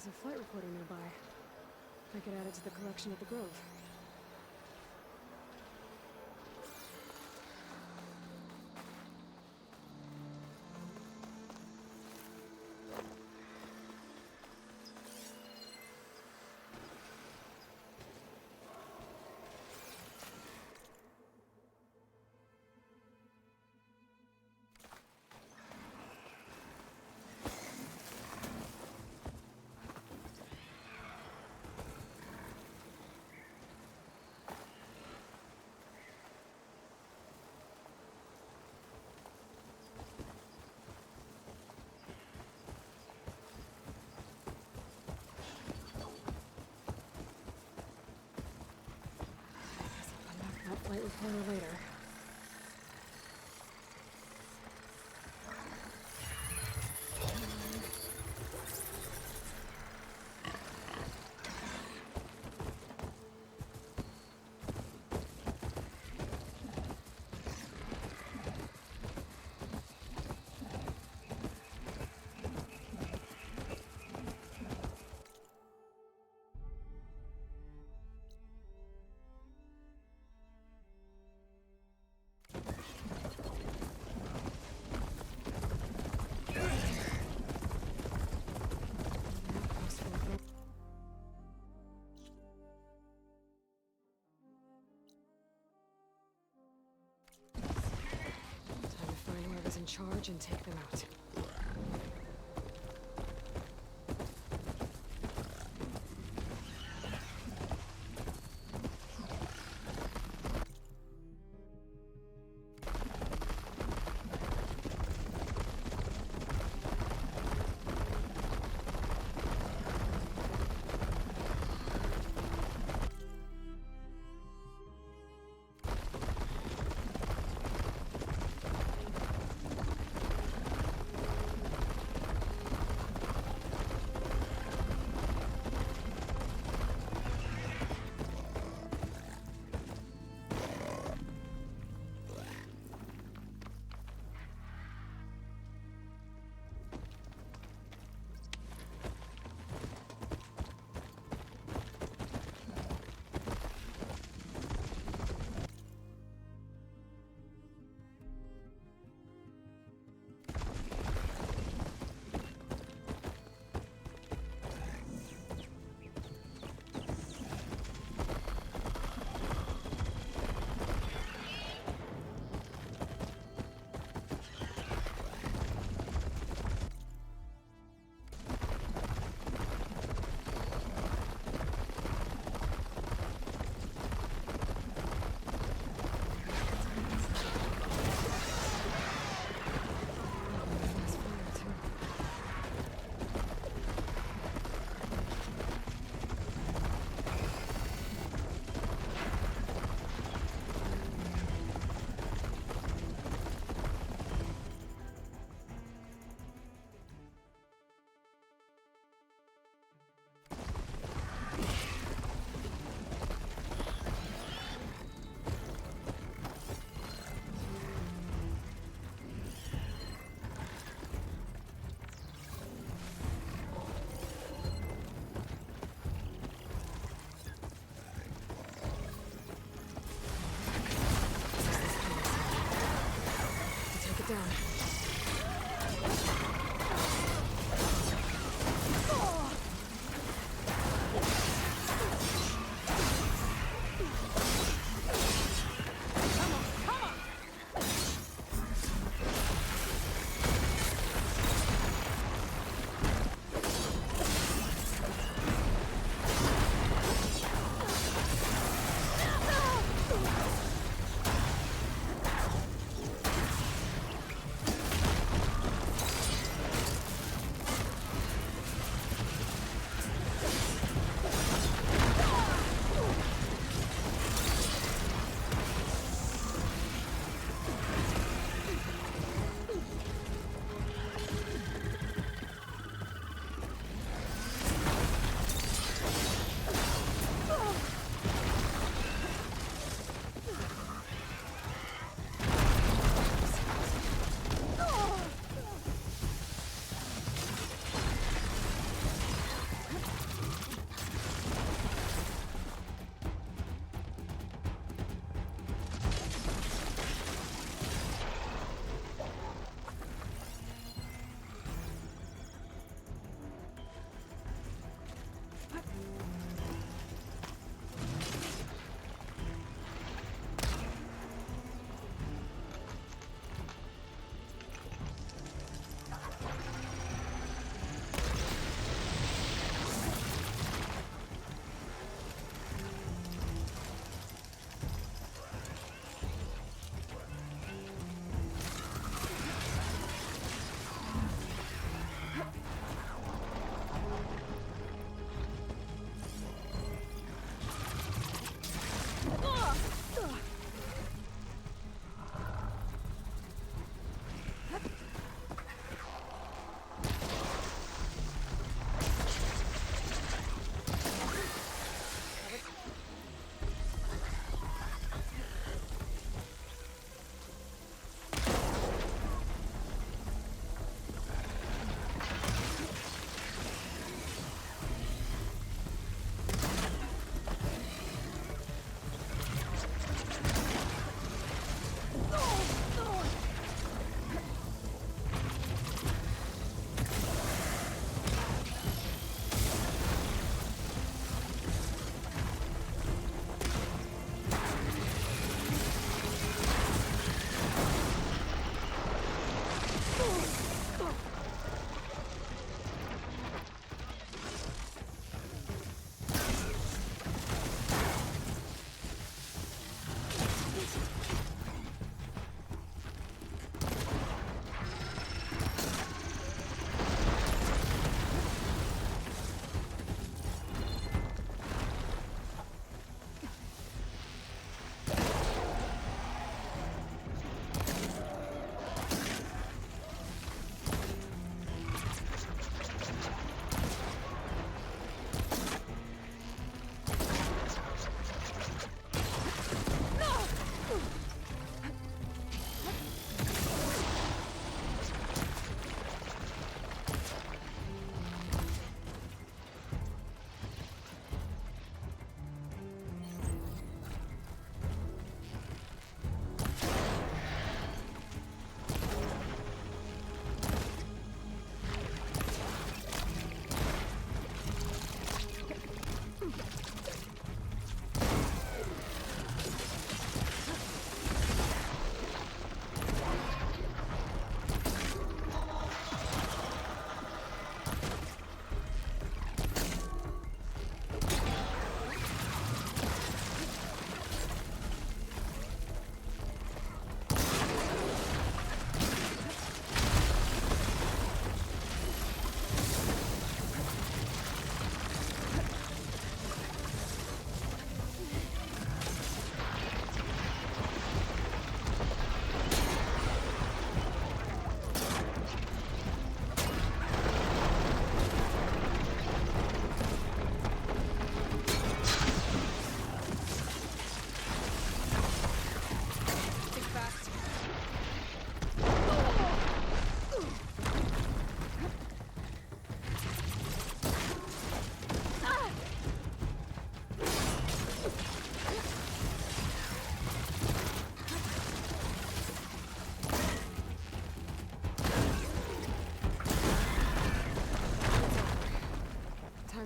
There's a flight recorder nearby. I could add it to the collection at the Grove. That flight recorder later. Time to find whoever's in charge and take them out.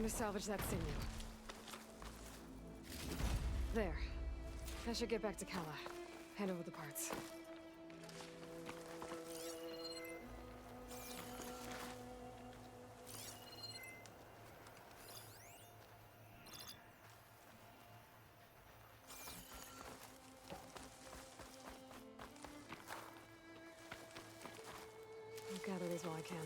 to salvage that sinew. There. I should get back to Kala. Hand over the parts. I'll gather these while I can.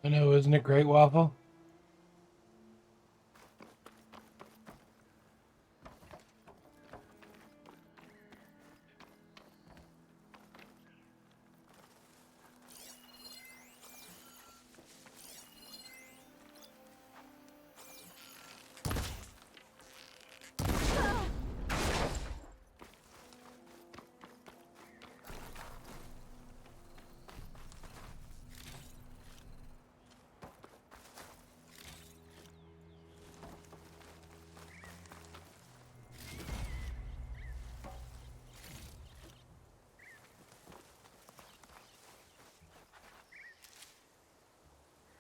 I know, isn't it great, Waffle?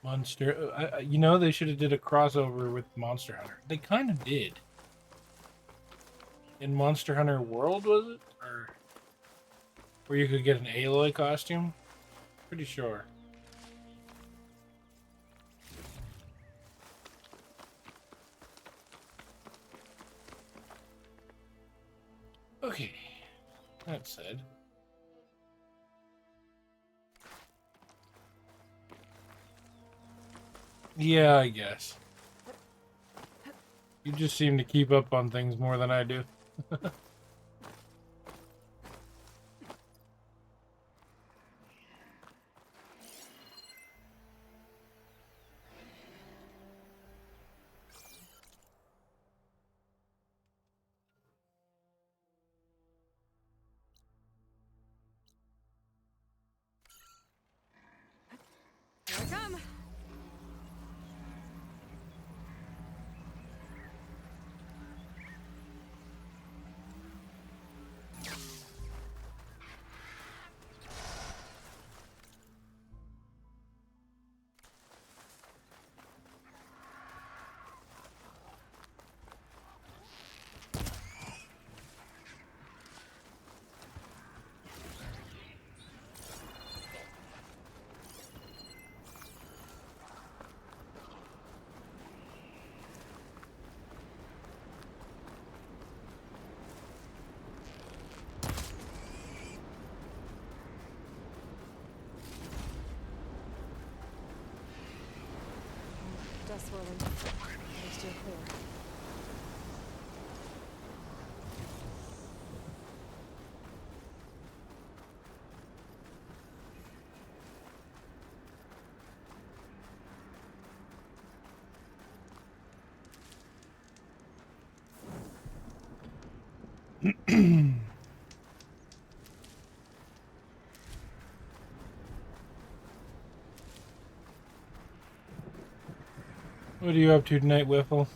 Monster, you know, they should have did a crossover with Monster Hunter. They kind of did. In Monster Hunter World, was it? Or where you could get an Aloy costume? Pretty sure. Okay, that said. Yeah, I guess. You just seem to keep up on things more than I do. Here I come! Dust swirling. We're still clear. What are you up to tonight, Whiffle?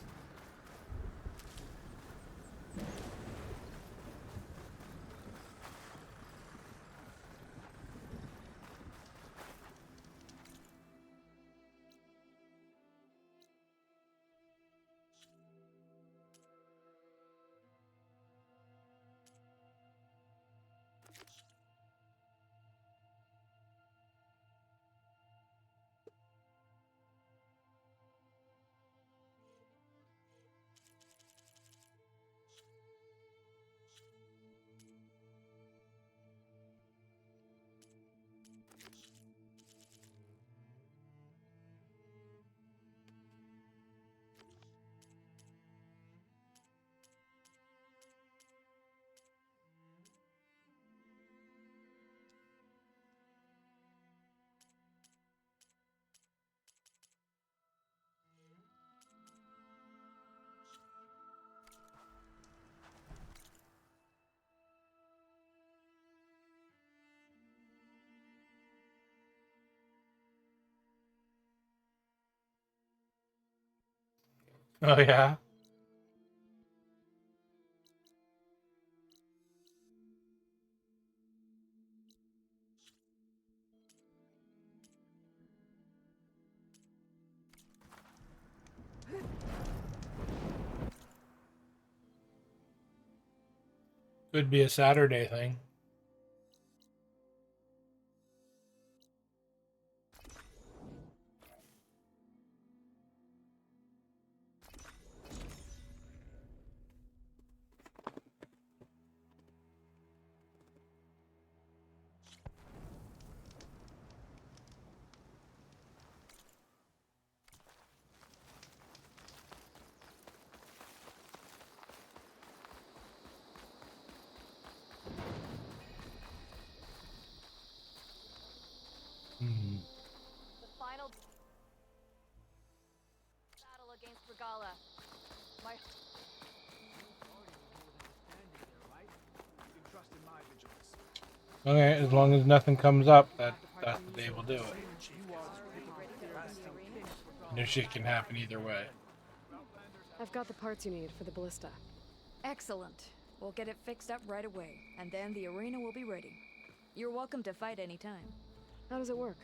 Oh yeah. Could be a Saturday thing. Hmm. The final battle against Regala. My Okay, as long as nothing comes up, that's the day we'll do it. No shit can happen either way. I've got the parts you need for the ballista. excellent. We'll get it fixed up right away, and then the arena will be ready. You're welcome to fight anytime. How does it work?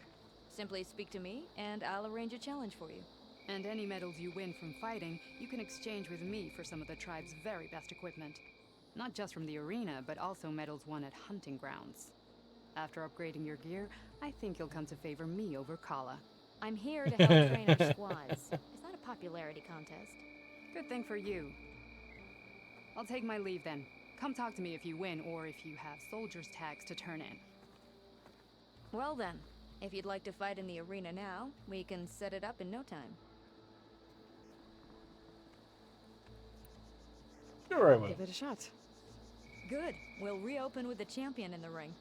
Simply speak to me, and I'll arrange a challenge for you. And any medals you win from fighting, you can exchange with me for some of the tribe's very best equipment. Not just from the arena, but also medals won at hunting grounds. After upgrading your gear, I think you'll come to favor me over Kala. I'm here to help train our squads. It's not a popularity contest. Good thing for you. I'll take my leave then. Come talk to me if you win, or if you have soldiers' tags to turn in. Well then, if you'd like to fight in the arena now, we can set it up in no time. Sure, I will. Give it a shot. Good. We'll reopen with the champion in the ring.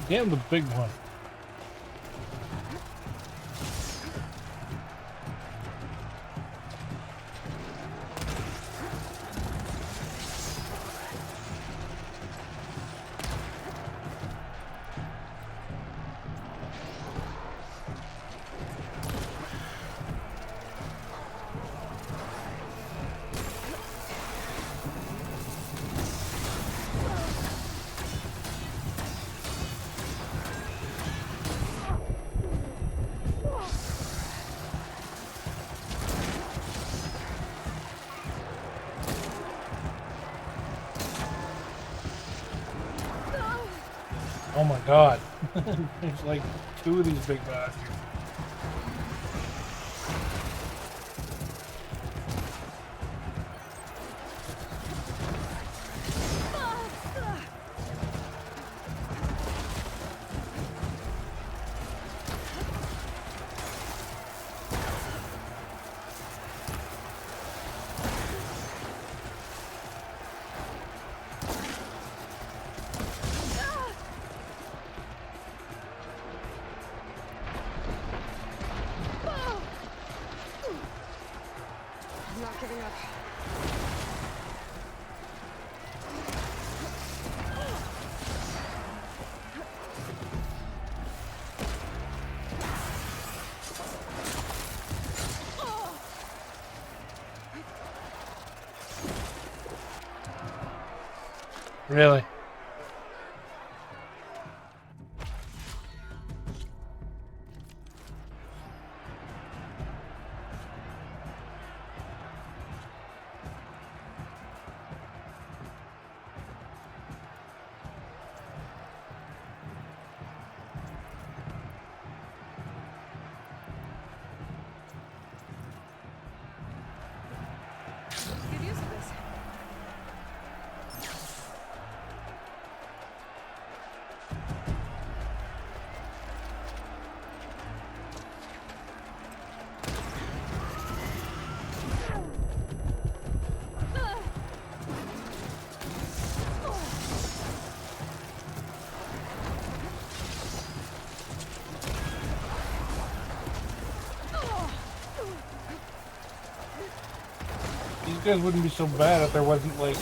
Damn, the big one. Oh my god. There's like two of these big bastards. Really? Good use of this. These guys wouldn't be so bad if there wasn't like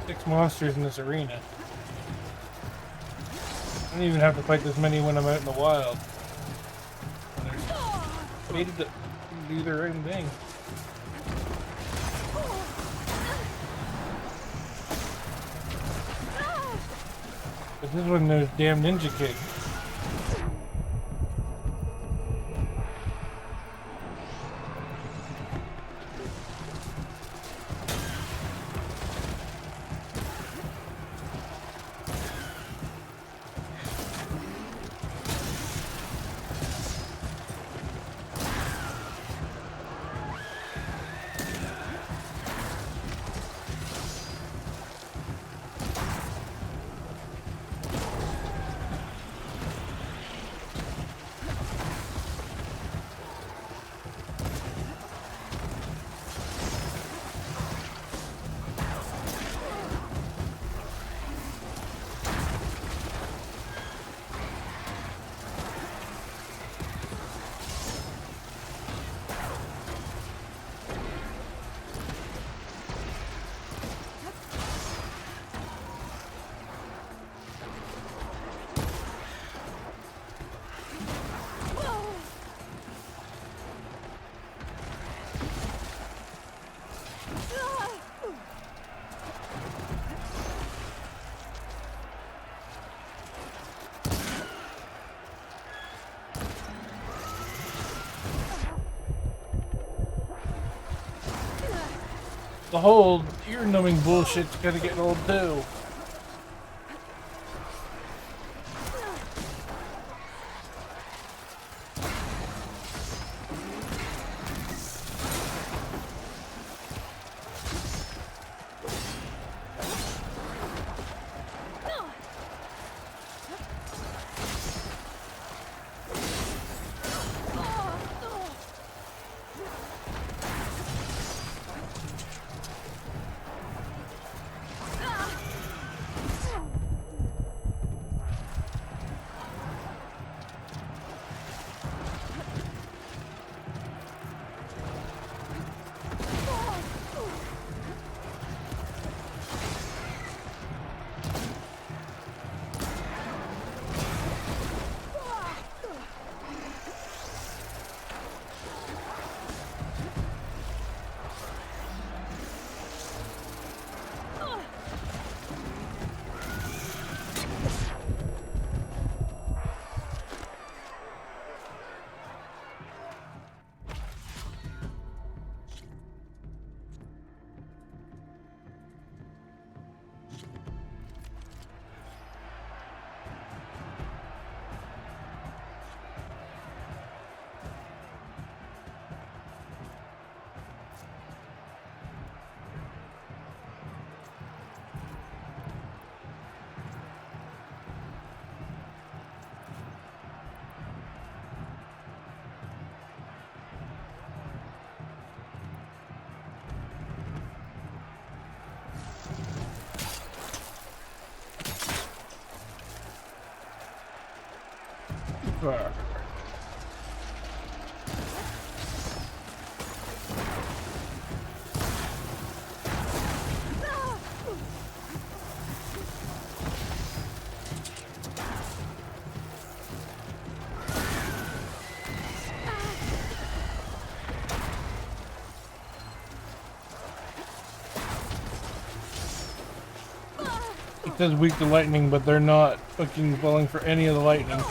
6 monsters in this arena. I don't even have to fight this many when I'm out in the wild. They're fated to do their own thing. But this one, those damn ninja kids. The whole ear-numbing bullshit's gonna get old too. Fuck. It says weak to lightning, but they're not fucking falling for any of the lightning.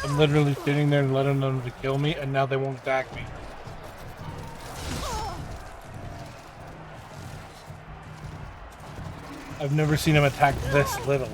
I'm literally sitting there and letting them to kill me, and now they won't attack me. I've never seen him attack this little.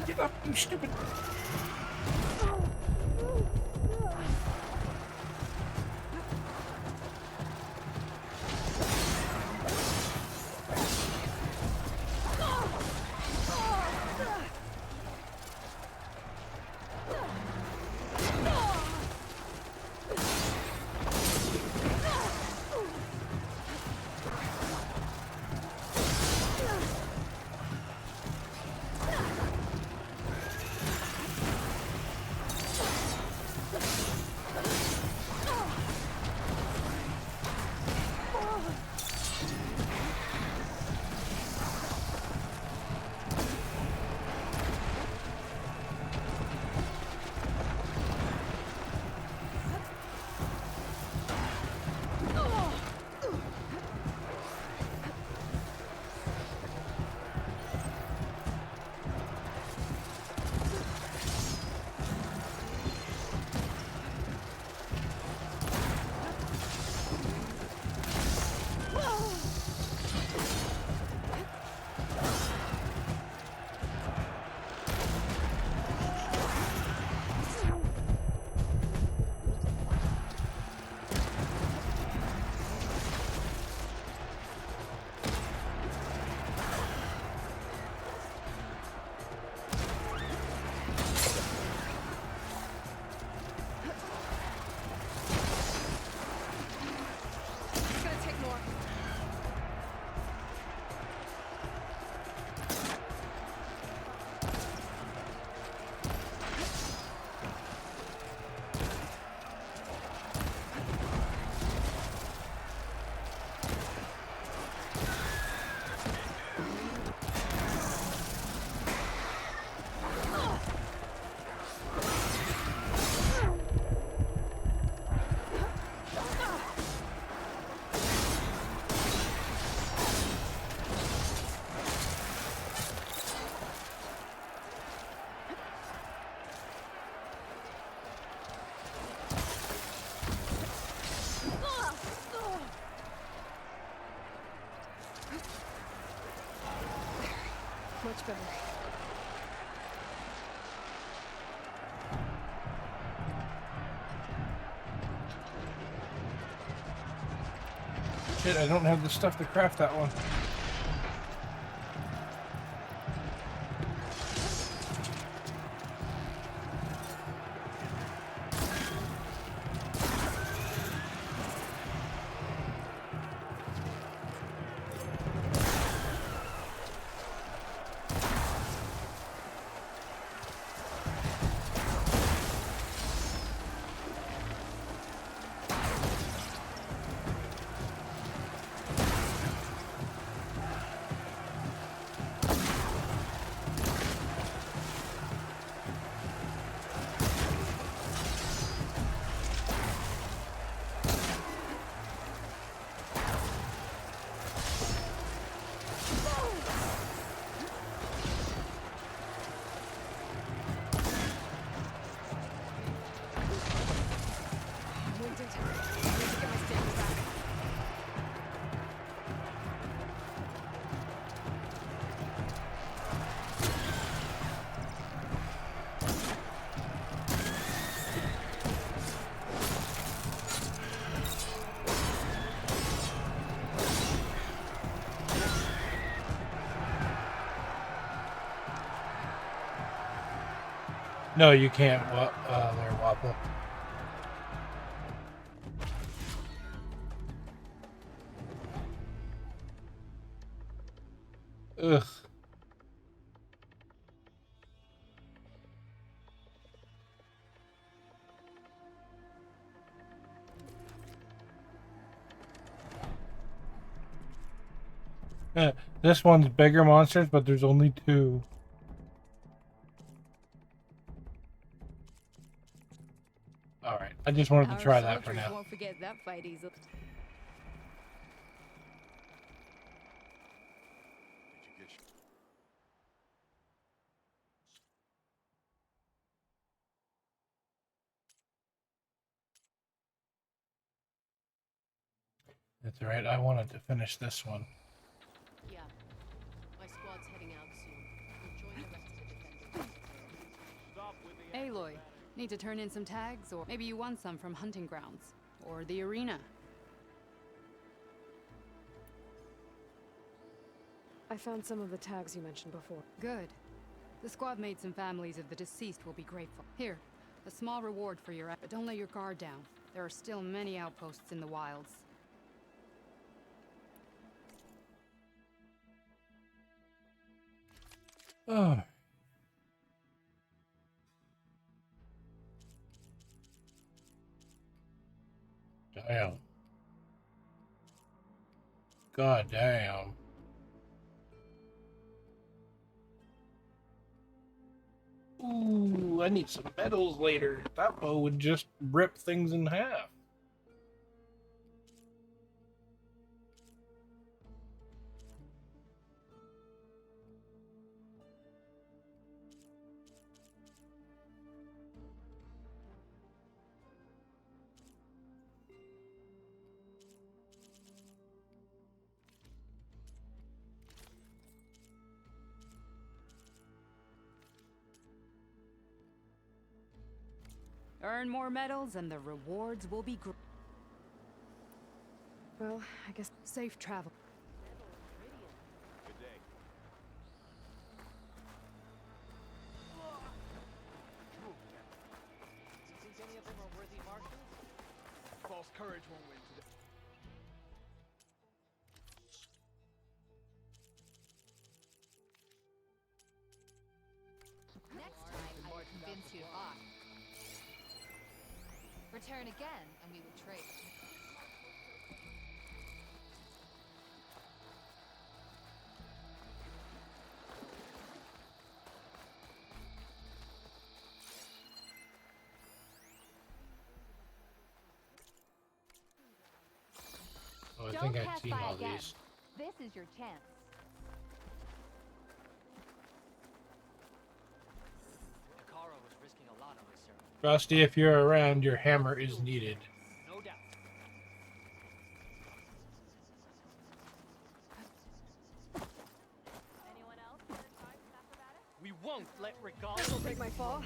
Get up, you stupid. discovery. Shit, I don't have the stuff to craft that one. No, you can't. There, Wapple. Ugh. This one's bigger monsters, but there's only 2. Alright, I just wanted to try that for now. Won't forget that fight easily. That's alright, I wanted to finish this one. Yeah. My squad's heading out soon. We'll join the rest of the defenders. Aloy, need to turn in some tags, or maybe you won some from hunting grounds or the arena. I found some of the tags you mentioned before. Good. The squad mates and families of the deceased will be grateful. Here, a small reward for your effort, but don't let your guard down. There are still many outposts in the wilds. Oh. Damn. God damn. Ooh, I need some medals later. That bow would just rip things in half. Earn more medals and the rewards will be great. Well, I guess Safe travel. Good day. Do you think any of them are worthy marshals? False courage won't win today. Next time, I will convince you to buy. Return again, and we will trade. Oh, I Don't think I've pass seen by all again. these. This is your chance. Takara was risking a lot on this server. Frosty, if you're around, your hammer is needed. No doubt. Anyone else want to try that? Don't let Regala Don't break my fall.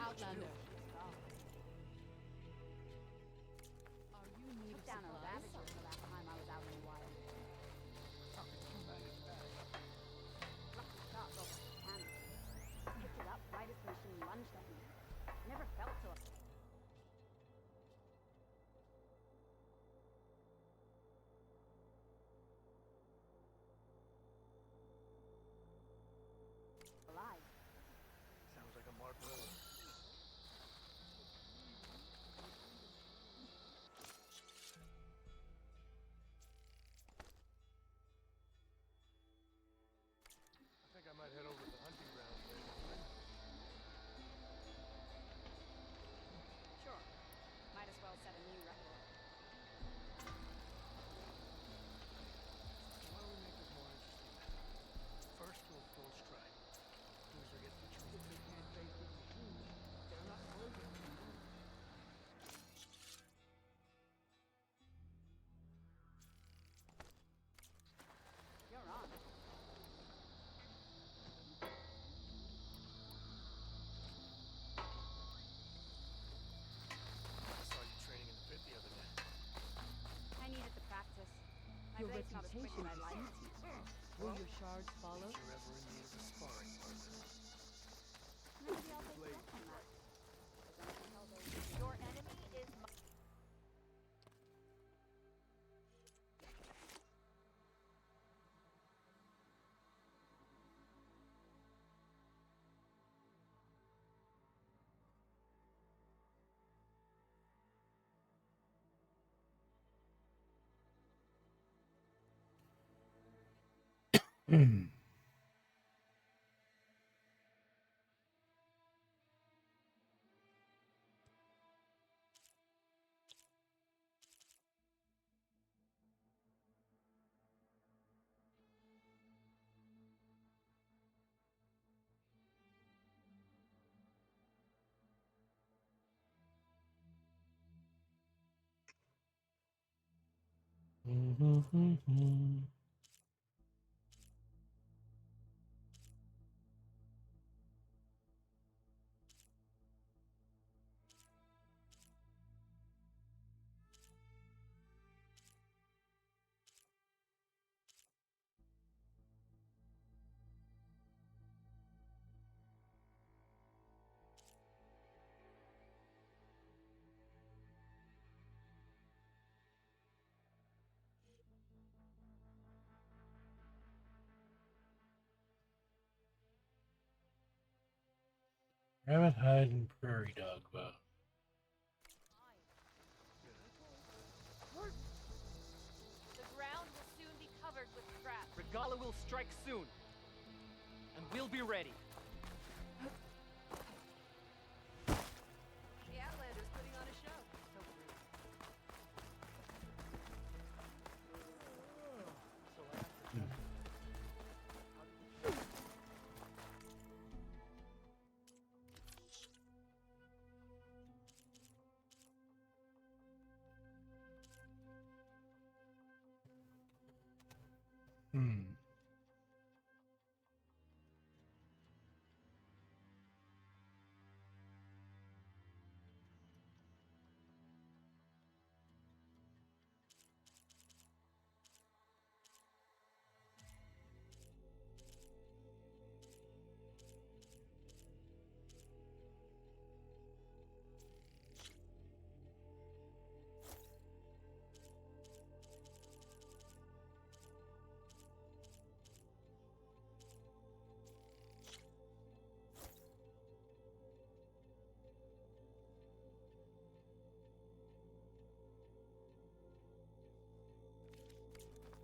Outlander. Are you in need of Down a supplies? ravager the last time I was out in the wild. Lucky shot over the cannon. Picked it up right as the machine lunged at me. Never felt so. Alive. Sounds like a Mark Miller. I think I might head over to the hunting grounds later. Sure. Might as well set a new record. Why don't we make this more interesting? First to a full strike. Loser gets the treat. They can't face this machine. They're not closing. You're on. I saw you training in the pit the other day. I needed the practice. My Your blade's not as quick reputation as I'd like. precedes you. Will your shards follow? If you're ever in need of a sparring partner. Maybe I'll take you up on that. But then I can tell those Your enemy is Rabbit hide and prairie dog bone. The ground will soon be covered with traps. Regala will strike soon. And we'll be ready. The Outlander's putting on a show. Hmm.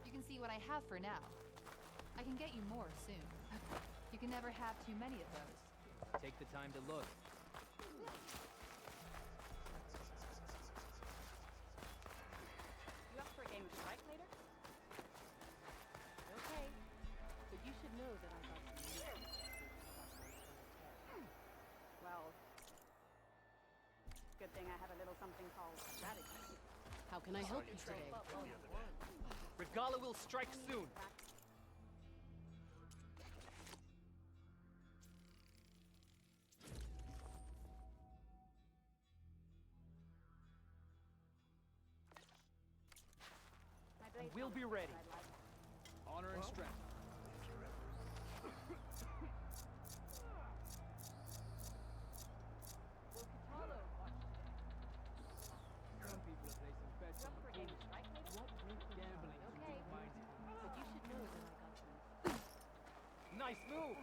You can see what I have for now. I can get you more soon. You can never have too many of those. Take the time to look. You up for a game of strike later? Okay. But you should know that I got some news. Well, good thing I have a little something called strategy. How can I help you today? Regala will strike soon. and we'll be ready. I'd like Honor and strength. Some people are placing bets on the Brigade, right, lady? what with gambling Okay, to find it. but you should know that I got you. Nice move!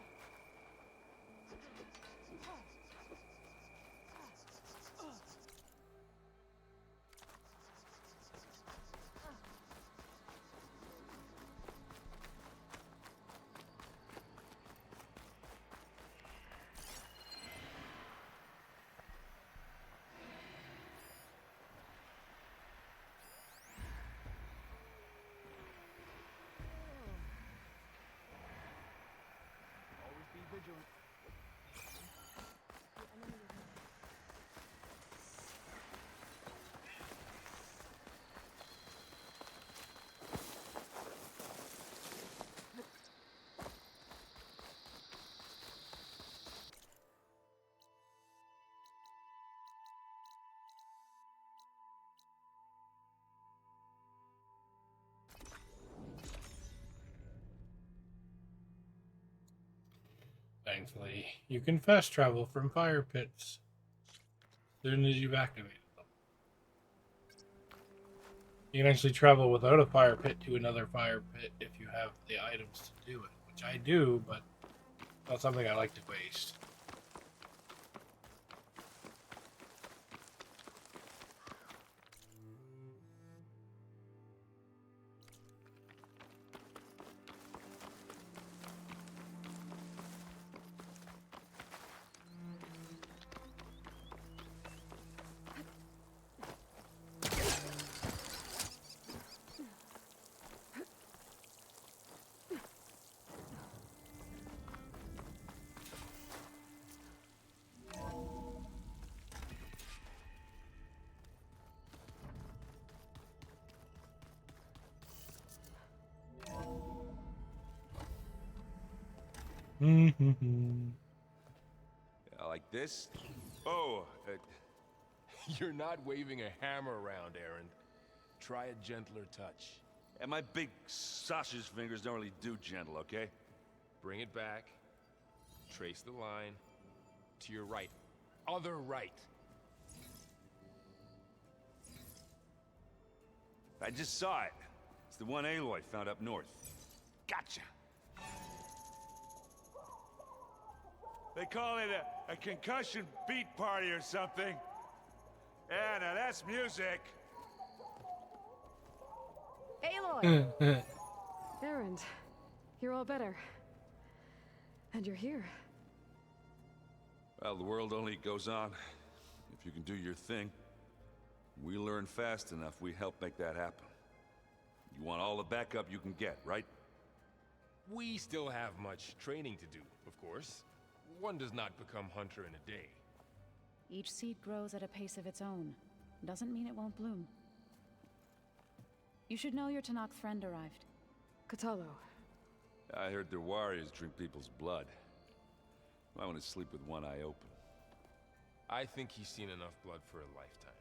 Always be vigilant. Thankfully, you can fast travel from fire pits as soon as you've activated them. You can actually travel without a fire pit to another fire pit if you have the items to do it, which I do, but not something I like to waste. Like this? Oh, you're not waving a hammer around, Aaron. Try a gentler touch. And my big sausage fingers don't really do gentle, okay? Bring it back. Trace the line. To your right. Other right. I just saw it. It's the one Aloy found up north. Gotcha! They call it a concussion beat party or something. Yeah, now that's music. Aloy! Erend, you're all better. And you're here. Well, the world only goes on if you can do your thing. We learn fast enough, we help make that happen. You want all the backup you can get, right? We still have much training to do, of course. One does not become hunter in a day. Each seed grows at a pace of its own. Doesn't mean it won't bloom. You should know your Tanakh friend arrived. Katalo. I heard their warriors drink people's blood. I want to sleep with one eye open. I think he's seen enough blood for a lifetime.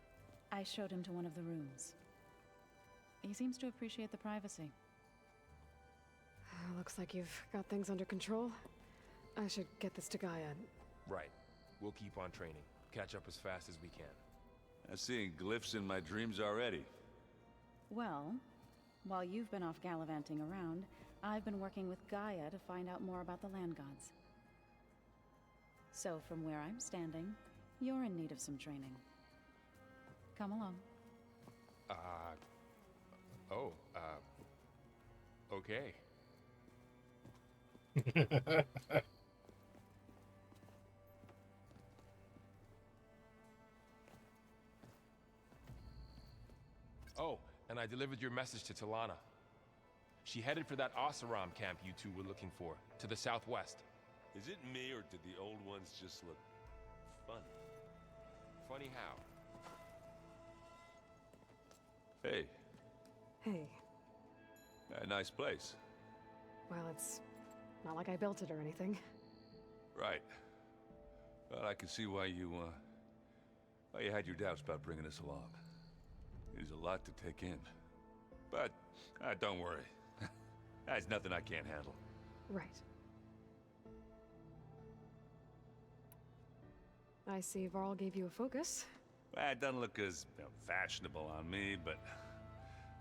I showed him to one of the rooms. He seems to appreciate the privacy. Looks like you've got things under control. I should get this to Gaia. Right. We'll keep on training. Catch up as fast as we can. I'm seeing glyphs in my dreams already. Well, while you've been off gallivanting around, I've been working with Gaia to find out more about the land gods. So from where I'm standing, you're in need of some training. Come along. Okay. Oh, and I delivered your message to Talana. She headed for that Oseram camp you two were looking for, to the southwest. Is it me, or did the old ones just look funny? Funny how? Hey. Hey. A nice place. Well, it's not like I built it or anything. Right. Well, I can see why you had your doubts about bringing us along. It is a lot to take in. But don't worry. That's nothing I can't handle. Right. I see Varl gave you a focus. Well, it doesn't look as fashionable on me, but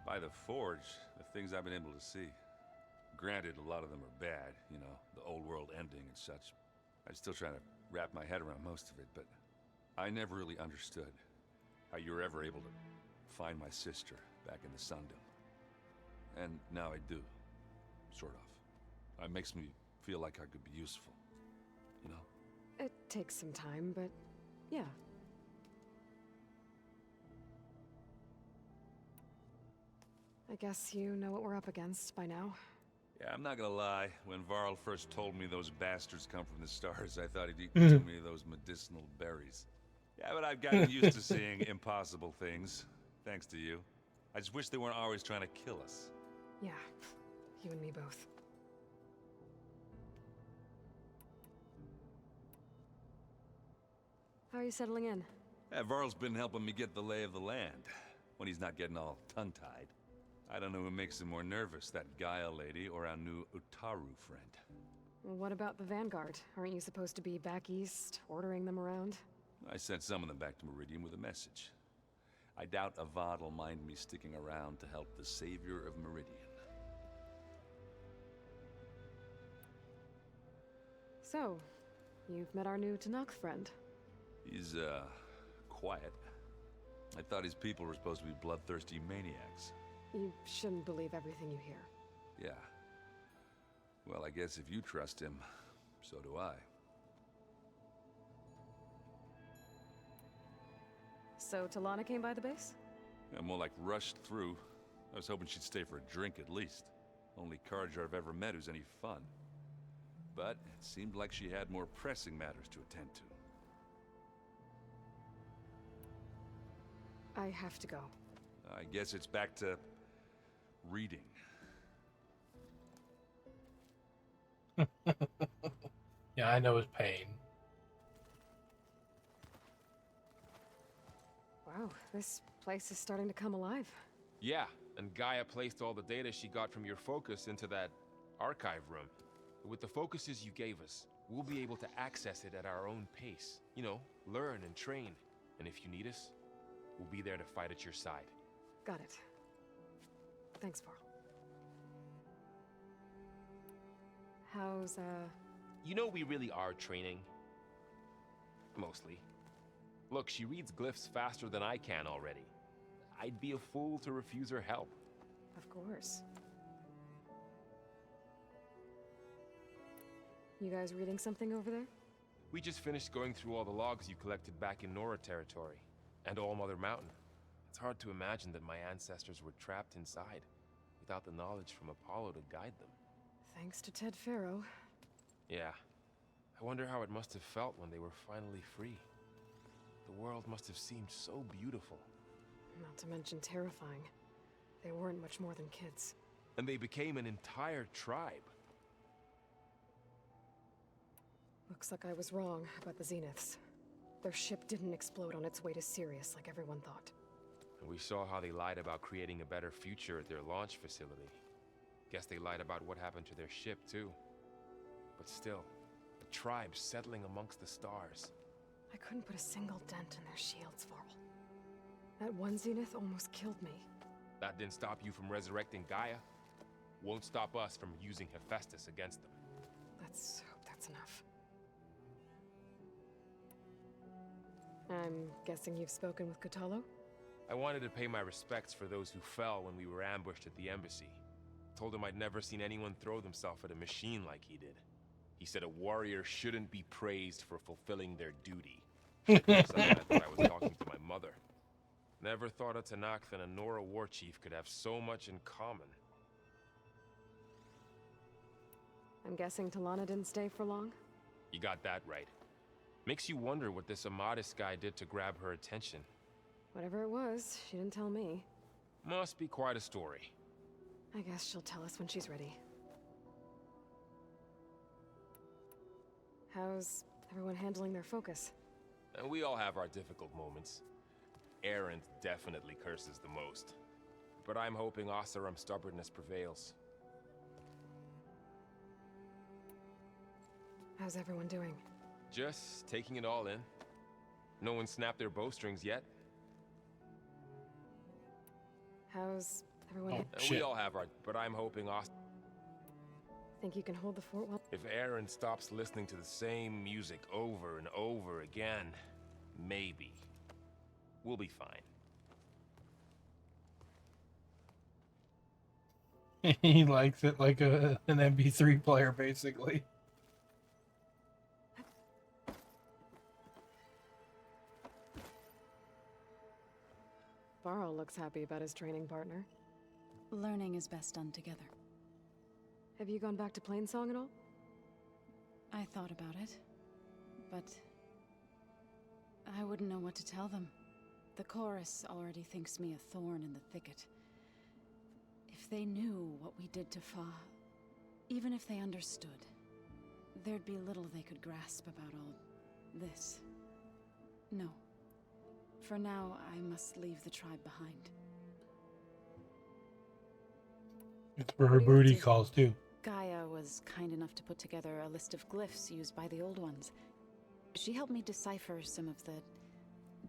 by the Forge, the things I've been able to see. Granted, a lot of them are bad, you know, the old world ending and such. I'm still trying to wrap my head around most of it, but I never really understood how you were ever able to find my sister back in the Sundom. And now I do, sort of. It makes me feel like I could be useful, you know? It takes some time, but yeah. I guess you know what we're up against by now. Yeah, I'm not gonna lie. When Varl first told me those bastards come from the stars, I thought he'd eaten too many of those medicinal berries. Yeah, but I've gotten used to seeing impossible things, thanks to you. I just wish they weren't always trying to kill us. Yeah, you and me both. How are you settling in? Yeah, Varl's been helping me get the lay of the land, when he's not getting all tongue-tied. I don't know who makes him more nervous, that Gaia lady or our new Utaru friend. Well, what about the Vanguard? Aren't you supposed to be back east, ordering them around? I sent some of them back to Meridian with a message. I doubt Avad will mind me sticking around to help the savior of Meridian. So, you've met our new Tanakh friend. He's, quiet. I thought his people were supposed to be bloodthirsty maniacs. You shouldn't believe everything you hear. Yeah. Well, I guess if you trust him, so do I. So, Talana came by the base? Yeah, more like rushed through. I was hoping she'd stay for a drink at least. Only Carja I've ever met who's any fun. But it seemed like she had more pressing matters to attend to. I have to go. I guess it's back to reading. Yeah, I know his pain. Wow, this place is starting to come alive. Yeah, and Gaia placed all the data she got from your focus into that archive room. With the focuses you gave us, we'll be able to access it at our own pace. You know, learn and train. And if you need us, we'll be there to fight at your side. Got it. Thanks, Varl. How's, You know we really are training. Mostly. Look, she reads glyphs faster than I can already. I'd be a fool to refuse her help. Of course. You guys reading something over there? We just finished going through all the logs you collected back in Nora territory. And All Mother Mountain. It's hard to imagine that my ancestors were trapped inside, without the knowledge from Apollo to guide them. Thanks to Ted Faro. Yeah. I wonder how it must have felt when they were finally free. The world must have seemed so beautiful. Not to mention terrifying. They weren't much more than kids. And they became an entire tribe. Looks like I was wrong about the Zeniths. Their ship didn't explode on its way to Sirius like everyone thought. And we saw how they lied about creating a better future at their launch facility. Guess they lied about what happened to their ship, too. But still, a tribe settling amongst the stars. I couldn't put a single dent in their shields, Varl. That one Zenith almost killed me. That didn't stop you from resurrecting Gaia. Won't stop us from using Hephaestus against them. Let's hope that's enough. I'm guessing you've spoken with Kotallo? I wanted to pay my respects for those who fell when we were ambushed at the embassy. Told him I'd never seen anyone throw themselves at a machine like he did. He said a warrior shouldn't be praised for fulfilling their duty. Suddenly I thought I was talking to my mother. Never thought a Tanakh and a Nora war chief could have so much in common. I'm guessing Talana didn't stay for long? You got that right. Makes you wonder what this Amadis guy did to grab her attention. Whatever it was, she didn't tell me. Must be quite a story. I guess she'll tell us when she's ready. How's everyone handling their focus? And we all have our difficult moments. Errant definitely curses the most. but I'm hoping Oseram's stubbornness prevails. How's everyone doing? Just taking it all in. No one snapped their bowstrings yet. How's everyone? We all have our, but I'm hoping Think you can hold the fort well? if Aaron stops listening to the same music over and over again, maybe. We'll be fine. He likes it like an MP3 player, basically. Varl looks happy about his training partner. Learning is best done together. Have you gone back to Plainsong at all? I thought about it, but I wouldn't know what to tell them. The chorus already thinks me a thorn in the thicket. If they knew what we did to Fa, even if they understood, there'd be little they could grasp about all this. No. For now, I must leave the tribe behind. It's for her booty calls, too. Gaia was kind enough to put together a list of glyphs used by the Old Ones. She helped me decipher some of the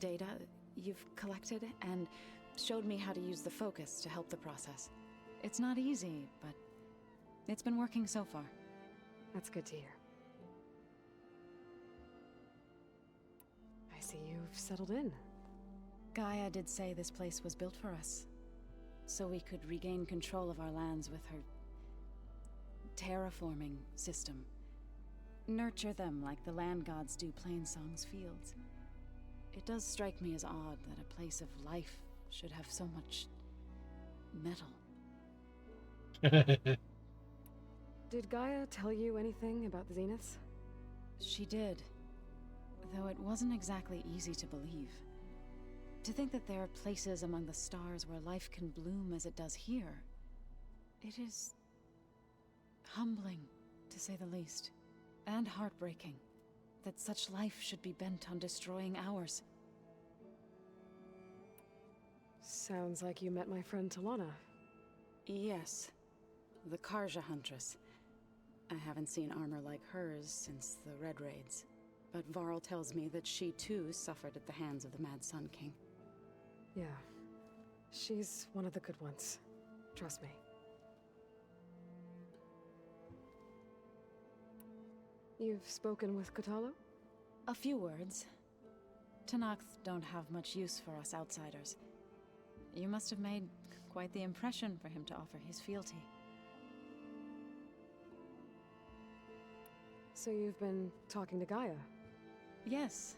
data you've collected, and showed me how to use the focus to help the process. It's not easy, but it's been working so far. That's good to hear. I see you've settled in. Gaia did say this place was built for us, so we could regain control of our lands with her terraforming system. Nurture them like the land gods do Plainsong's fields. It does strike me as odd that a place of life should have so much metal. Did Gaia tell you anything about the Zeniths? She did, though it wasn't exactly easy to believe. To think that there are places among the stars where life can bloom as it does here, it is humbling, to say the least, and heartbreaking that such life should be bent on destroying ours. Sounds like you met my friend Talana. Yes, the Karja Huntress. I haven't seen armor like hers since the Red Raids, but Varl tells me that she too suffered at the hands of the Mad Sun King. Yeah, she's one of the good ones. Trust me. You've spoken with Kotallo? A few words. Tenakth don't have much use for us outsiders. You must have made quite the impression for him to offer his fealty. So you've been talking to Gaia? Yes.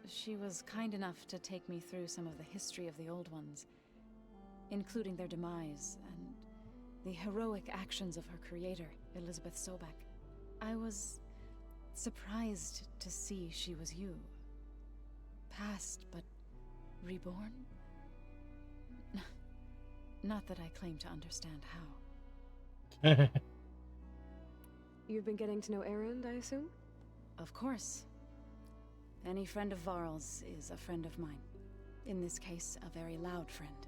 She was kind enough to take me through some of the history of the Old Ones, including their demise and the heroic actions of her creator, Elizabeth Sobek. I was surprised to see she was you. Past, but reborn? Not that I claim to understand how. You've been getting to know Erend, I assume? Of course. Any friend of Varl's is a friend of mine. In this case, a very loud friend.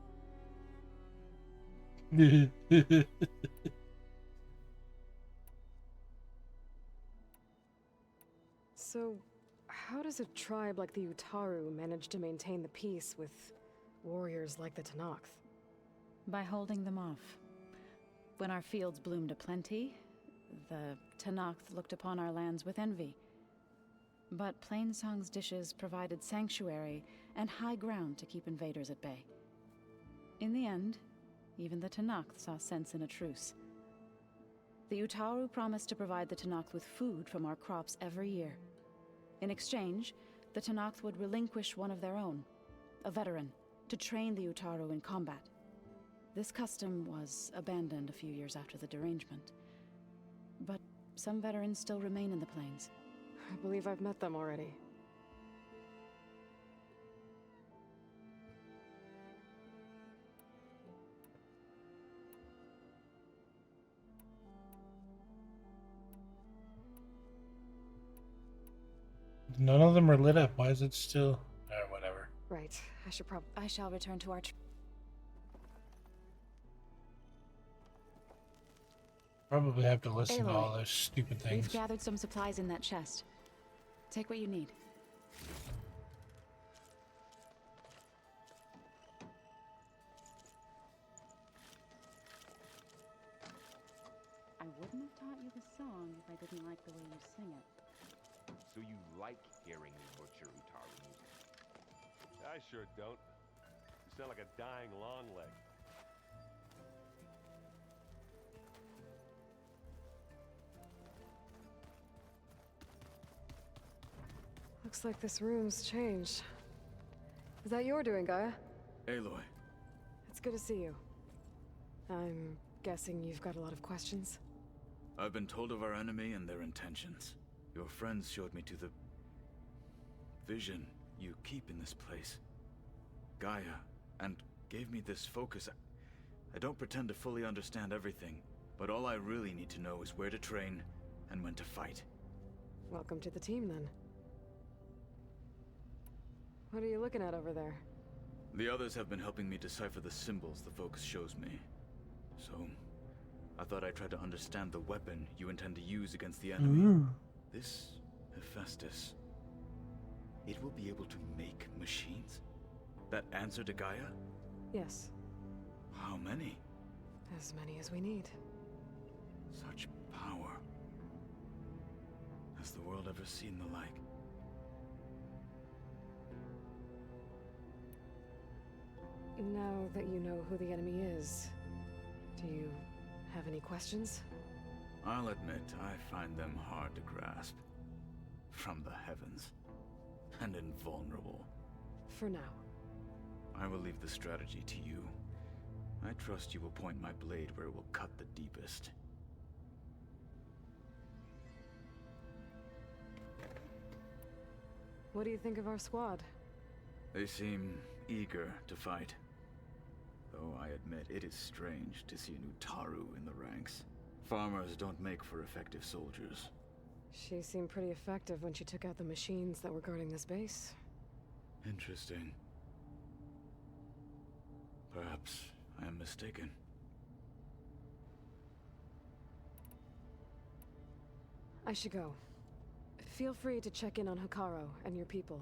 So, how does a tribe like the Utaru manage to maintain the peace with warriors like the Tenakth? By holding them off. When our fields bloomed aplenty, the Tenakth looked upon our lands with envy. But Plainsong's dishes provided sanctuary and high ground to keep invaders at bay. In the end, even the Tenakth saw sense in a truce. The Utaru promised to provide the Tenakth with food from our crops every year. In exchange, the Tenakth would relinquish one of their own, a veteran, to train the Utaru in combat. This custom was abandoned a few years after the derangement. But some veterans still remain in the plains. I believe I've met them already. None of them are lit up. Why is it still... whatever. Right. I should I shall return to our Probably have to listen to Aloy, all those stupid We've things. gathered some supplies in that chest. Take what you need. I wouldn't have taught you the song if I didn't like the way you sing it. So you like hearing me butcher Utaru music? I sure don't. You sound like a dying longleg. Looks like this room's changed. Is that your doing, Gaia? Aloy. It's good to see you. I'm guessing you've got a lot of questions? I've been told of our enemy and their intentions. Your friends showed me to the vision you keep in this place, Gaia, and gave me this focus. I don't pretend to fully understand everything, but all I really need to know is where to train and when to fight. Welcome to the team, then. What are you looking at over there? The others have been helping me decipher the symbols the focus shows me. So, I thought I'd try to understand the weapon you intend to use against the enemy. Ooh. This Hephaestus, it will be able to make machines? That answer to Gaia? Yes. How many? As many as we need. Such power. Has the world ever seen the like? Now that you know who the enemy is, do you have any questions? I'll admit, I find them hard to grasp. From the heavens. And invulnerable. For now. I will leave the strategy to you. I trust you will point my blade where it will cut the deepest. What do you think of our squad? They seem eager to fight. Though I admit it is strange to see an Utaru in the ranks. Farmers don't make for effective soldiers. She seemed pretty effective when she took out the machines that were guarding this base. Interesting. Perhaps I am mistaken. I should go. Feel free to check in on Hikaru and your people.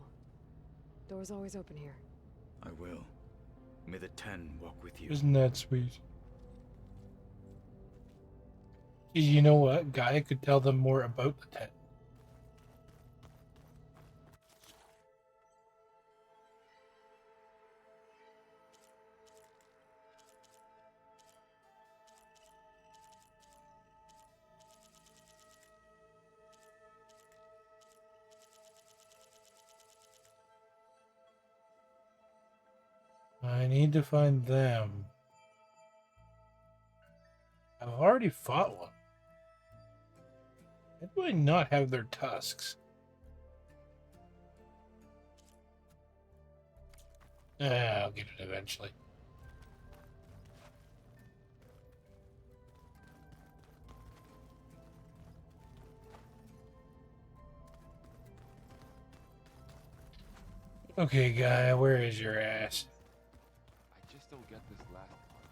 Door's always open here. I will. May the 10 walk with you. Isn't that sweet? You know what? Gaia could tell them more about the 10. I need to find them. I've already fought one. Why do I not have their tusks? I'll get it eventually. Okay, guy, where is your ass? I just don't get this last part.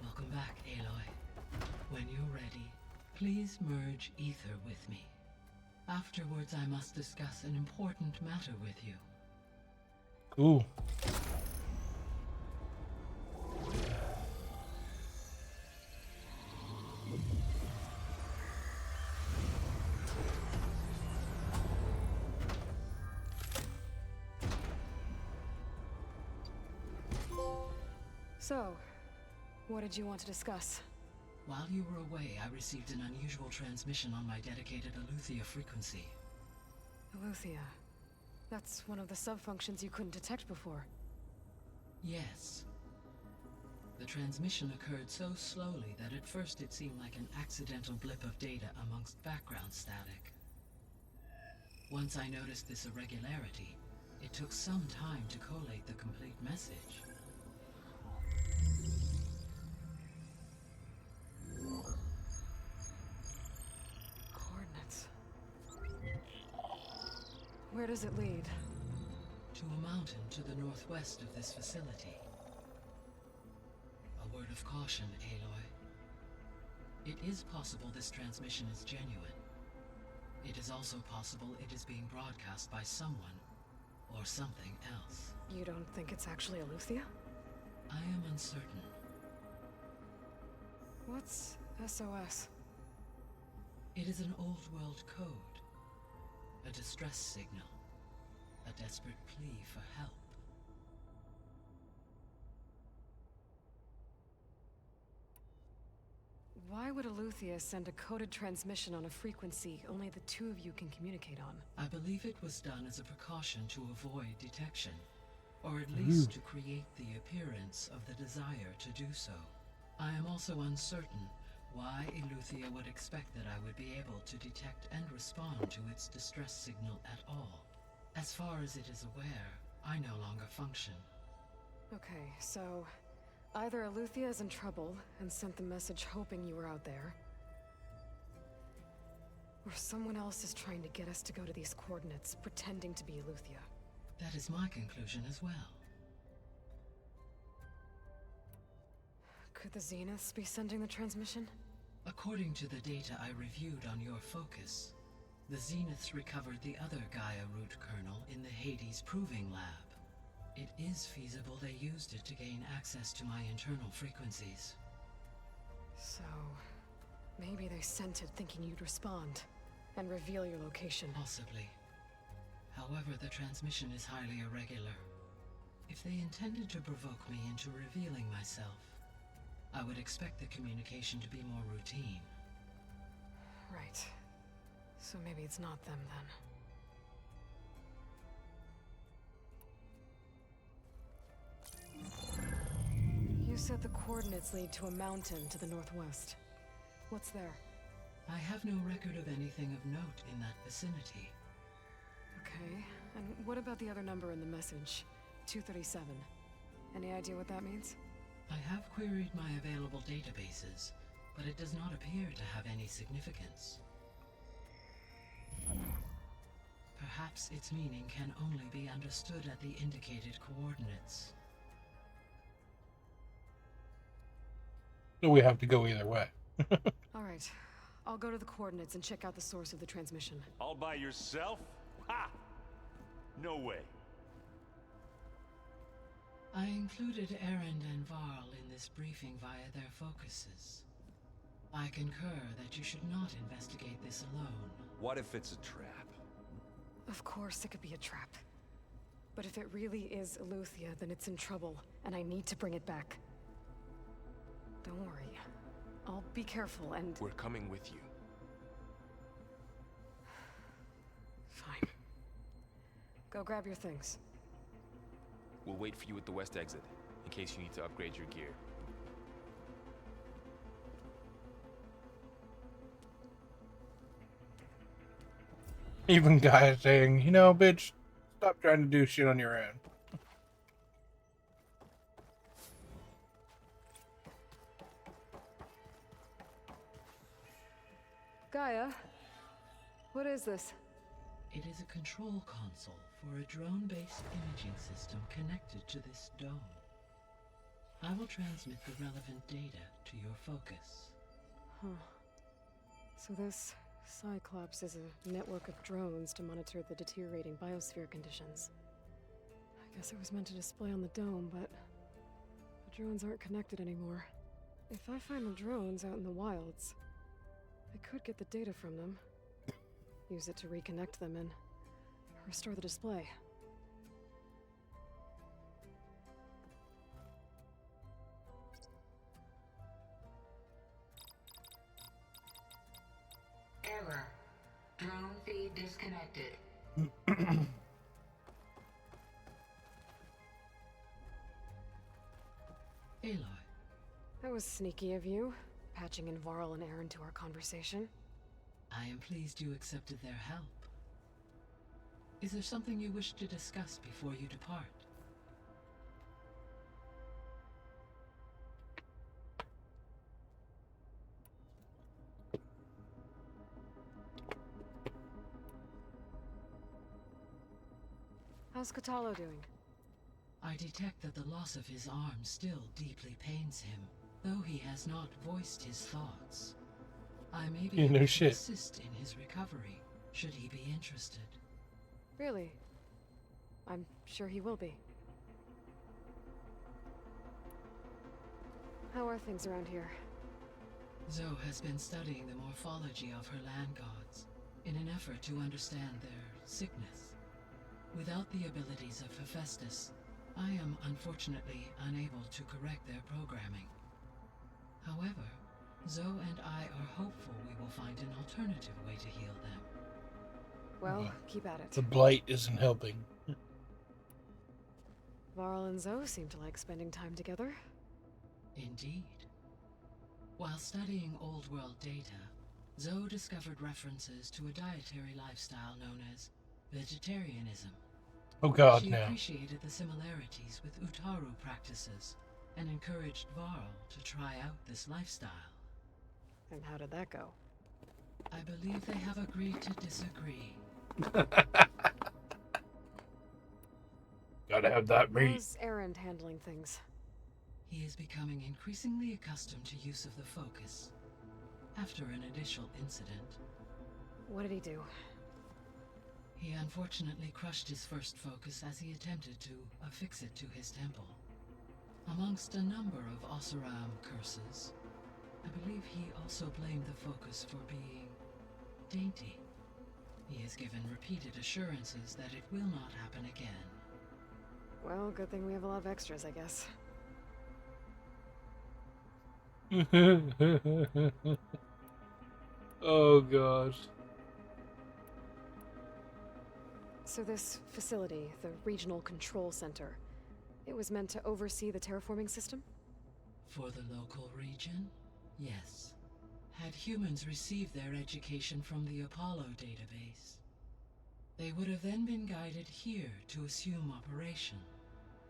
Welcome back, Aloy. When you're ready, please merge ether with me. Afterwards, I must discuss an important matter with you. Cool. So, what did you want to discuss? While you were away, I received an unusual transmission on my dedicated Aletheia frequency. Aletheia. That's one of the sub-functions you couldn't detect before. Yes. The transmission occurred so slowly that at first it seemed like an accidental blip of data amongst background static. Once I noticed this irregularity, it took some time to collate the complete message. Coordinates. Where does it lead? To a mountain to the northwest of this facility. A word of caution, Aloy. It is possible this transmission is genuine. It is also possible it is being broadcast by someone or something else. You don't think it's actually Eleuthia? I am uncertain. What's SOS? It is an old world code. A distress signal. A desperate plea for help. Why would Eleuthia send a coded transmission on a frequency only the two of you can communicate on? I believe it was done as a precaution to avoid detection, or at least to create the appearance of the desire to do so. I am also uncertain why Eleuthia would expect that I would be able to detect and respond to its distress signal at all. As far as it is aware, I no longer function. Okay, so either Eleuthia is in trouble and sent the message hoping you were out there, or someone else is trying to get us to go to these coordinates, pretending to be Eleuthia. That is my conclusion as well. Could the Zeniths be sending the transmission? According to the data I reviewed on your focus, the Zeniths recovered the other Gaia root kernel in the Hades Proving Lab. It is feasible they used it to gain access to my internal frequencies. So, maybe they sent it thinking you'd respond and reveal your location. Possibly. However, the transmission is highly irregular. If they intended to provoke me into revealing myself, I would expect the communication to be more routine. Right. So maybe it's not them then. You said the coordinates lead to a mountain to the northwest. What's there? I have no record of anything of note in that vicinity. Okay, and what about the other number in the message? 237. Any idea what that means? I have queried my available databases, but it does not appear to have any significance. Perhaps its meaning can only be understood at the indicated coordinates. So we have to go either way. All right. I'll go to the coordinates and check out the source of the transmission. All by yourself? Ha! No way. I included Erend and Varl in this briefing via their focuses. I concur that you should not investigate this alone. What if it's a trap? Of course it could be a trap. But if it really is Eleuthia, then it's in trouble, and I need to bring it back. Don't worry. I'll be careful and... We're coming with you. Fine. Go grab your things. We'll wait for you at the west exit, in case you need to upgrade your gear. Even guys saying, you know, bitch, stop trying to do shit on your own. Gaia, what is this? It is a control console for a drone-based imaging system connected to this dome. I will transmit the relevant data to your focus. Huh. So this Cyclops is a network of drones to monitor the deteriorating biosphere conditions. I guess it was meant to display on the dome, but the drones aren't connected anymore. If I find the drones out in the wilds, I could get the data from them, use it to reconnect them and restore the display. Error. Drone feed disconnected. Aloy. That was sneaky of you, patching in Varl and Erend to our conversation. I am pleased you accepted their help. Is there something you wish to discuss before you depart? How's Katalo doing? I detect that the loss of his arm still deeply pains him, though he has not voiced his thoughts. I may be able to assist in his recovery, should he be interested. Really? I'm sure he will be. How are things around here? Zoe has been studying the morphology of her land gods in an effort to understand their sickness. Without the abilities of Hephaestus, I am unfortunately unable to correct their programming. However, Zoe and I are hopeful we will find an alternative way to heal them. Well, keep at it. The blight isn't helping. Varl and Zoe seem to like spending time together. Indeed. While studying old world data, Zoe discovered references to a dietary lifestyle known as vegetarianism. Oh god, she now. appreciated the similarities with Utaru practices and encouraged Varl to try out this lifestyle. And how did that go? I believe they have agreed to disagree. Gotta have that meat. How's Erend handling things? He is becoming increasingly accustomed to use of the focus. After an initial incident. What did he do? He unfortunately crushed his first focus as he attempted to affix it to his temple. Amongst a number of Oseram curses, I believe he also blamed the focus for being dainty. He has given repeated assurances that it will not happen again. Well, good thing we have a lot of extras, I guess. Oh gosh. So this facility, the Regional Control Center, it was meant to oversee the terraforming system? For the local region, yes. Had humans received their education from the Apollo database, they would have then been guided here to assume operation.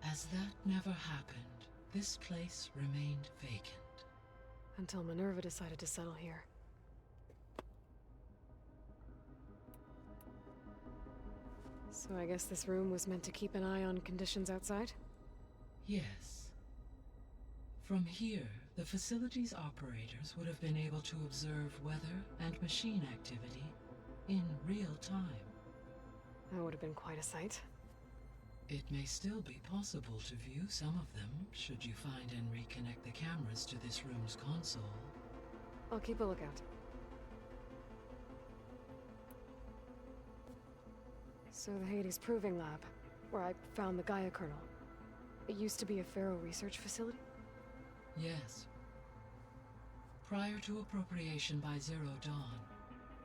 As that never happened, this place remained vacant. Until Minerva decided to settle here. So I guess this room was meant to keep an eye on conditions outside? Yes. From here, the facility's operators would have been able to observe weather and machine activity in real time. That would have been quite a sight. It may still be possible to view some of them, should you find and reconnect the cameras to this room's console. I'll keep a lookout. So the Hades Proving Lab, where I found the Gaia kernel. It used to be a Pharaoh research facility? Yes. Prior to appropriation by Zero Dawn,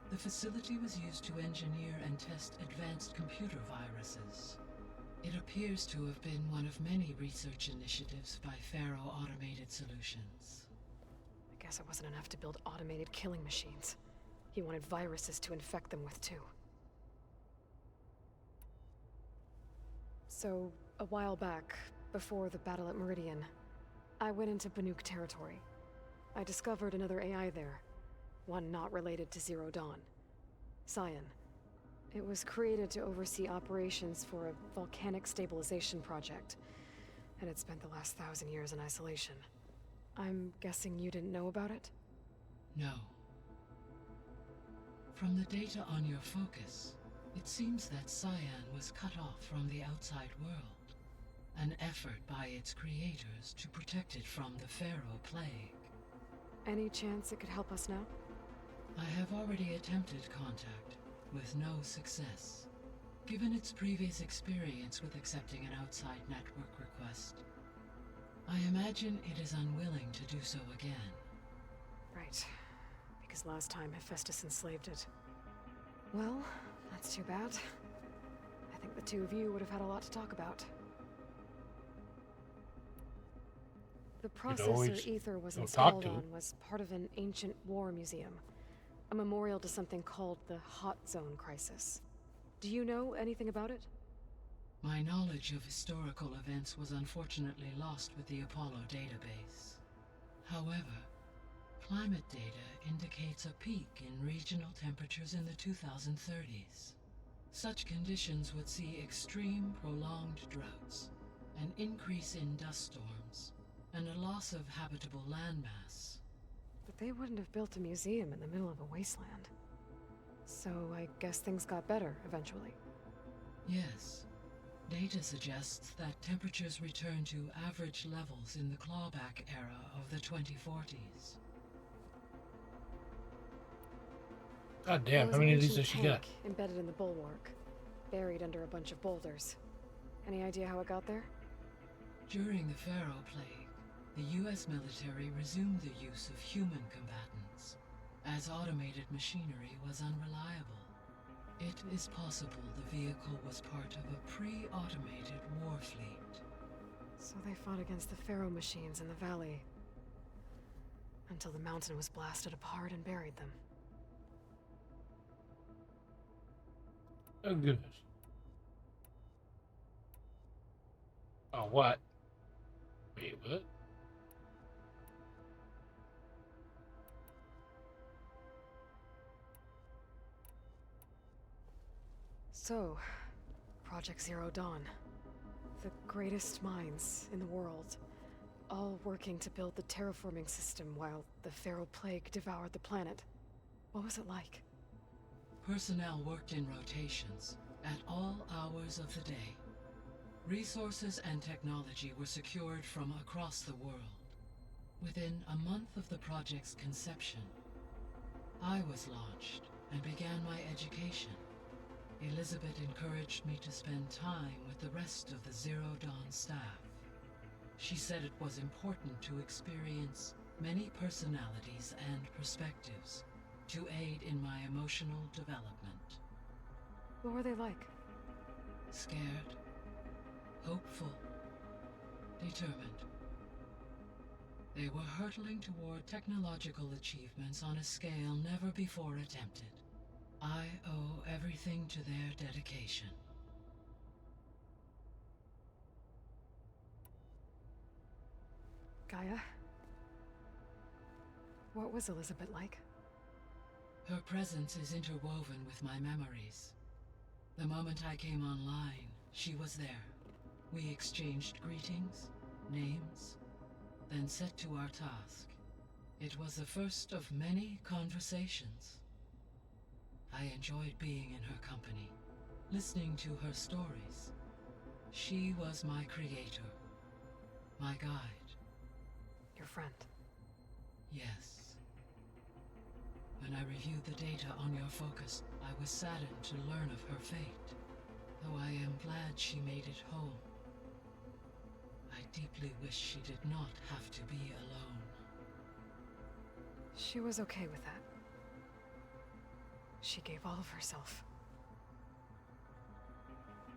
the facility was used to engineer and test advanced computer viruses. It appears to have been one of many research initiatives by Pharaoh Automated Solutions. I guess it wasn't enough to build automated killing machines. He wanted viruses to infect them with too. So, a while back, before the battle at Meridian, I went into Banuk territory. I discovered another AI there, one not related to Zero Dawn. Cyan. It was created to oversee operations for a volcanic stabilization project, and it spent the last 1,000 years in isolation. I'm guessing you didn't know about it? No. From the data on your focus, it seems that Cyan was cut off from the outside world, an effort by its creators to protect it from the Pharaoh plague. Any chance it could help us now? I have already attempted contact, with no success. Given its previous experience with accepting an outside network request, I imagine it is unwilling to do so again. Right. Because last time Hephaestus enslaved it. Well, that's too bad. I think the two of you would have had a lot to talk about. The processor Ether was installed on was part of an ancient war museum. A memorial to something called the Hot Zone Crisis. Do you know anything about it? My knowledge of historical events was unfortunately lost with the Apollo database. However, climate data indicates a peak in regional temperatures in the 2030s. Such conditions would see extreme, prolonged droughts, an increase in dust storms, and a loss of habitable landmass. But they wouldn't have built a museum in the middle of a wasteland. So I guess things got better eventually. Yes. Data suggests that temperatures returned to average levels in the clawback era of the 2040s. God There damn, was how an many of these ancient does she get? tank embedded in the bulwark, buried under a bunch of boulders. Any idea how it got there? During the Pharaoh Plague, the US military resumed the use of human combatants, as automated machinery was unreliable. It is possible the vehicle was part of a pre-automated war fleet. So they fought against the Pharaoh machines in the valley, until the mountain was blasted apart and buried them. Oh goodness. Oh, what? Wait, what? So, Project Zero Dawn. The greatest minds in the world, all working to build the terraforming system while the Pharaoh Plague devoured the planet. What was it like? Personnel worked in rotations, at all hours of the day. Resources and technology were secured from across the world. Within a month of the project's conception, I was launched and began my education. Elizabeth encouraged me to spend time with the rest of the Zero Dawn staff. She said it was important to experience many personalities and perspectives to aid in my emotional development. What were they like? Scared, hopeful, determined. They were hurtling toward technological achievements on a scale never before attempted. I owe everything to their dedication. Gaia? What was Elizabeth like? Her presence is interwoven with my memories. The moment I came online, she was there. We exchanged greetings, names, then set to our task. It was the first of many conversations. I enjoyed being in her company, listening to her stories. She was my creator, my guide. Your friend? Yes. When I reviewed the data on your focus, I was saddened to learn of her fate, though I am glad she made it home. I deeply wish she did not have to be alone. She was okay with that. She gave all of herself.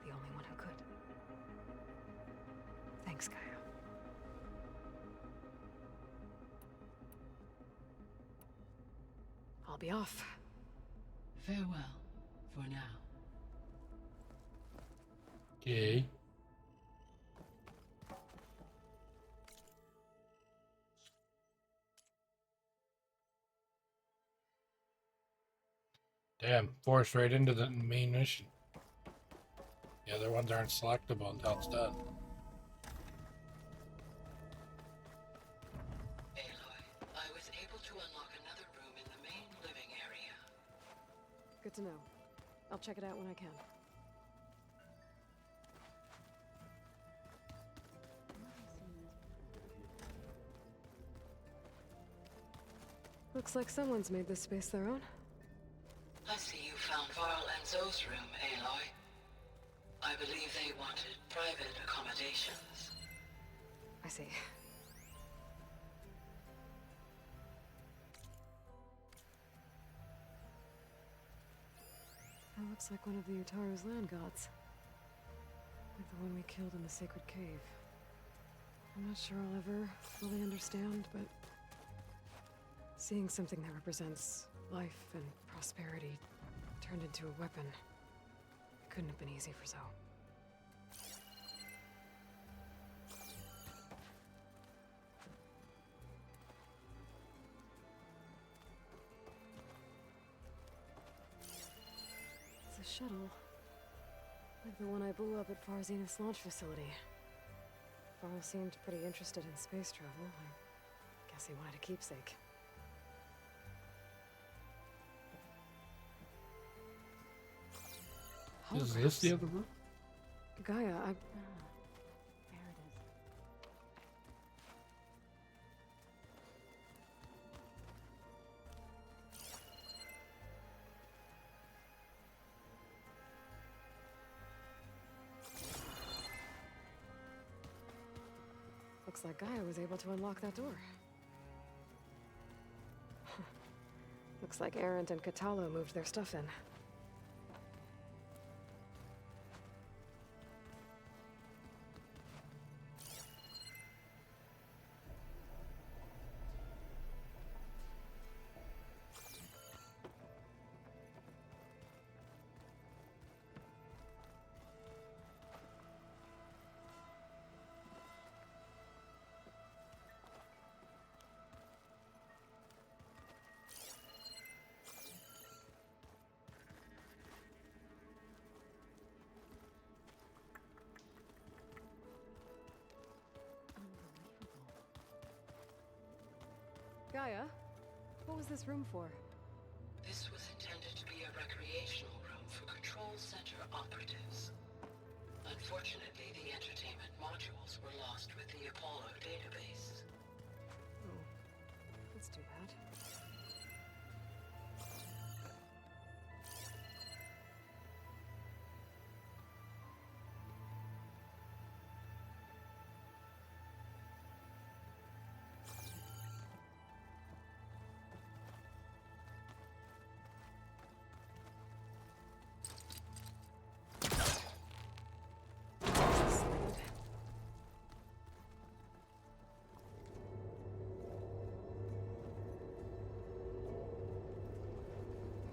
The only one who could. Thanks, Gaia. I'll be off. Farewell, for now. Okay. Damn, forced right into the main mission. The other ones aren't selectable until it's done. Aloy, I was able to unlock another room in the main living area. Good to know. I'll check it out when I can. Looks like someone's made this space their own. I see you found Varl and Zoe's room, Aloy. I believe they wanted private accommodations. I see. That looks like one of the Utaru's land gods. Like the one we killed in the sacred cave. I'm not sure I'll ever fully understand, but seeing something that represents life and prosperity turned into a weapon, it couldn't have been easy for Zoe. It's a shuttle. Like the one I blew up at Far Zenith's launch facility. Varl seemed pretty interested in space travel. I guess he wanted a keepsake. Is this the other room? Gaia, There it is. Looks like Gaia was able to unlock that door. Looks like Arendt and Katalo moved their stuff in. Gaia, what was this room for? This was intended to be a recreational room for Control Center operatives. Unfortunately, the entertainment modules were lost with the Apollo database. Oh, that's too bad.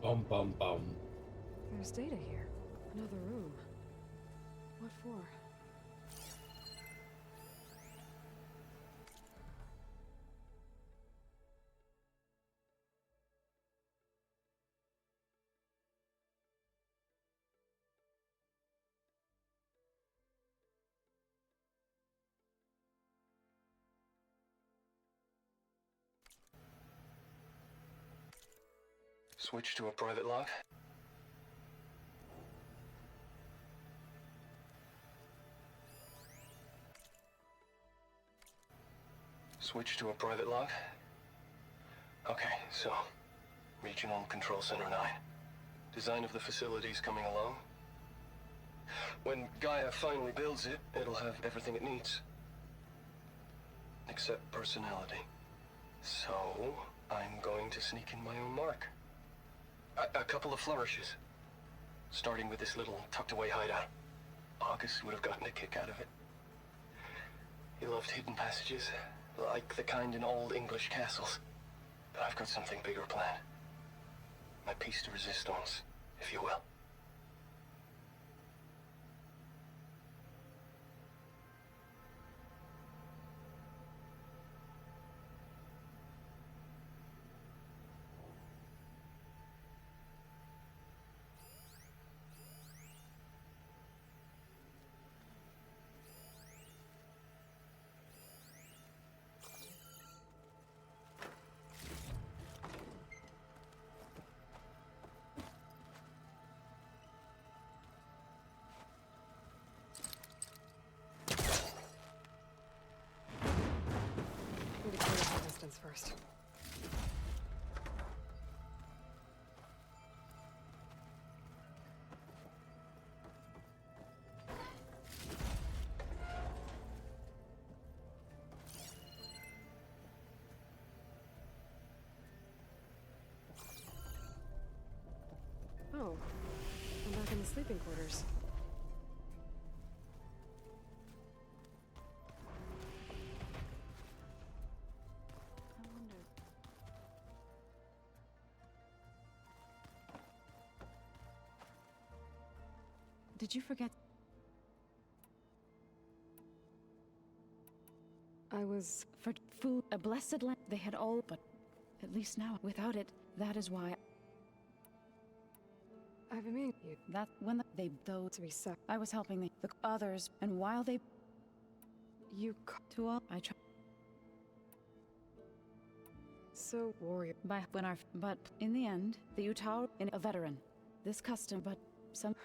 Bum bum bum. There's data here. Another room. What for? Switch to a private lock. Switch to a private lock. Okay, so Regional Control Center 9. Design of the facility's coming along. When Gaia finally builds it, it'll have everything it needs. Except personality. So, I'm going to sneak in my own mark. A couple of flourishes. Starting with this little tucked-away hideout. August would have gotten a kick out of it. He loved hidden passages, like the kind in old English castles. But I've got something bigger planned. My piece de resistance, if you will. Need to clear up the distance first. Oh, I'm back in the sleeping quarters. Did you forget? I was... For food, a blessed land. They had all, but at least now, without it, that is why. I've I've been meaning you. That when they though To be set. I was helping the others, and while they You to all I tried. so warrior. By when our but in the end, the Utah in a veteran. This custom, but some.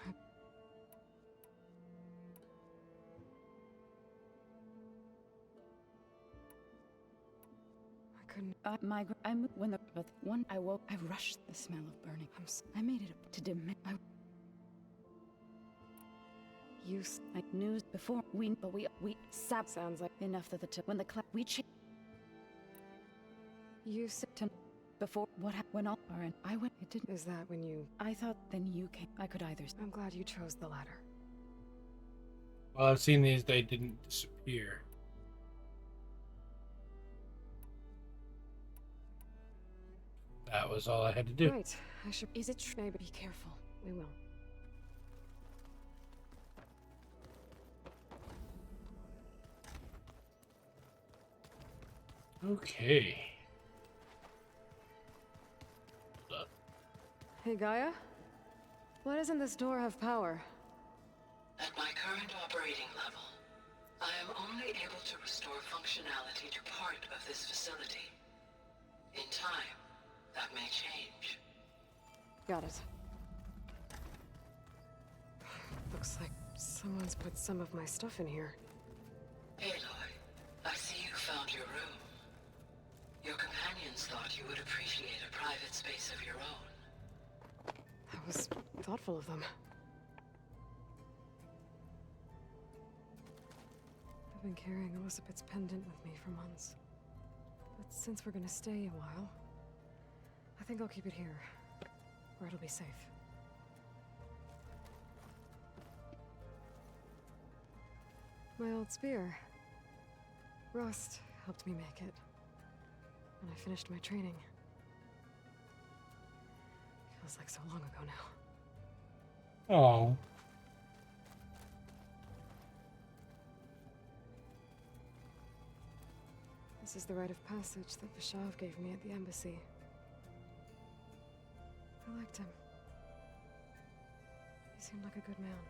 I couldn't. I'm when the but one I woke, I rushed the smell of burning. I made it up to dim. I knew before we sap Sounds like enough that when the we you said to before what when all are in I went it didn't is that when you I thought then you came I could either I'm glad you chose the latter. Well, I've seen these, they didn't disappear. That was all I had to do. Right. I should. Is it true? Maybe be careful. We will. Okay. Hey, Gaia? Why doesn't this door have power? At my current operating level, I am only able to restore functionality to part of this facility. In time, that may change. Got it. Looks like someone's put some of my stuff in here. Aloy, I see you found your room. Your companions thought you would appreciate a private space of your own. That was thoughtful of them. I've been carrying Elizabeth's pendant with me for months. But since we're gonna stay a while, I think I'll keep it here, where it'll be safe. My old spear. Rust helped me make it. When I finished my training. Feels like so long ago now. Oh. This is the rite of passage that Vishav gave me at the embassy. I liked him. He seemed like a good man.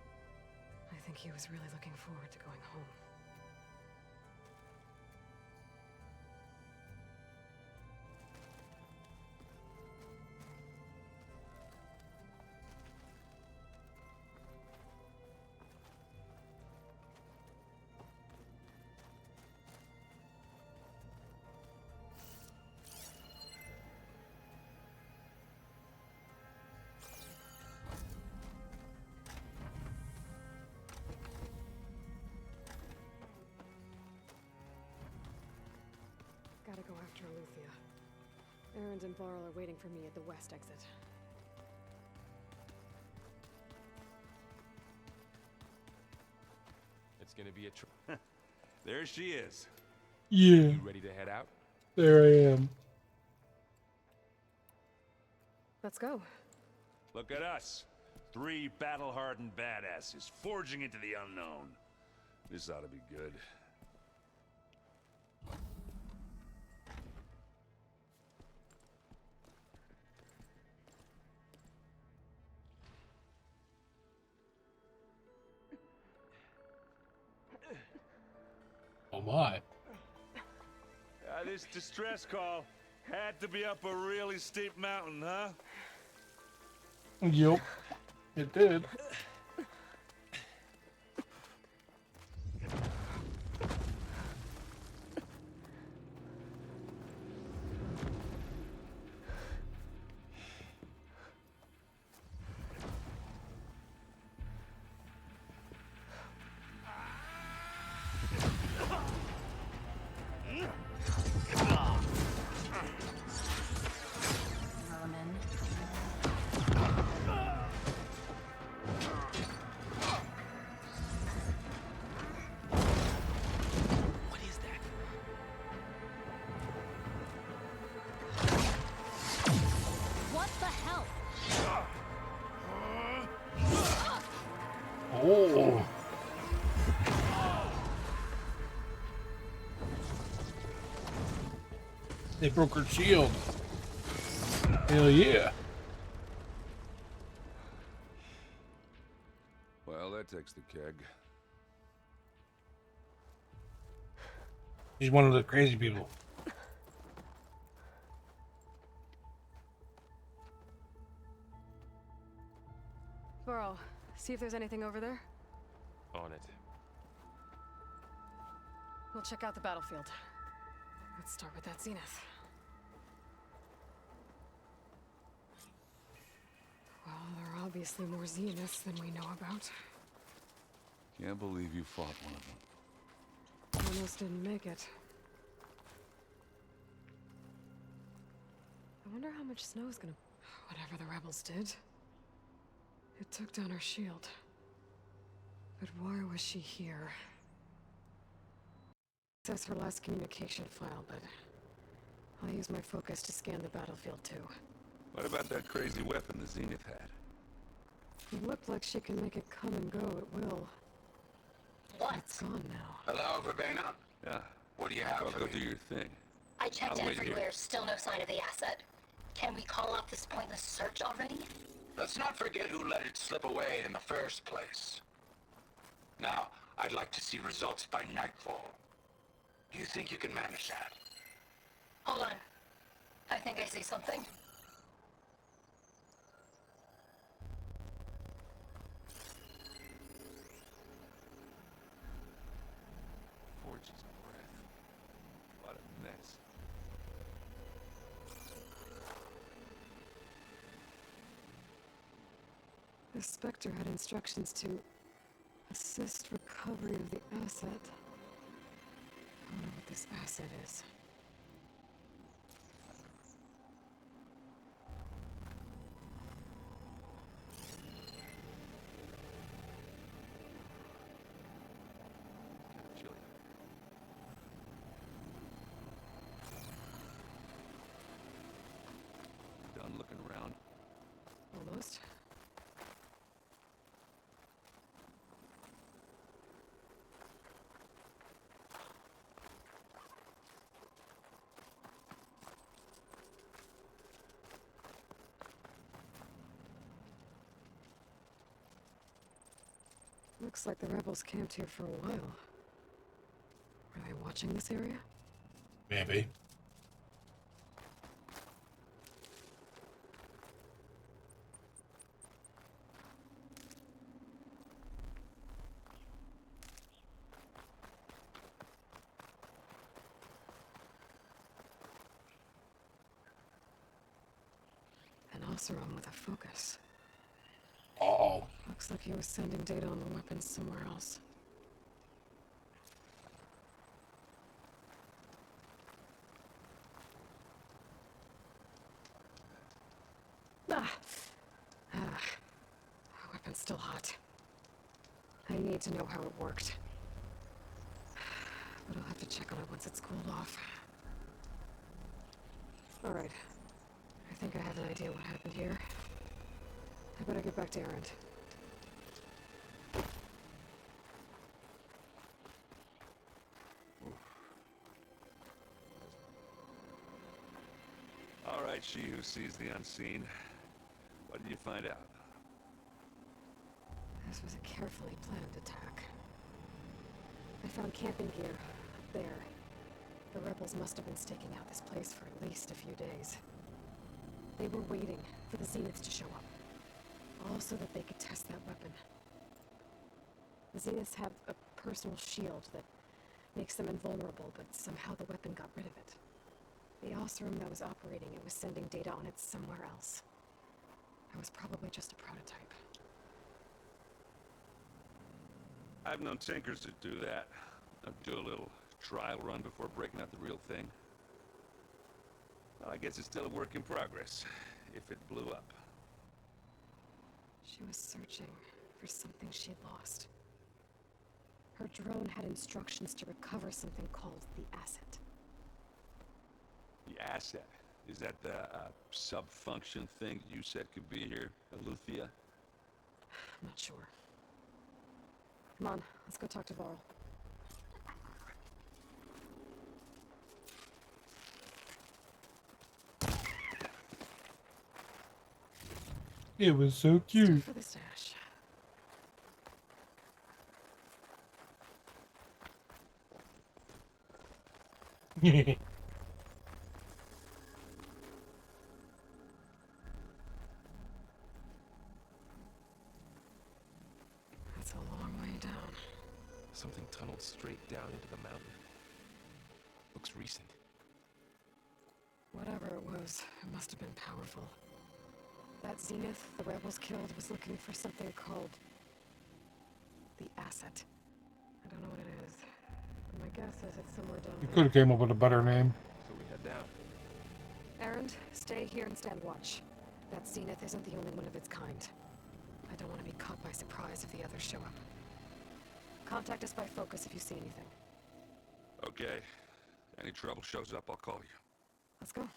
I think he was really looking forward to going home. Gotta go after Aletheia. Erend and Varl are waiting for me at the west exit. It's gonna be a There she is. Yeah. You ready to head out? There I am. Let's go. Look at us. 3 battle-hardened badasses forging into the unknown. This ought to be good. Oh my. This distress call had to be up a really steep mountain, huh? Yup. It did. Oh. They broke her shield. Hell yeah. Well, that takes the keg. He's one of the crazy people. Burrow, see if there's anything over there. On it. We'll check out the battlefield. Let's start with that zenith. Well, there are obviously more zeniths than we know about. Can't believe you fought one of them. Almost didn't make it. I wonder how much snow's gonna... Whatever the rebels did. It took down her shield. But why was she here? That's her last communication file, but... I'll use my focus to scan the battlefield too. What about that crazy weapon the Zenith had? It looked like she can make it come and go at will. What? It's gone now. Hello, Verbena? Yeah. What do you have I'll for go me? do your thing. I checked I'll wait everywhere, here. still no sign of the asset. Can we call off this pointless search already? Let's not forget who let it slip away in the first place. Now, I'd like to see results by nightfall. Do you think you can manage that? Hold on. I think I see something. Forge's breath. What a mess. The Spectre had instructions to assist recovery of the asset. I wonder what this asset is. Chilly. Done looking around. Almost. Looks like the rebels camped here for a while. Were they watching this area? Maybe. An Oseram with a focus. Uh-oh. Looks like he was sending data on the weapons somewhere else. Weapon's still hot. I need to know how it worked. But I'll have to check on it once it's cooled off. Alright. I think I have an idea what happened here. I better get back to Erend. All right, she who sees the unseen. What did you find out? This was a carefully planned attack. I found camping gear up there. The rebels must have been staking out this place for at least a few days. They were waiting for the Zeniths to show up. All so that they could test that weapon. The Zeniths have a personal shield that makes them invulnerable, but somehow the weapon got rid of it. The Oseram that was operating it was sending data on it somewhere else. It was probably just a prototype. I've known tinkers that do that. Do a little trial run before breaking out the real thing. Well, I guess it's still a work in progress, if it blew up. She was searching for something she'd lost. Her drone had instructions to recover something called the asset. The asset? Is that the sub-function thing you said could be here, Aluthia? I'm not sure. Come on, let's go talk to Varl. It was so cute. For the stash. That's a long way down. Something tunneled straight down into the mountain. Looks recent. Whatever it was, it must have been powerful. That Zenith the rebels killed was looking for something called the asset. I don't know what it is, but my guess is it's somewhere down You there. could have came up with a better name. So we head down. Erend, stay here and stand watch. That Zenith isn't the only one of its kind. I don't want to be caught by surprise if the others show up. Contact us by focus if you see anything. Okay. Any trouble shows up, I'll call you. Let's go.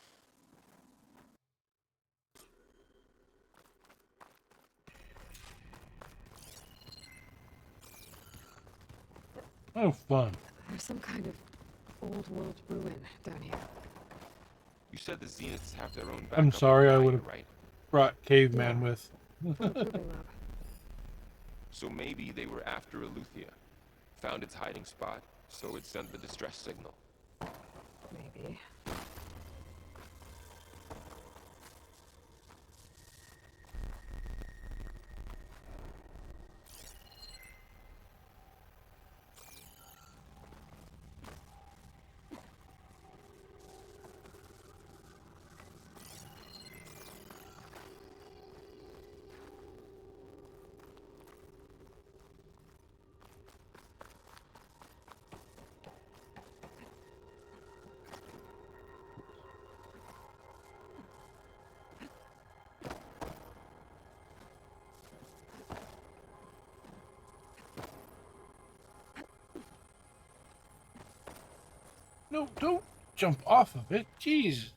Oh, fun. There's some kind of old world ruin down here. You said the Zeniths have their own I'm backup sorry, I Gaia, would have right? brought Caveman with. From the proving lab. So maybe they were after Eleuthia. Found its hiding spot, so it sent the distress signal. Maybe. No, don't jump off of it. Jeez.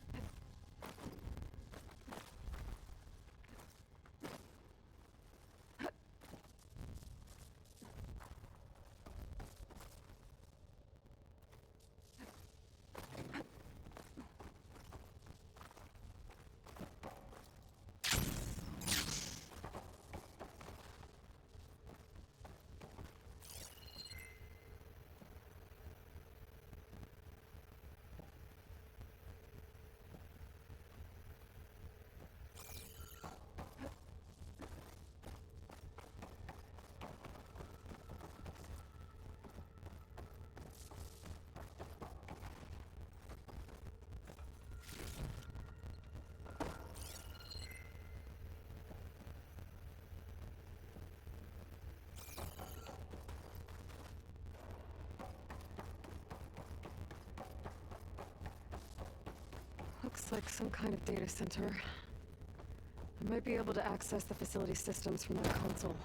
Looks like some kind of data center. I might be able to access the facility systems from that console.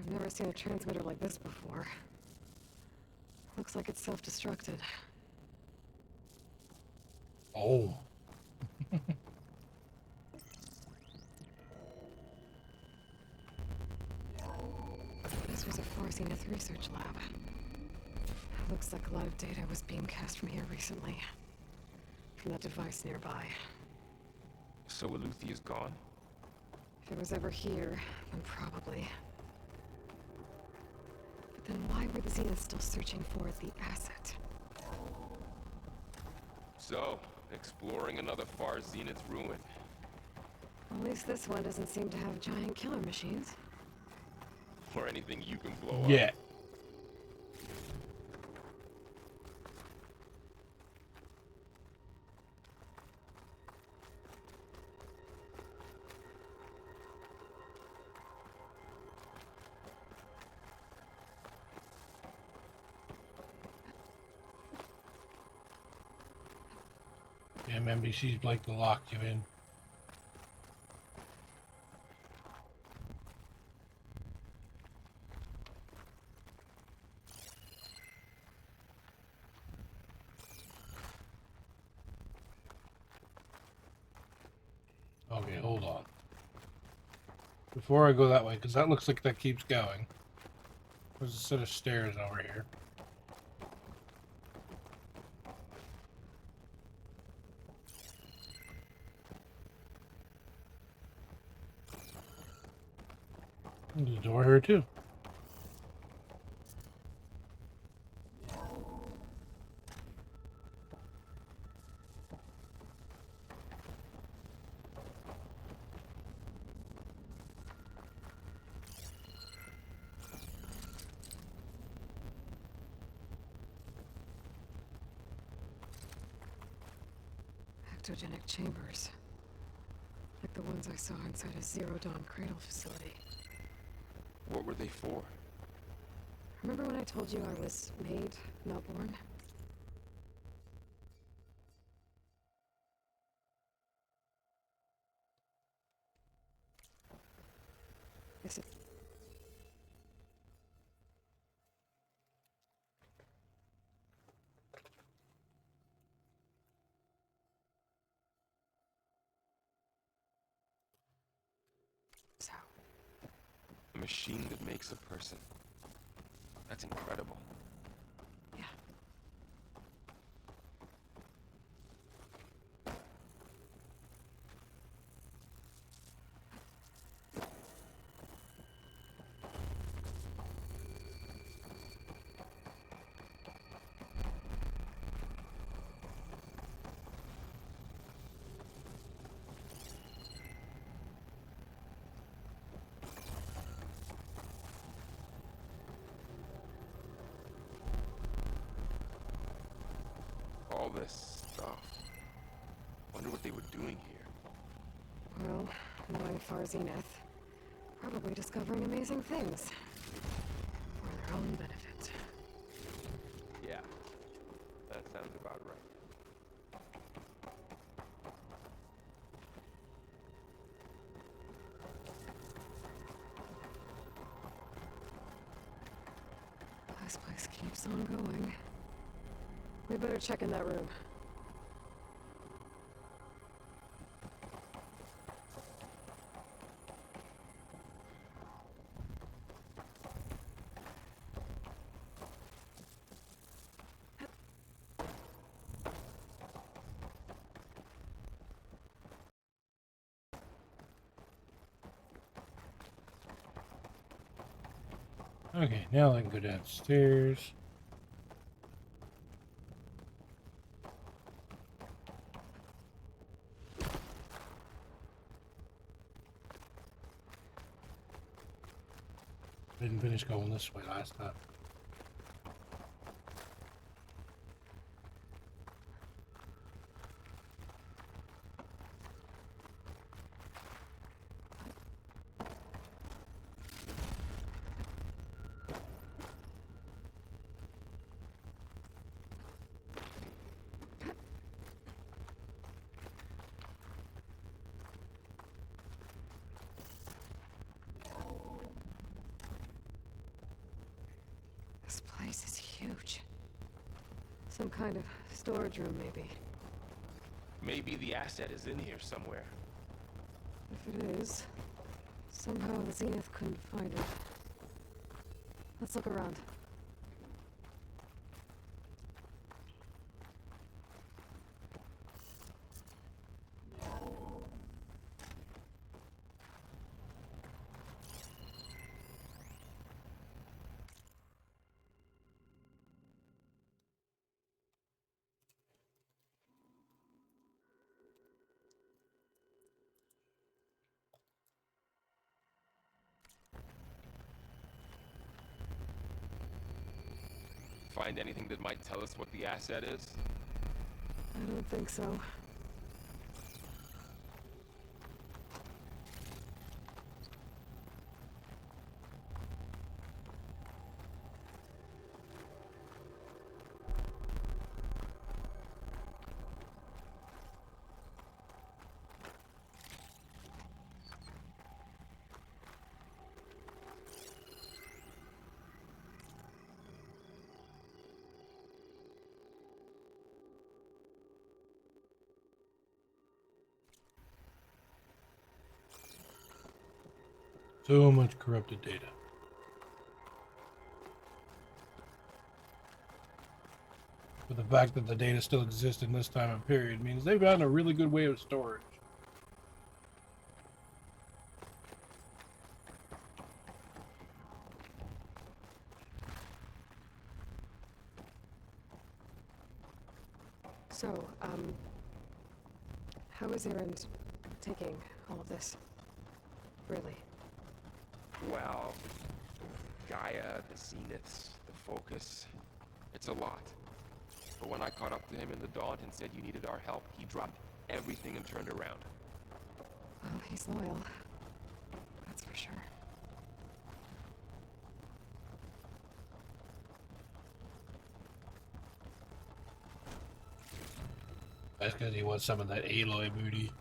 I've never seen a transmitter like this before. Looks like it's self-destructed. Oh. This was a Far Zenith research lab. Looks like a lot of data was beamcast from here recently. From that device nearby. So Eleuthia is gone? If it was ever here, then probably. But then why were the Zeniths still searching for the asset? So, exploring another Far Zenith ruin. At least this one doesn't seem to have giant killer machines. Or anything you can blow up. Yeah. Damn, NBC's like to lock you in. Before I go that way, because that looks like that keeps going. There's a set of stairs over here. There's a door here too. Ectogenic chambers. Like the ones I saw inside a Zero Dawn cradle facility. What were they for? Remember when I told you I was made, not born? This is... So... A machine that makes a person. That's incredible. Yeah. All this stuff. Wonder what they were doing here. Well, knowing Far Zenith, probably discovering amazing things. For their own benefit. Yeah, that sounds about right. This place keeps on going. We better check in that room. Okay, now I can go downstairs. Didn't finish going this way last time. This place is huge. Some kind of storage room, maybe. Maybe the asset is in here somewhere. If it is, somehow the Zenith couldn't find it. Let's look around. Find anything that might tell us what the asset is? I don't think so. So much corrupted data. But the fact that the data still exists in this time and period means they've gotten a really good way of storage. So, how is Erend taking all of this? Really? Well, Gaia, the Zeniths, the Focus, it's a lot. But when I caught up to him in the Daunt and said you needed our help, he dropped everything and turned around. Well, he's loyal. That's for sure. That's because he wants some of that Aloy booty.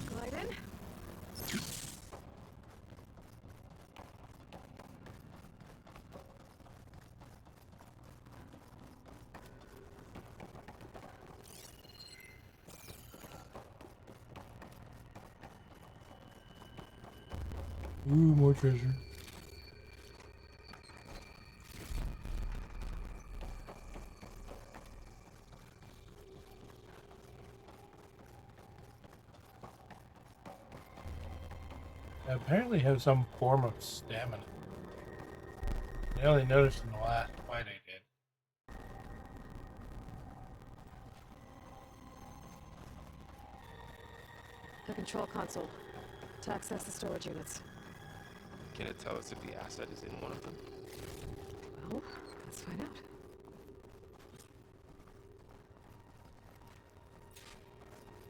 Glide in. Ooh, more treasure. I apparently have some form of stamina. I only noticed in the last fight I did. The control console. To access the storage units. Can it tell us if the asset is in one of them? Well, let's find out.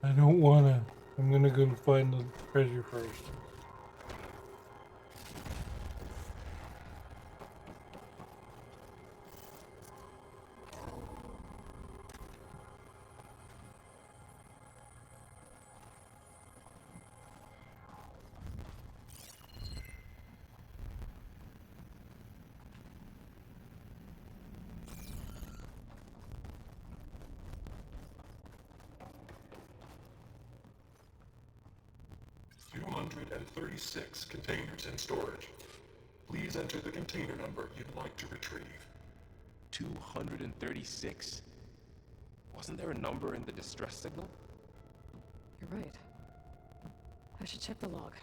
I don't wanna. I'm gonna go find the treasure first. And 36 containers in storage. Please enter the container number you'd like to retrieve. 236? Wasn't there a number in the distress signal? You're right. I should check the log.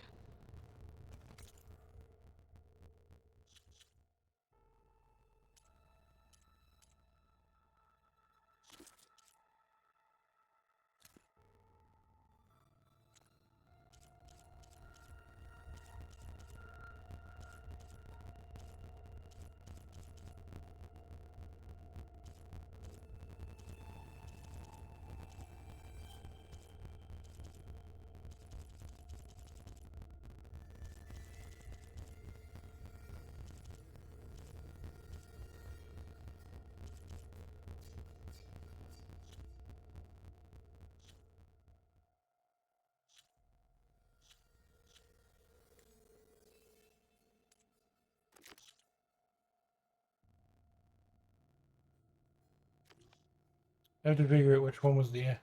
I have to figure out which one was the.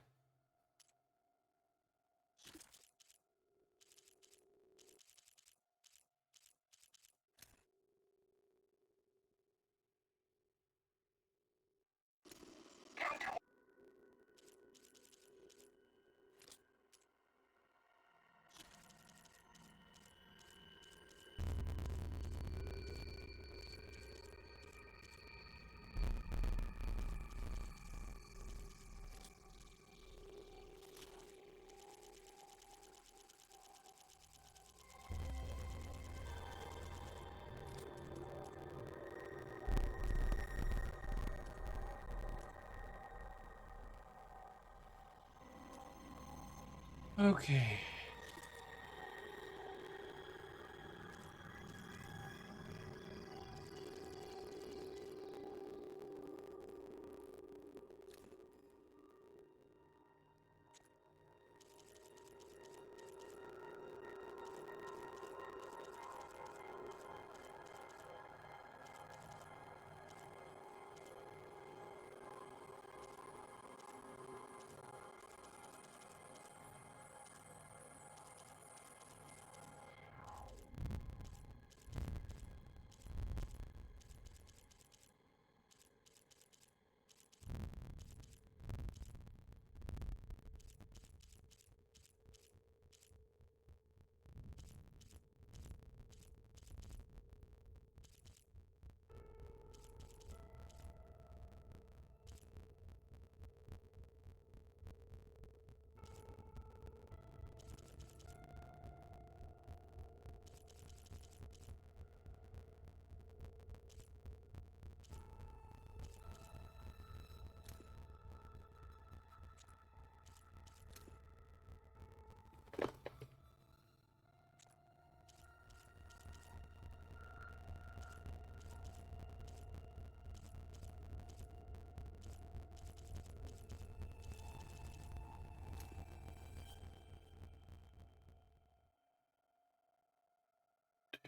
Okay.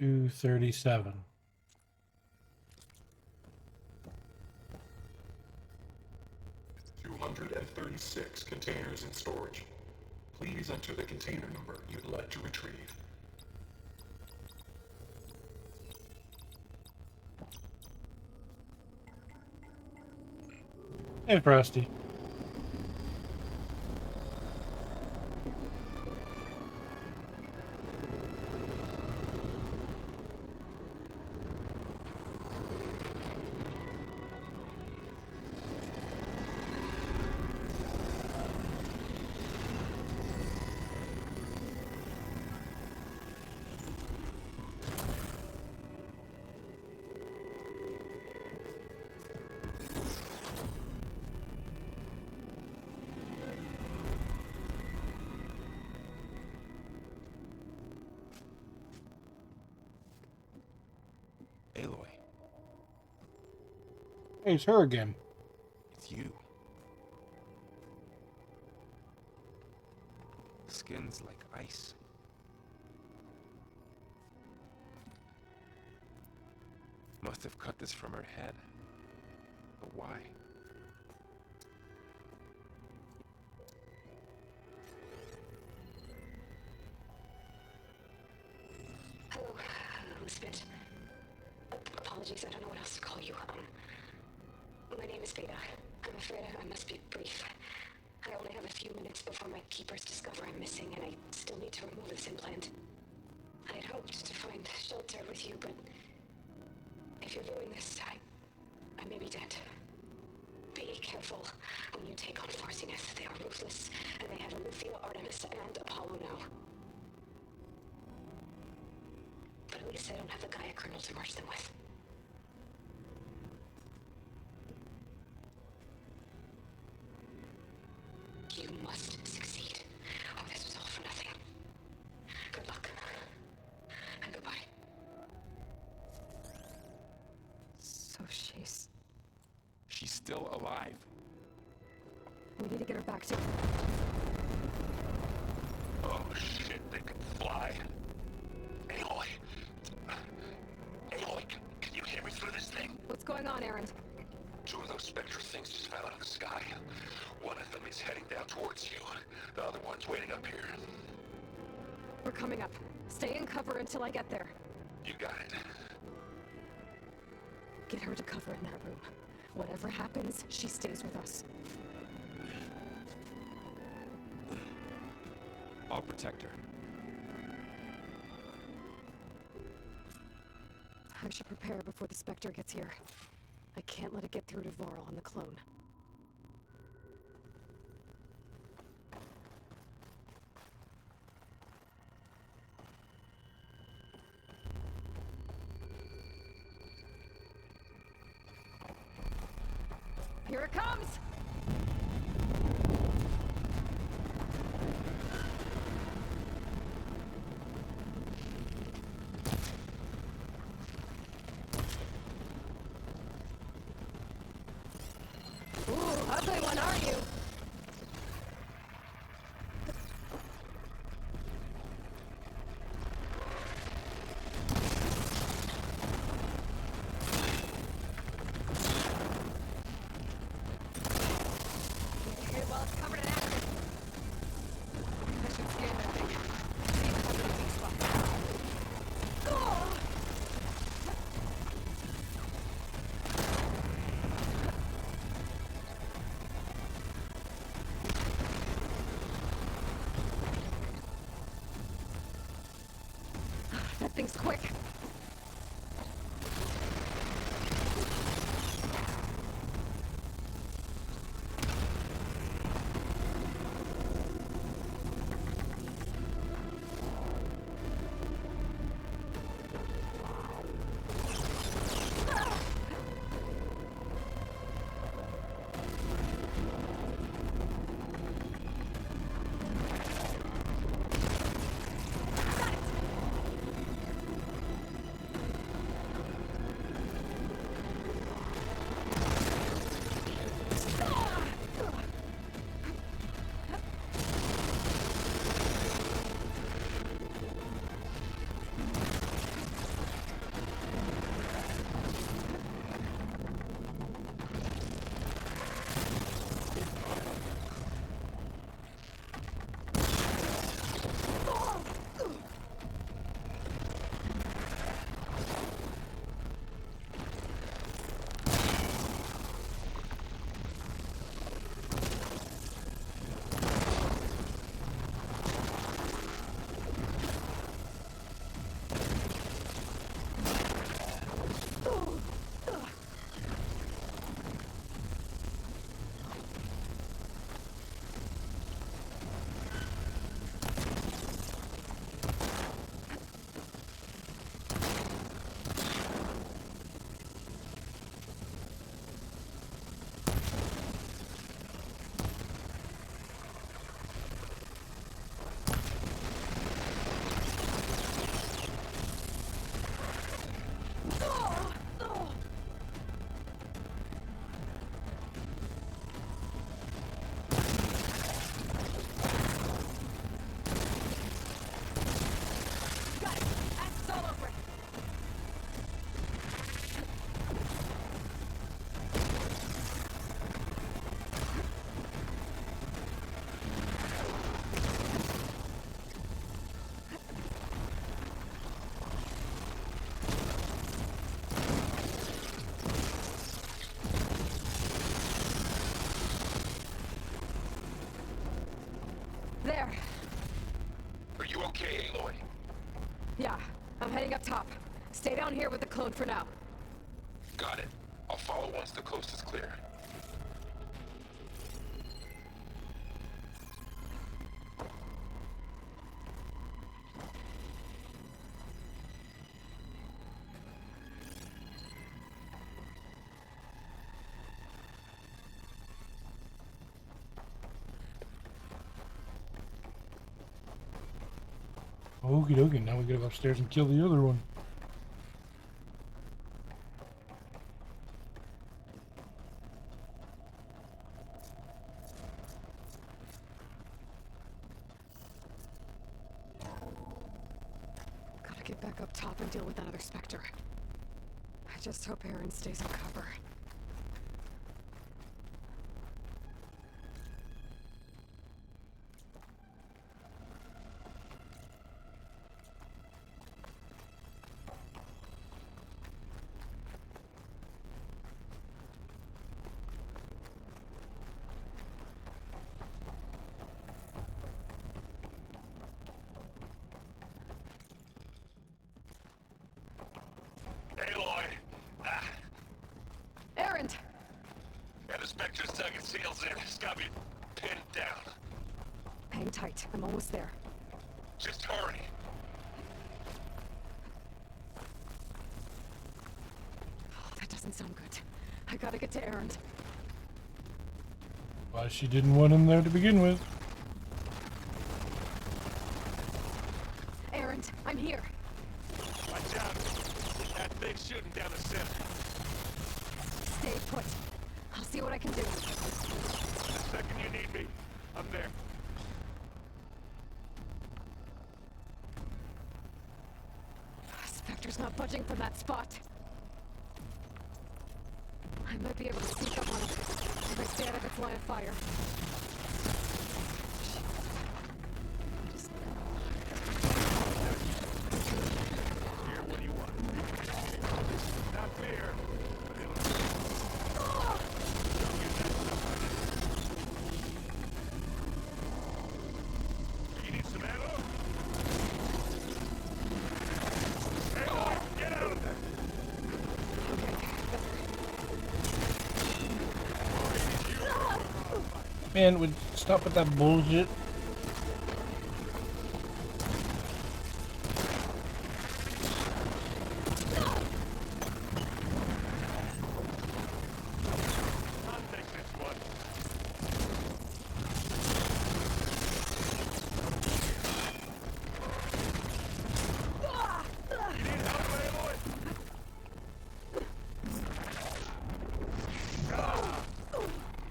$237. 236 containers in storage. Please enter the container number you'd like to retrieve. Hey, Frosty. Aloy. Hey, it's her again. It's you. The skin's like ice. Must have cut this from her head. But why? Hello, Elizabeth. Apologies, I don't know what else to call you. My name is Veda. I'm afraid I must be brief. I only have a few minutes before my keepers discover I'm missing, and I still need to remove this implant. I had hoped to find shelter with you, but if you're doing this, I may be dead. Be careful when you take on Farsiness. They are ruthless, and they have Alethea, Artemis, and Apollo now. But at least I don't have the Gaia kernel to merge them with. You must succeed, or this was all for nothing. Good luck. And goodbye. So she's... She's still alive. We need to get her back to... Oh shit, they can fly. Aloy. Aloy, can you hear me through this thing? What's going on, Aaron? Two of those spectral things just fell out of the sky. One of them is heading down towards you. The other one's waiting up here. We're coming up. Stay in cover until I get there. You got it. Get her to cover in that room. Whatever happens, she stays with us. I'll protect her. I should prepare before the Spectre gets here. I can't let it get through to Varl on the clone. Here it comes! That thing's quick. There. Are you okay, Aloy? Yeah, I'm heading up top. Stay down here with the clone for now. Got it. I'll follow once the coast is clear. Okie dokie, now we gotta go upstairs and kill the other one. Gotta get back up top and deal with that other Spectre. I just hope Aaron stays on cover. Aloy! Ah, Aaron! yeah, the Spectre's dug its heels in. It's got me pinned down. Hang tight. I'm almost there. Just hurry. Oh, that doesn't sound good. I gotta get to Aaron. Why she didn't want him there to begin with. Aaron, I'm here. Watch out. That thing's shooting down the center. Stay put. I'll see what I can do. The second you need me, I'm there. Spectre's not budging from that spot. I might be able to sneak up on it if I stay out of its line of fire. Here, what do you want? Not fair, but it'll... You need some ammo? And would you stop with that bullshit?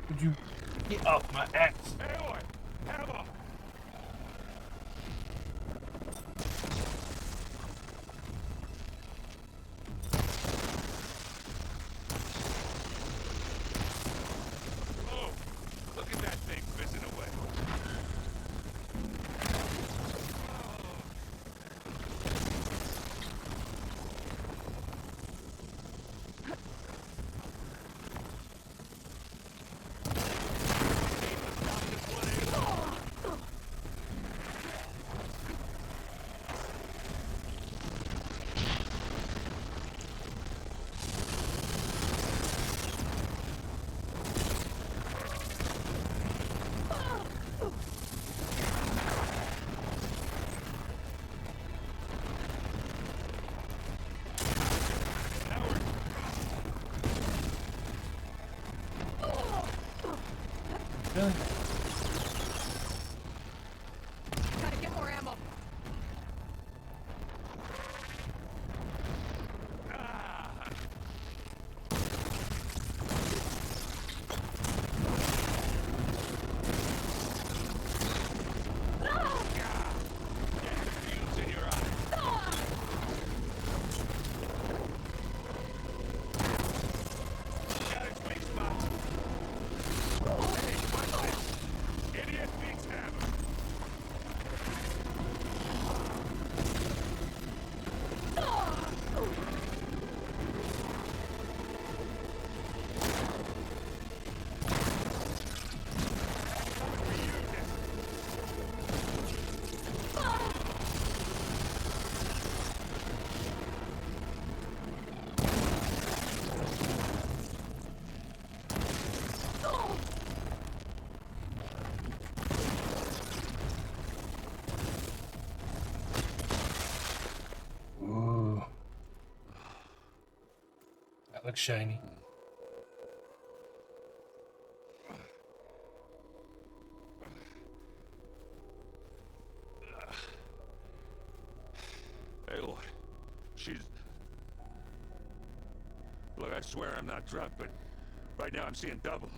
Would you get off my axe? Look at that thing fizzing away. Really? Gotta get more ammo. Ooh. That looks shiny. Hey, Lord. She's... Look, I swear I'm not drunk, but right now I'm seeing double.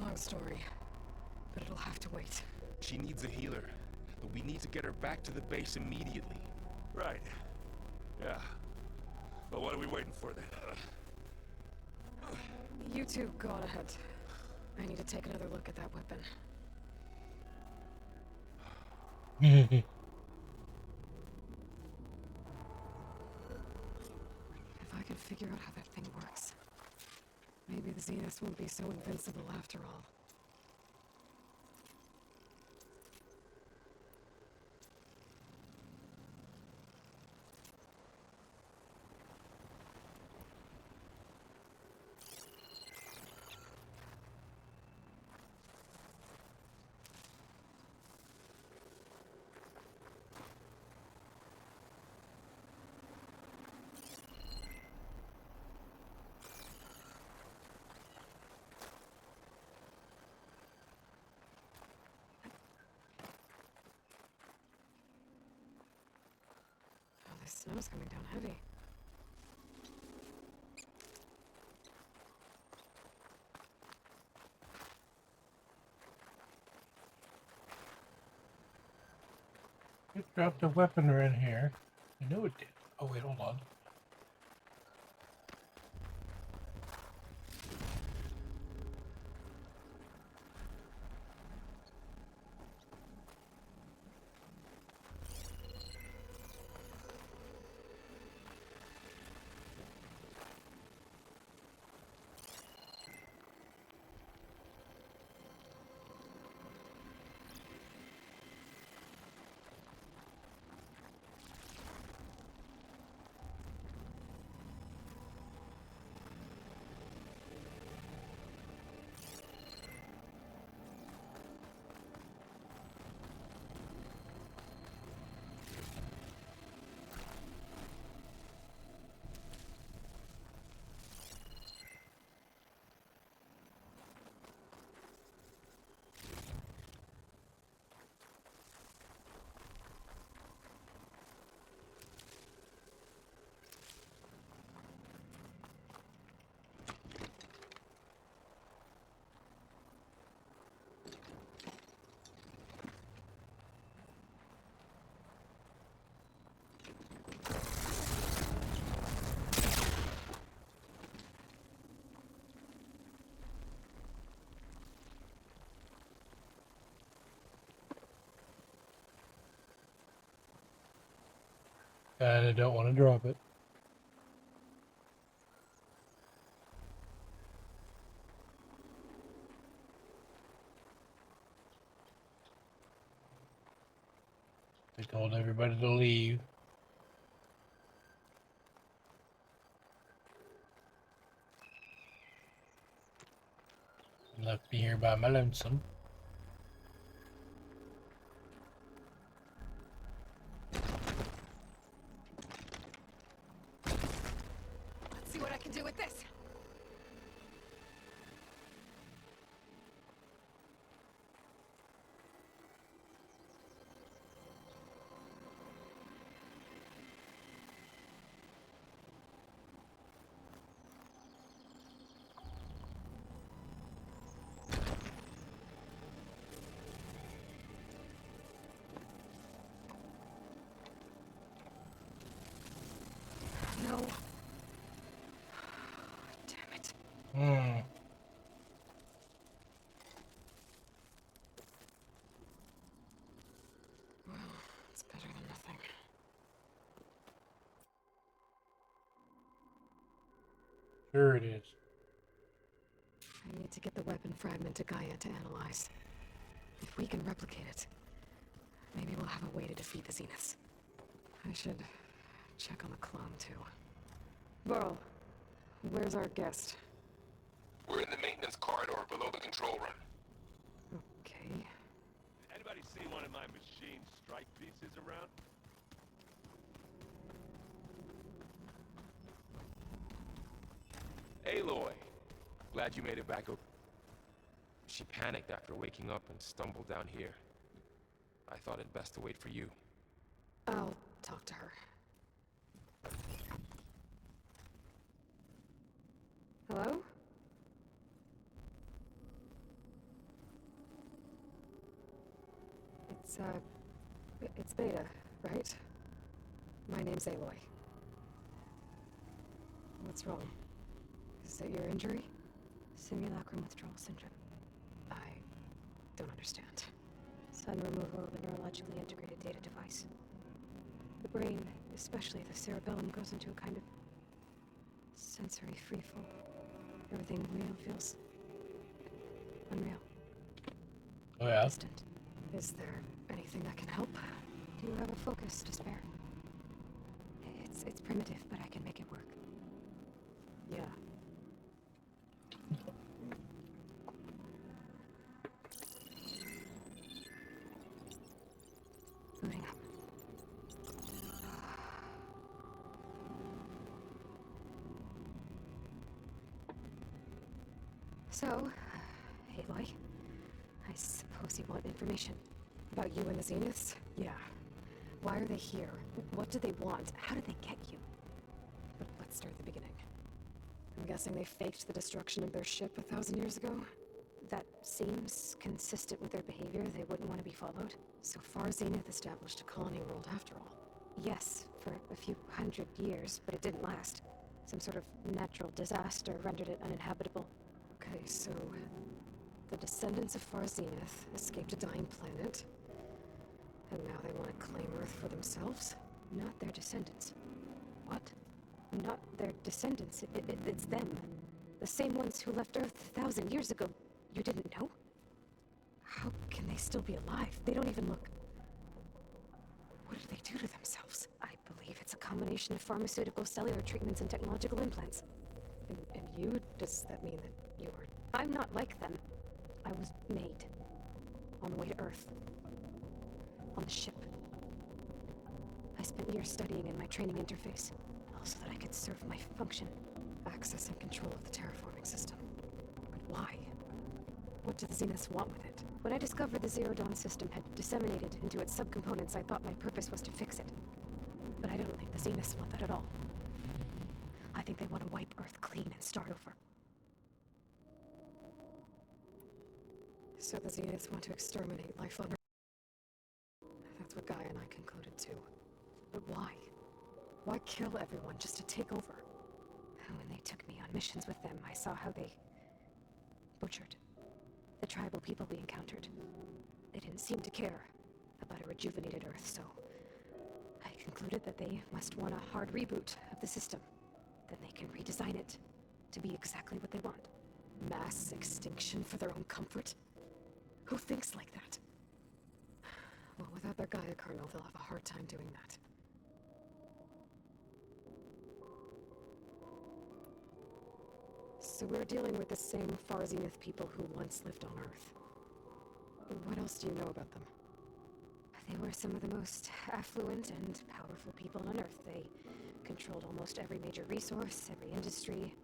Long story, but it'll have to wait. She needs a healer, but we need to get her back to the base immediately. Right. Yeah. Well, what are we waiting for then? You two go on ahead. I need to take another look at that weapon. If I can figure out how that thing works, maybe the Zeniths won't be so invincible after all. The snow's coming down heavy. It dropped a weaponry in here. I knew it did. Oh wait, hold on. And I don't want to drop it. They told everybody to leave. And left me here by my lonesome. Let's see what I can do with this. No. Damn it. Well, it's better than nothing. Sure it is. I need to get the weapon fragment to Gaia to analyze. If we can replicate it, maybe we'll have a way to defeat the Zeniths. I should check on the clone, too. Burl, where's our guest? We're in the maintenance corridor below the control room. Okay. Anybody see one of my machine strike pieces around? Aloy, glad you made it back. She panicked after waking up and stumbled down here. I thought it best to wait for you. I'll talk to her. Hello? It's Beta, right? My name's Aloy. What's wrong? Is it your injury? Simulacrum withdrawal syndrome. I don't understand. Sudden removal of a neurologically integrated data device. The brain, especially the cerebellum, goes into a kind of sensory freefall. Everything real feels unreal. Oh yeah? Distant. Is there anything that can help? Do you have a focus to spare? It's primitive, but I can make it work. Yeah. Booting up. So, Aloy, I suppose you want information about you and the Zeniths? Yeah. Why are they here? What do they want? How did they get you? But let's start at the beginning. I'm guessing they faked the destruction of their ship 1,000 years ago? That seems consistent with their behavior. They wouldn't want to be followed. So far, Zenith established a colony world after all. Yes, for a few hundred years, but it didn't last. Some sort of natural disaster rendered it uninhabitable. Okay, so the descendants of Far Zenith escaped a dying planet, and now they want to claim Earth for themselves? Not their descendants. What? Not their descendants. It's them. The same ones who left Earth 1,000 years ago. You didn't know? How can they still be alive? They don't even look... What did they do to themselves? I believe it's a combination of pharmaceutical, cellular treatments, and technological implants. And you? Does that mean that you were... I'm not like them. I was made. On the way to Earth. On the ship. I spent years studying in my training interface, all so that I could serve my function. Access and control of the terraforming system. But why? What do the Zeniths want with it? When I discovered the Zero Dawn system had disseminated into its subcomponents, I thought my purpose was to fix it. But I don't think the Zeniths want that at all. I think they want to wipe Earth clean and start over. So the Zeniths want to exterminate life on Earth. That's what Gaia and I concluded too. But why? Why kill everyone just to take over? When they took me on missions with them, I saw how they butchered the tribal people we encountered. They didn't seem to care about a rejuvenated Earth, so I concluded that they must want a hard reboot of the system. Then they can redesign it to be exactly what they want. Mass extinction for their own comfort? Who thinks like that? Well, without their Gaia kernel, they'll have a hard time doing that. So we're dealing with the same Far Zenith people who once lived on Earth. What else do you know about them? They were some of the most affluent and powerful people on Earth. They controlled almost every major resource, every industry.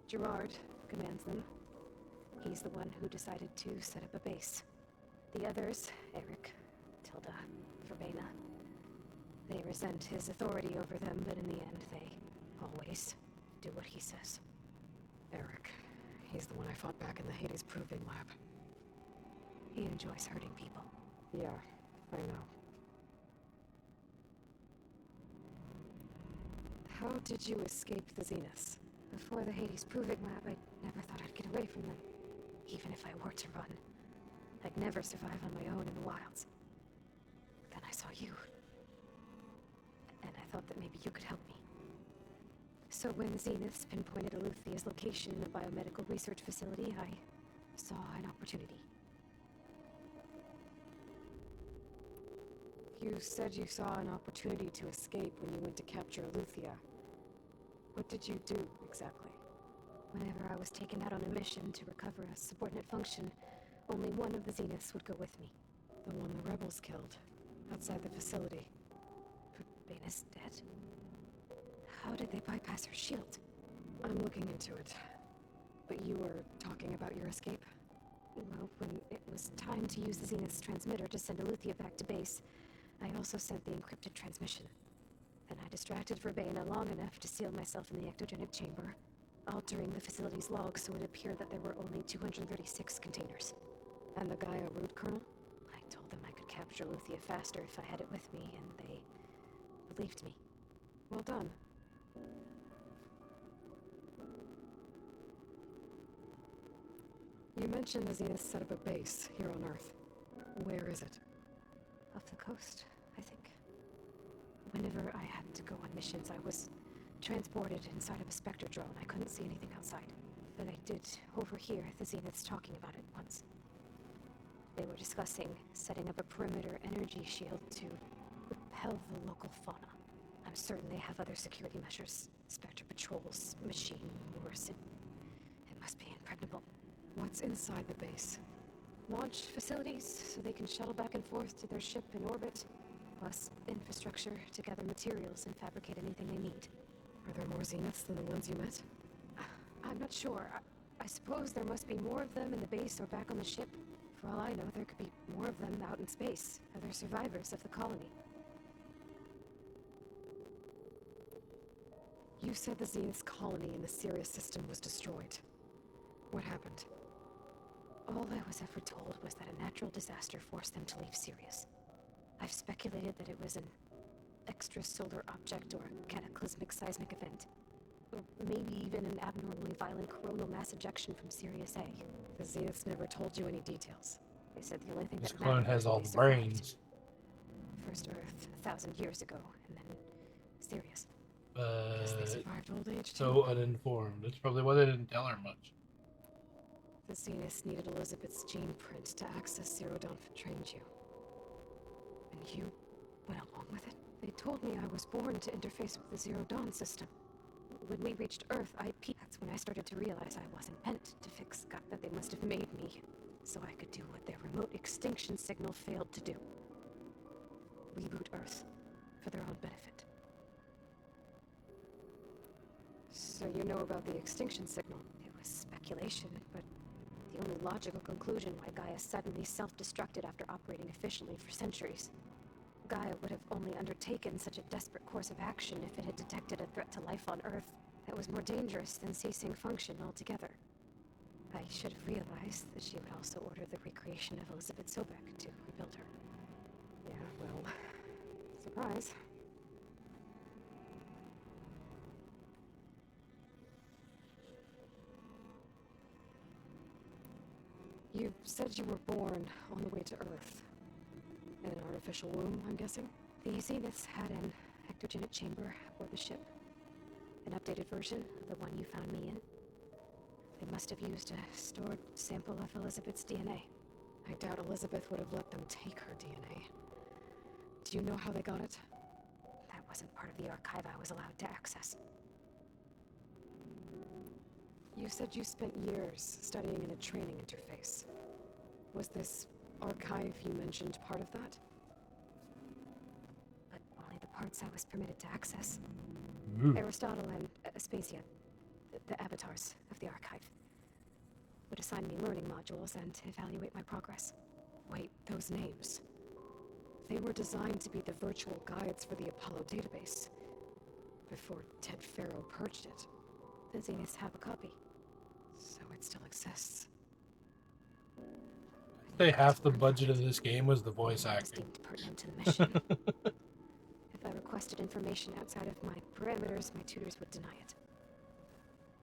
Gerard commands them. He's the one who decided to set up a base. The others, Eric, Tilda, Verbena, they resent his authority over them, but in the end, they always do what he says. Eric, he's the one I fought back in the Hades Proving Lab. He enjoys hurting people. Yeah, I know. How did you escape the Zeniths? Before the Hades Proving Lab, I never thought I'd get away from them. Even if I were to run, I'd never survive on my own in the wilds. Then I saw you. And I thought that maybe you could help me. So when the Zeniths pinpointed Eluthia's location in the biomedical research facility, I saw an opportunity. You said you saw an opportunity to escape when you went to capture Eluthia. What did you do, exactly? Whenever I was taken out on a mission to recover a subordinate function, only one of the Zeniths would go with me. The one the rebels killed, outside the facility. Verbena's dead? How did they bypass her shield? I'm looking into it. But you were talking about your escape? Well, when it was time to use the Zenith's transmitter to send Eluthia back to base, I also sent the encrypted transmission. Then I distracted Verbena long enough to seal myself in the ectogenic chamber, altering the facility's logs so it appeared that there were only 236 containers. And the Gaia root kernel? I told them I could capture Eluthia faster if I had it with me, and they believed me. Well done. You mentioned the Zenith set up a base here on Earth. Where is it? Off the coast, I think. Whenever I had to go on missions, I was transported inside of a Spectre drone. I couldn't see anything outside. But I did overhear the Zeniths talking about it once. They were discussing setting up a perimeter energy shield to repel the local fauna. I'm certain they have other security measures. Spectre patrols, machine wars. It must be impregnable. What's inside the base? Launch facilities, so they can shuttle back and forth to their ship in orbit, plus infrastructure to gather materials and fabricate anything they need. Are there more Zeniths than the ones you met? I'm not sure. I suppose there must be more of them in the base or back on the ship. For all I know, there could be more of them out in space, other survivors of the colony. You said the Zenith's colony in the Sirius system was destroyed. What happened? All I was ever told was that a natural disaster forced them to leave Sirius. I've speculated that it was an extrasolar object or a cataclysmic seismic event. Or maybe even an abnormally violent coronal mass ejection from Sirius A. The Zeniths never told you any details. They said the only thing This that clone mattered has was all they the survived. brains. First Earth, 1,000 years ago, and then Sirius. Guess they survived old age too. So uninformed. That's probably why they didn't tell her much. The Zeniths needed Elizabeth's gene print to access Zero Dawn for Tranju. And you went along with it? They told me I was born to interface with the Zero Dawn system. When we reached Earth, that's when I started to realize I wasn't meant to fix Gaia, that they must have made me so I could do what their remote extinction signal failed to do. Reboot Earth for their own benefit. So you know about the extinction signal? It was speculation, but the only logical conclusion why Gaia suddenly self-destructed after operating efficiently for centuries. Gaia would have only undertaken such a desperate course of action if it had detected a threat to life on Earth that was more dangerous than ceasing function altogether. I should have realized that she would also order the recreation of Elizabeth Sobek to rebuild her. Yeah, well, surprise. You said you were born on the way to Earth. In an artificial womb, I'm guessing? The Zeniths had an cryogenic chamber aboard the ship. An updated version of the one you found me in. They must have used a stored sample of Elizabeth's DNA. I doubt Elizabeth would have let them take her DNA. Do you know how they got it? That wasn't part of the archive I was allowed to access. You said you spent years studying in a training interface. Was this archive you mentioned part of that? But only the parts I was permitted to access. Ooh. Aristotle and Aspasia, the avatars of the archive, would assign me learning modules and evaluate my progress. Wait, those names. They were designed to be the virtual guides for the Apollo database. Before Ted Farrow purged it. The Zeniths have a copy. So it still exists. I'd say half the budget of this game was the voice acting. Pertinent to the mission. If I requested information outside of my parameters, my tutors would deny it.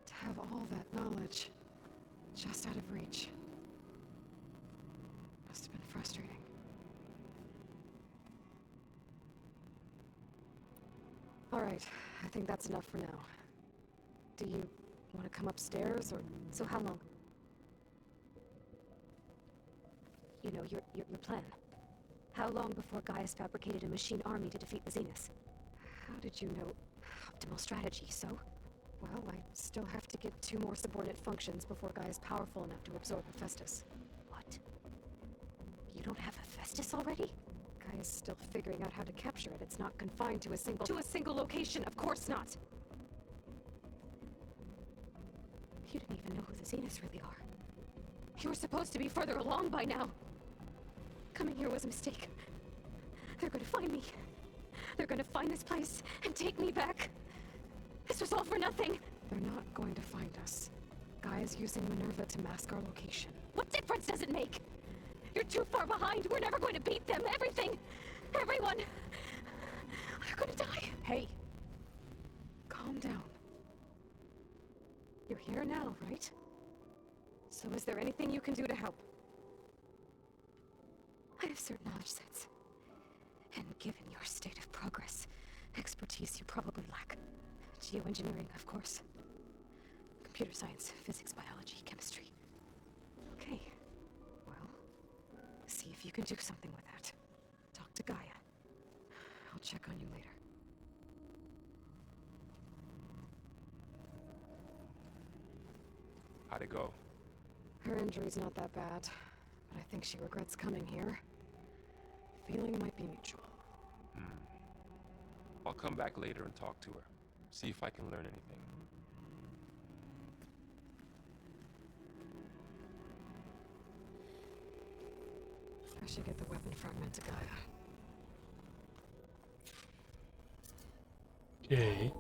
To have all that knowledge just out of reach must have been frustrating. All right, I think that's enough for now. Do you want to come upstairs, or... So how long? You know, your plan. How long before Gaius fabricated a machine army to defeat the Zeniths? How did you know? Optimal strategy, so? Well, I still have to get 2 more subordinate functions before Guy is powerful enough to absorb Hephaestus. What? You don't have Hephaestus already? Guy is still figuring out how to capture it. It's not confined to a single... To a single location, of course not! You didn't even know who the Zeniths really are. You were supposed to be further along by now. Coming here was a mistake. They're gonna find me. They're gonna find this place and take me back. This was all for nothing. They're not going to find us. Guy is using Minerva to mask our location. What difference does it make? You're too far behind. We're never going to beat them. Everything. Everyone. They're gonna die. Hey. Calm down. You're here now, right? So is there anything you can do to help? I have certain knowledge sets. And given your state of progress, expertise you probably lack. Geoengineering, of course. Computer science, physics, biology, chemistry. Okay. Well, see if you can do something with that. Talk to Gaia. I'll check on you later. How'd it go? Her injury's not that bad, but I think she regrets coming here. Feeling might be mutual. I'll come back later and talk to her. See if I can learn anything. I should get the weapon fragment to Gaia. Okay.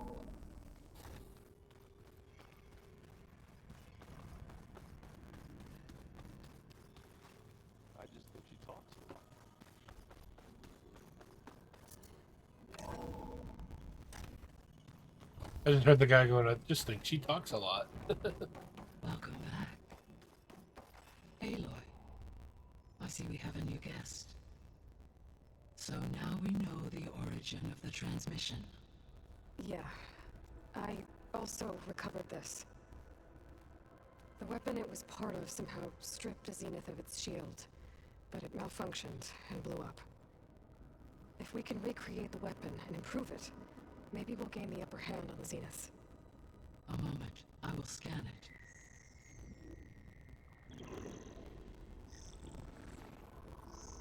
I just think she talks a lot. I just heard the guy going, I just think she talks a lot. Welcome back. Aloy, I see we have a new guest. So now we know the origin of the transmission. Yeah. I also recovered this. The weapon it was part of somehow stripped a Zenith of its shield, but it malfunctioned and blew up. If we can recreate the weapon and improve it, maybe we'll gain the upper hand on the Zeniths. A moment. I will scan it.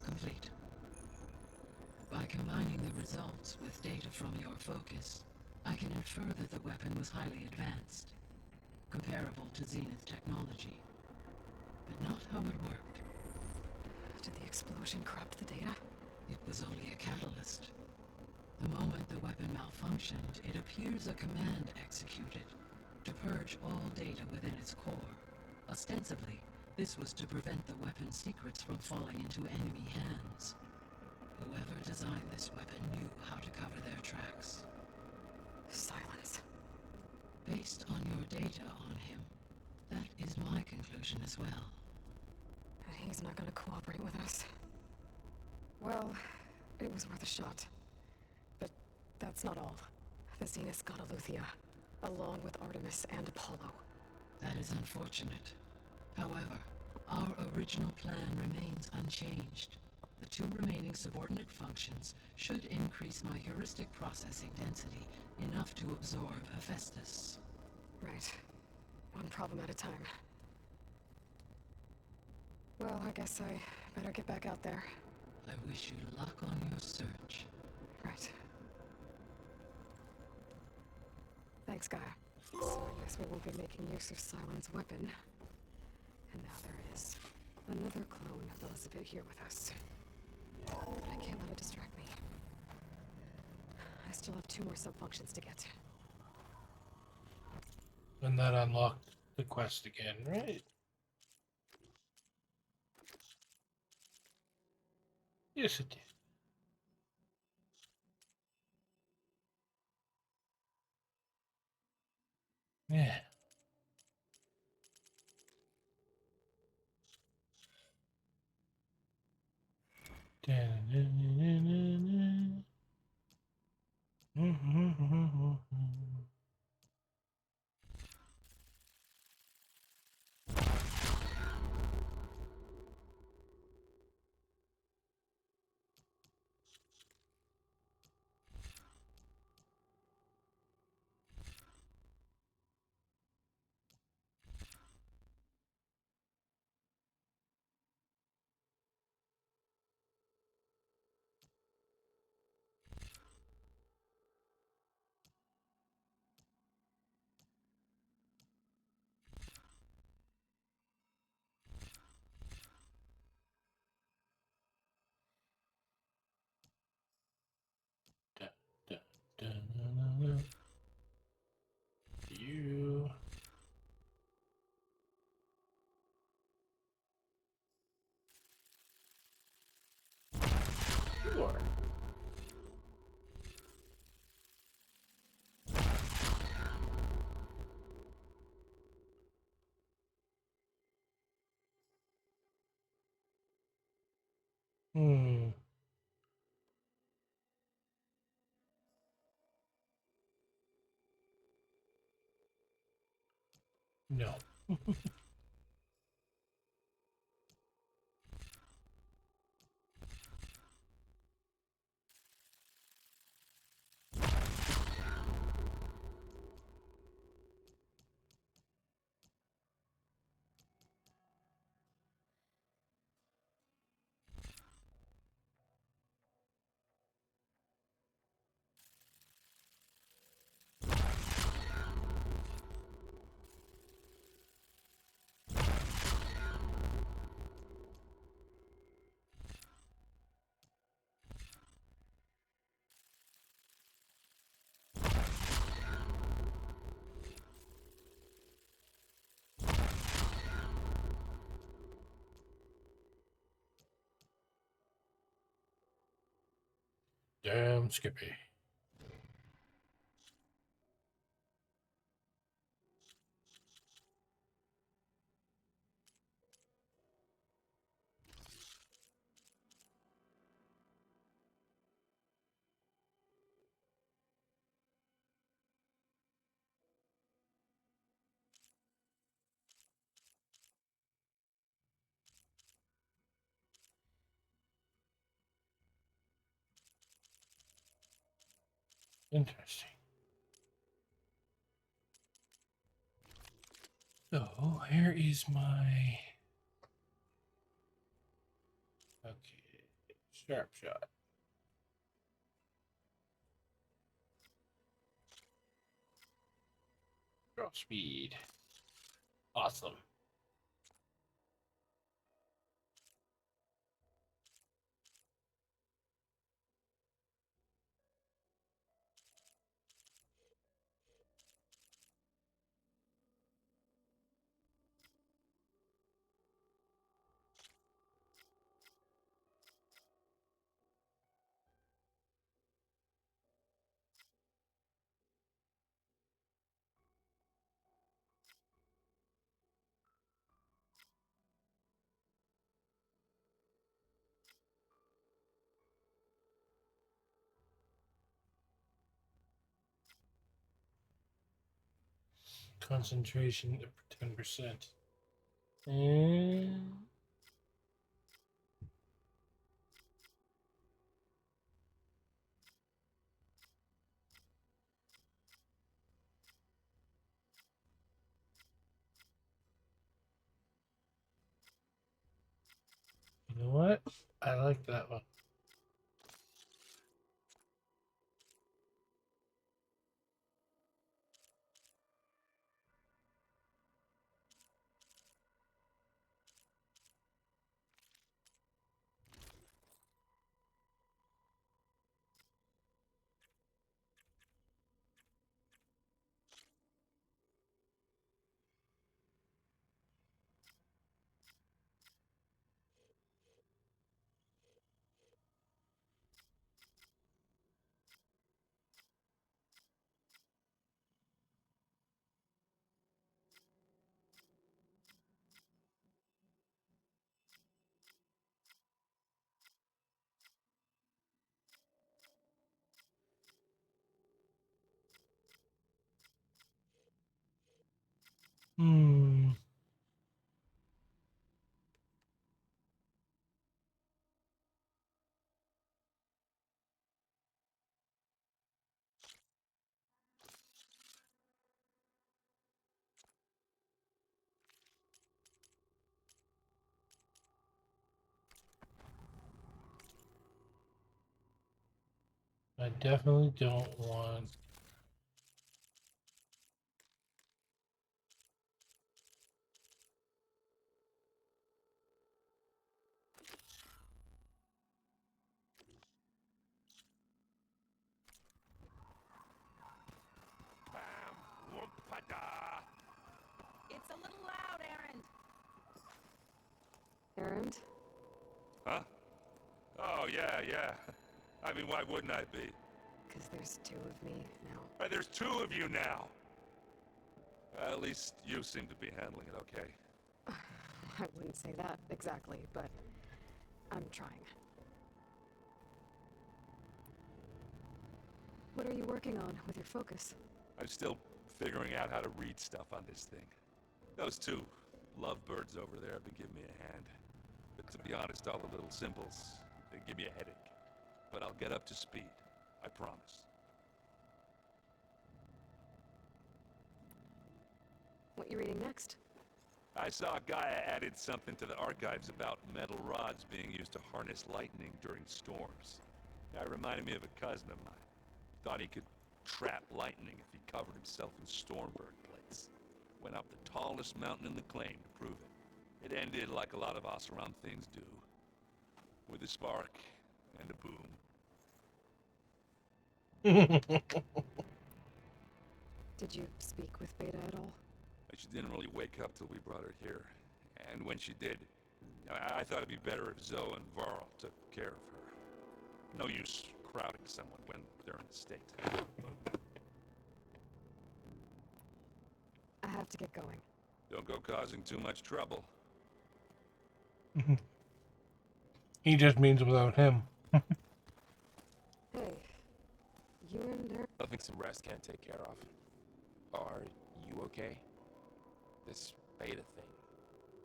Complete. By combining the results with data from your focus, I can infer that the weapon was highly advanced, comparable to Zenith technology, but not how it worked. Did the explosion corrupt the data? It was only a catalyst. The moment the weapon malfunctioned, it appears a command executed to purge all data within its core. Ostensibly, this was to prevent the weapon's secrets from falling into enemy hands. Whoever designed this weapon knew how to cover their tracks. Silence. Based on your data on him, that is my conclusion as well. He's not gonna cooperate with us. Well, it was worth a shot. But that's not all. The Zenith god Aletheia, along with Artemis and Apollo. That is unfortunate. However, our original plan remains unchanged. The 2 remaining subordinate functions should increase my heuristic processing density enough to absorb Hephaestus. Right. One problem at a time. Well, I guess I better get back out there. I wish you luck on your search. Right. Thanks, Gaia. So I guess we won't be making use of Cylon's weapon. And now there is another clone of Elizabeth here with us. But I can't let it distract me. I still have 2 more sub-functions to get. And that unlocked the quest again, right? Yes, it did. Yeah. You. Sure. Hmm. No. Damn Skippy. Interesting. So here is my sharp shot. Draw speed. Awesome. Concentration 10%. And you know what? I like that one. Hmm. I definitely don't want. It's a little loud, Aaron. Errand? Huh? Oh, yeah. I mean, why wouldn't I be? Because there's two of me now. There's two of you now. At least you seem to be handling it okay. I wouldn't say that exactly, but I'm trying. What are you working on with your focus? I'm still figuring out how to read stuff on this thing. Those two lovebirds over there have been giving me a hand. But to be honest, all the little symbols, they give me a headache. But I'll get up to speed. I promise. What you reading next? I saw Gaia added something to the archives about metal rods being used to harness lightning during storms. That reminded me of a cousin of mine. Thought he could trap lightning if he covered himself in stormbird plates. Went up the tallest mountain in the claim to prove it. It ended like a lot of Oseram things do. With a spark and a boom. Did you speak with Beta at all? She didn't really wake up till we brought her here. And when she did, I thought it'd be better if Zoe and Varl took care of her. No use crowding someone when they're in the state. I have to get going. Don't go causing too much trouble. He just means without him. Hey, you and her? Nothing some rest can't take care of. Are you okay? This beta thing,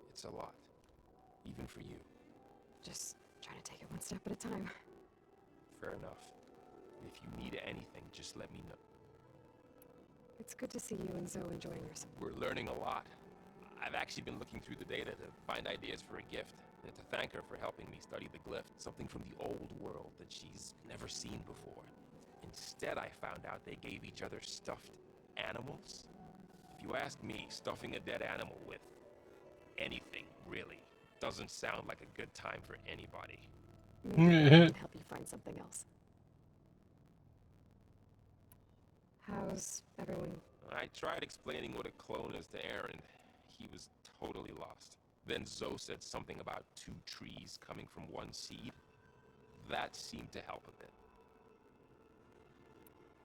it's a lot. Even for you. Just trying to take it one step at a time. Fair enough. If you need anything, just let me know. It's good to see you and Zoe enjoying yourself. We're learning a lot. I've actually been looking through the data to find ideas for a gift, and to thank her for helping me study the glyph, something from the old world that she's never seen before. Instead, I found out they gave each other stuffed animals. If you ask me, stuffing a dead animal with anything, really, doesn't sound like a good time for anybody. Maybe I can help you find something else. How's everyone? I tried explaining what a clone is to Aaron. He was totally lost. Then Zoe said something about two trees coming from one seed. That seemed to help a bit.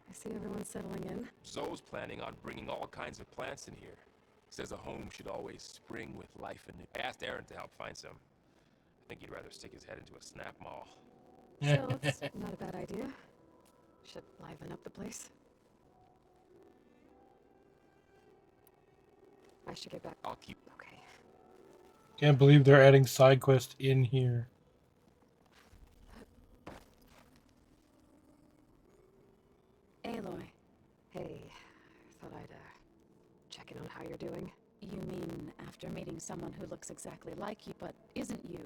I see everyone settling in. Zoe's planning on bringing all kinds of plants in here. Says a home should always spring with life in it. I asked Aaron to help find some. I think he'd rather stick his head into a snap mall. Still, it's not a bad idea. Should liven up the place. I should get back. I'll keep. Okay. Can't believe they're adding side quest in here. Aloy. Hey, thought I'd check in on how you're doing. You mean after meeting someone who looks exactly like you but isn't you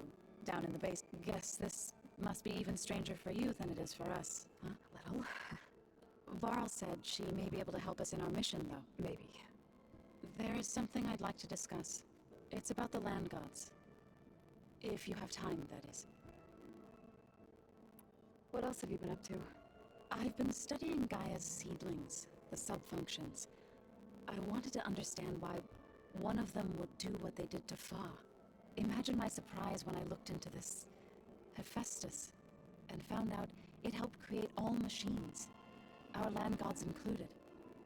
down in the base? Guess this must be even stranger for you than it is for us, huh? Little. Varl said she may be able to help us in our mission, though. Maybe. There is something I'd like to discuss. It's about the land gods. If you have time, that is. What else have you been up to? I've been studying Gaia's seedlings, the subfunctions. I wanted to understand why one of them would do what they did to Fa. Imagine my surprise when I looked into this Hephaestus and found out it helped create all machines, our land gods included.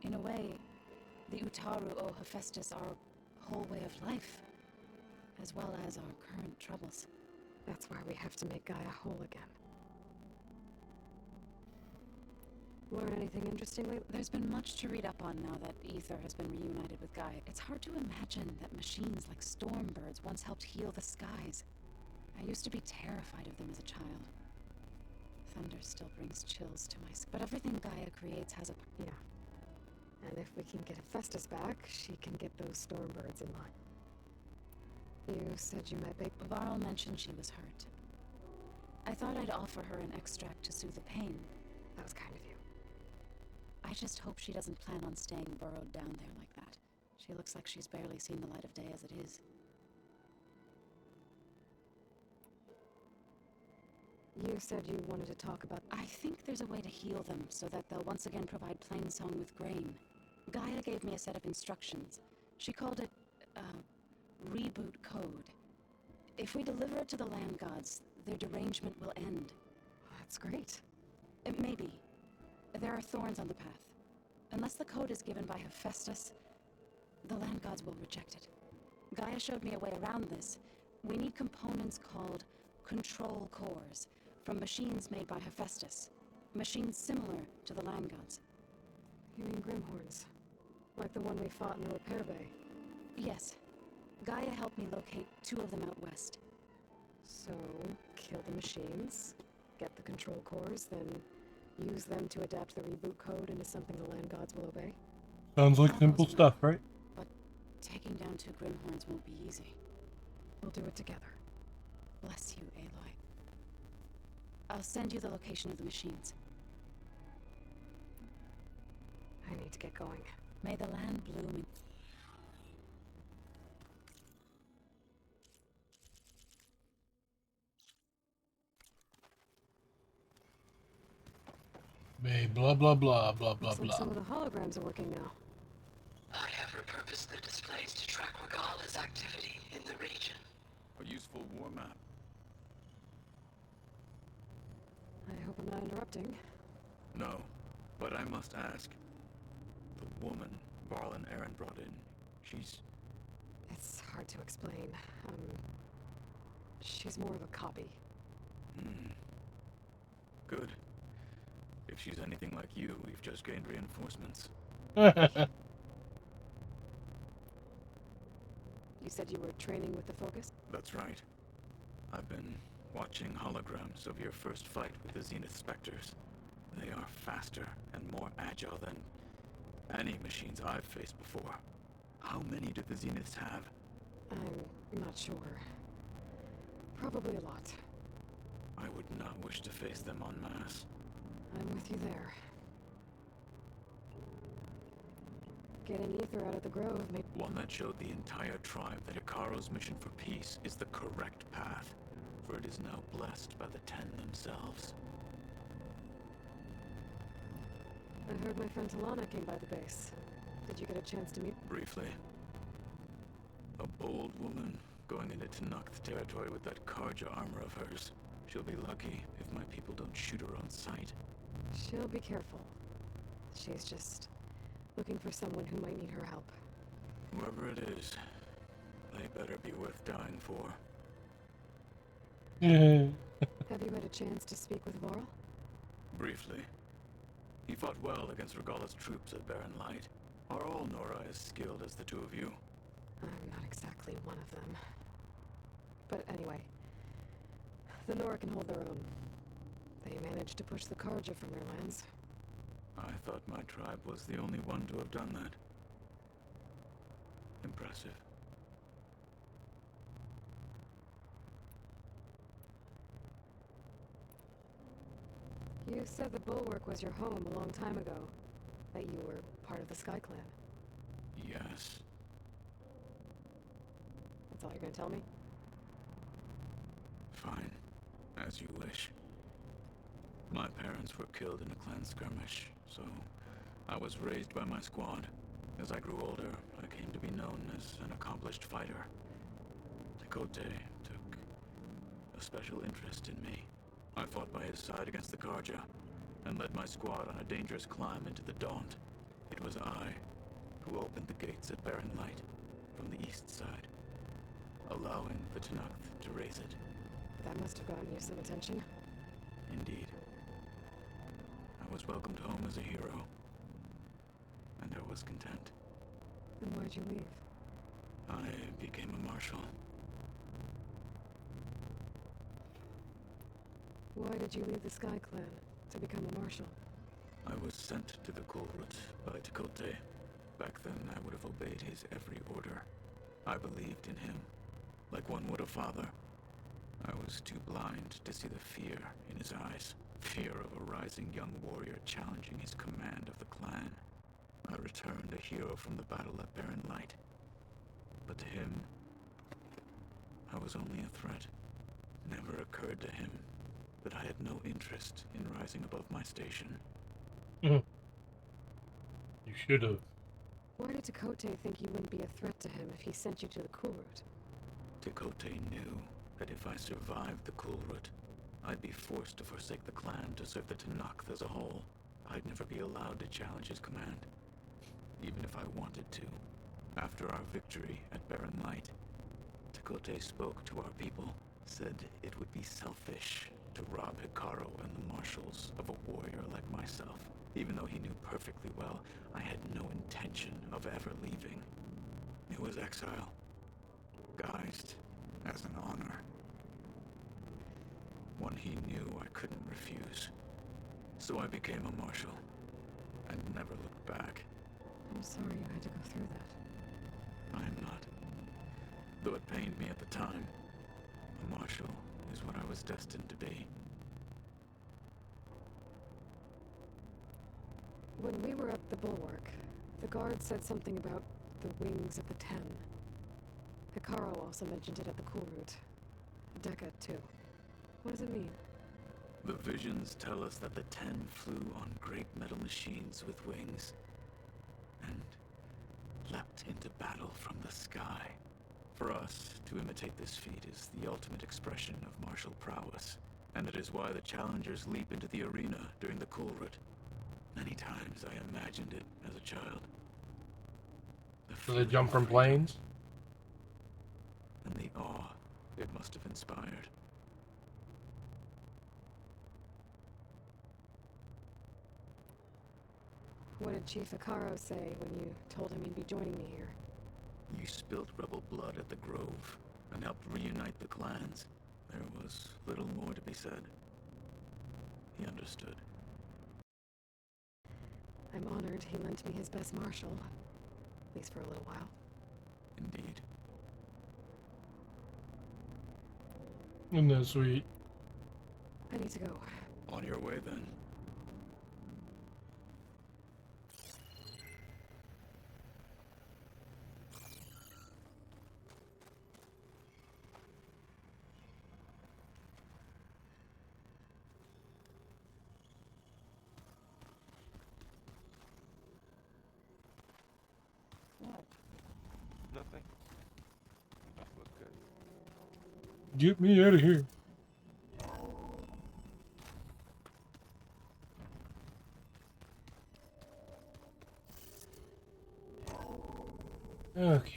In a way, the Utaru o Hephaestus are our whole way of life, as well as our current troubles. That's why we have to make Gaia whole again. Learn anything interesting lately? There's been much to read up on now that Ether has been reunited with Gaia. It's hard to imagine that machines like stormbirds once helped heal the skies. I used to be terrified of them as a child. Thunder still brings chills to my skin. But everything Gaia creates has a... Yeah. And if we can get Hephaestus back, she can get those stormbirds in line. You said you met Big... Varl mentioned she was hurt. I thought I'd offer her an extract to soothe the pain. That was kind of you. I just hope she doesn't plan on staying burrowed down there like that. She looks like she's barely seen the light of day as it is. You said you wanted to talk about... I think there's a way to heal them so that they'll once again provide Plainsong with grain. Gaia gave me a set of instructions. She called it, reboot code. If we deliver it to the land gods, their derangement will end. That's great. Maybe. There are thorns on the path. Unless the code is given by Hephaestus, the land gods will reject it. Gaia showed me a way around this. We need components called control cores from machines made by Hephaestus. Machines similar to the land gods. You mean Grimhorns? Like the one we fought in the repair bay? Yes. Gaia helped me locate 2 of them out west. So, kill the machines, get the control cores, then use them to adapt the reboot code into something the land gods will obey? Sounds like simple stuff, right? But taking down 2 Grimhorns won't be easy. We'll do it together. Bless you, Aloy. I'll send you the location of the machines. I need to get going. May the land bloom in... May blah blah blah blah blah Looks like blah. some of the holograms are working now. I have repurposed the displays to track Regala's activity in the region. A useful war map. I hope I'm not interrupting. No, but I must ask. The woman Varl and Aaron brought in, she's... It's hard to explain. She's more of a copy. Good. If she's anything like you, we've just gained reinforcements. You said you were training with the Focus? That's right. I've been watching holograms of your first fight with the Zenith Spectres. They are faster and more agile than any machines I've faced before. How many do the Zeniths have? I'm not sure. Probably a lot. I would not wish to face them en masse. I'm with you there. Getting Ether out of the grove may... One that showed the entire tribe that Ikaro's mission for peace is the correct path, for it is now blessed by the Ten themselves. I heard my friend Talana came by the base. Did you get a chance to meet? Briefly. A bold woman going into Tanakh territory with that Karja armor of hers. She'll be lucky if my people don't shoot her on sight. She'll be careful. She's just looking for someone who might need her help. Whoever it is, they better be worth dying for. Have you had a chance to speak with Varl? Briefly. He fought well against Regala's troops at Barren Light. Are all Nora as skilled as the 2 of you? I'm not exactly one of them. But anyway, the Nora can hold their own. They managed to push the Karja from their lands. I thought my tribe was the only one to have done that. Impressive. You said the Bulwark was your home a long time ago. That you were part of the Sky Clan. Yes. That's all you're gonna tell me? Fine. As you wish. My parents were killed in a clan skirmish, so I was raised by my squad. As I grew older, I came to be known as an accomplished fighter. Tekote took a special interest in me. I fought by his side against the Karja, and led my squad on a dangerous climb into the Daunt. It was I who opened the gates at Barren Light from the east side, allowing the Tenakth to raise it. That must have gotten you some attention. Indeed. I was welcomed home as a hero, and I was content. Then why'd you leave? I became a marshal. Why did you leave the Sky Clan to become a marshal? I was sent to the Kulrut by Tekote. Back then, I would have obeyed his every order. I believed in him, like one would a father. I was too blind to see the fear in his eyes. Fear of a rising young warrior challenging his command of the clan. I returned a hero from the battle at Barren Light. But to him, I was only a threat. Never occurred to him that I had no interest in rising above my station. You should have. Why did Tekote think you wouldn't be a threat to him if he sent you to the Kulrut? Tekote knew that if I survived the Kulrut, I'd be forced to forsake the clan to serve the Tenakth as a whole. I'd never be allowed to challenge his command, even if I wanted to. After our victory at Barren Light, Tekote spoke to our people, said it would be selfish to rob Hikaru and the marshals of a warrior like myself, even though he knew perfectly well I had no intention of ever leaving. It was exile, guised as an honor. One he knew I couldn't refuse. So I became a marshal, and never looked back. I'm sorry you had to go through that. I am not. Though it pained me at the time, a marshal is what I was destined to be. When we were at the Bulwark, the guard said something about the Wings of the Ten. Hikaru also mentioned it at the Kulrut. Decca, too. What does it mean? The visions tell us that the Ten flew on great metal machines with wings, and leapt into battle from the sky. For us, to imitate this feat is the ultimate expression of martial prowess, and it is why the challengers leap into the arena during the Kulrut. Many times I imagined it as a child. So they jump from planes? And the awe it must have inspired. What did Chief Hikaru say when you told him he'd be joining me here? You spilled rebel blood at the Grove and helped reunite the clans. There was little more to be said. He understood. I'm honored he lent me his best marshal. At least for a little while. Indeed. Isn't that sweet? I need to go. On your way, then. What? Nothing. That looked good. Get me out of here. Okay.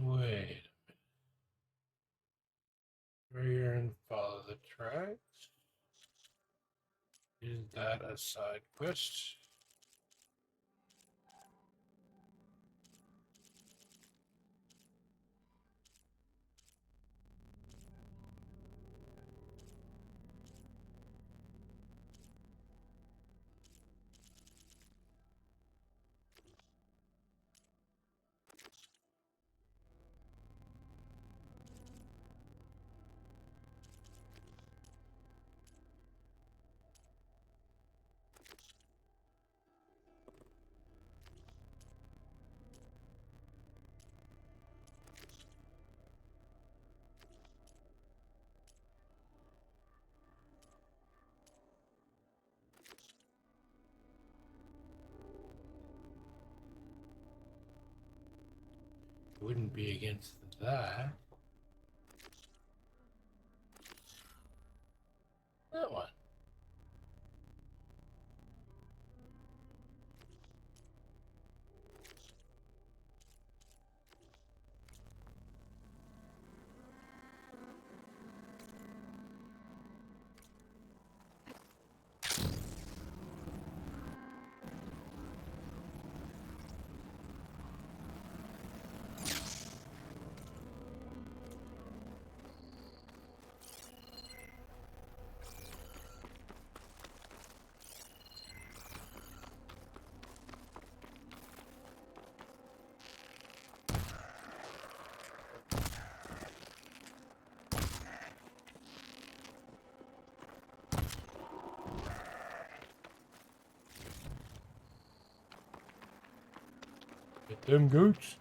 Wait. Hurry and follow the tracks. Is that a side quest? Wouldn't be against that. That one. Get them goats.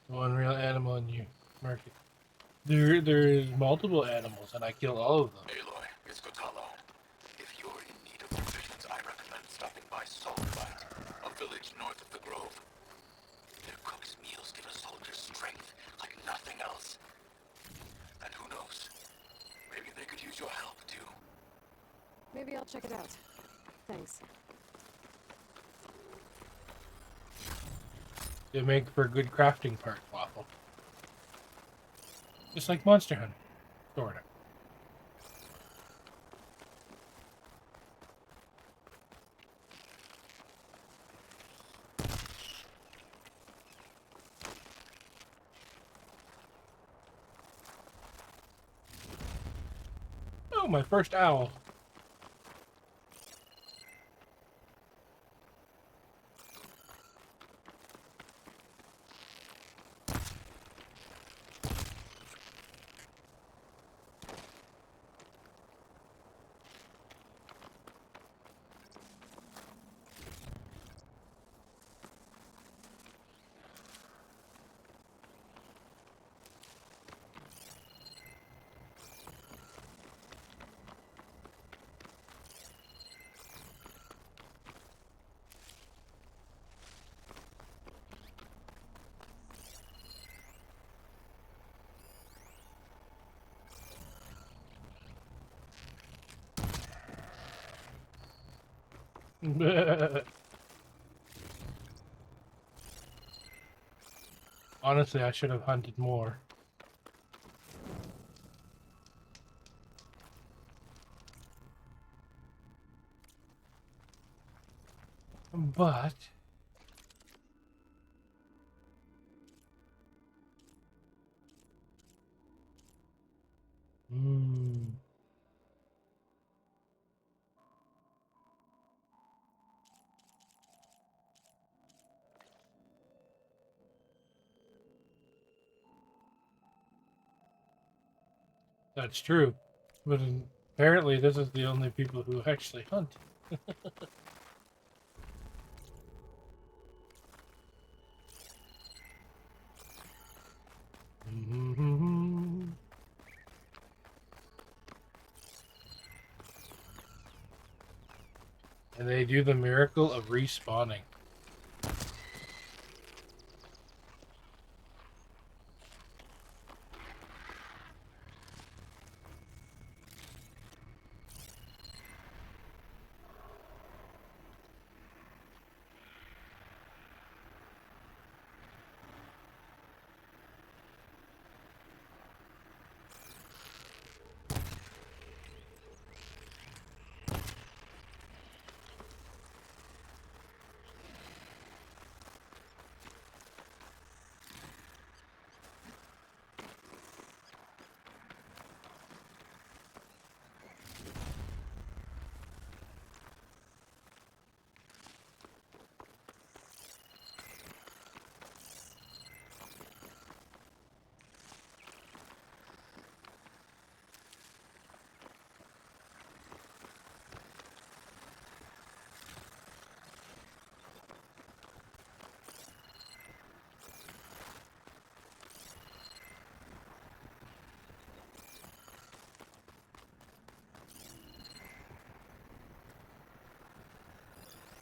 One real animal in you, market. There is multiple animals, and I kill all of them. Aloy, it's Kotalo. If you're in need of provisions, I recommend stopping by Saltlight, a village north of the Grove. Their cook's meals give a soldier strength like nothing else. And who knows, maybe they could use your help too. Maybe I'll check it out. Thanks. They make for a good crafting part, Waffle. Just like Monster Hunter, sorta. Oh, my first owl. Honestly, I should have hunted more. But that's true. But apparently this is the only people who actually hunt. And they do the miracle of respawning.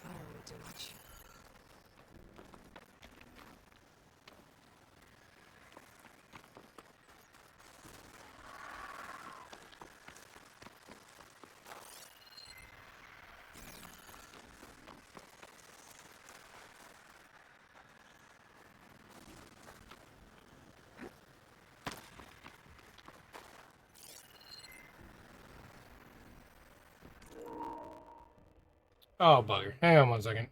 I don't really do much. Oh, bugger. Hang on one second.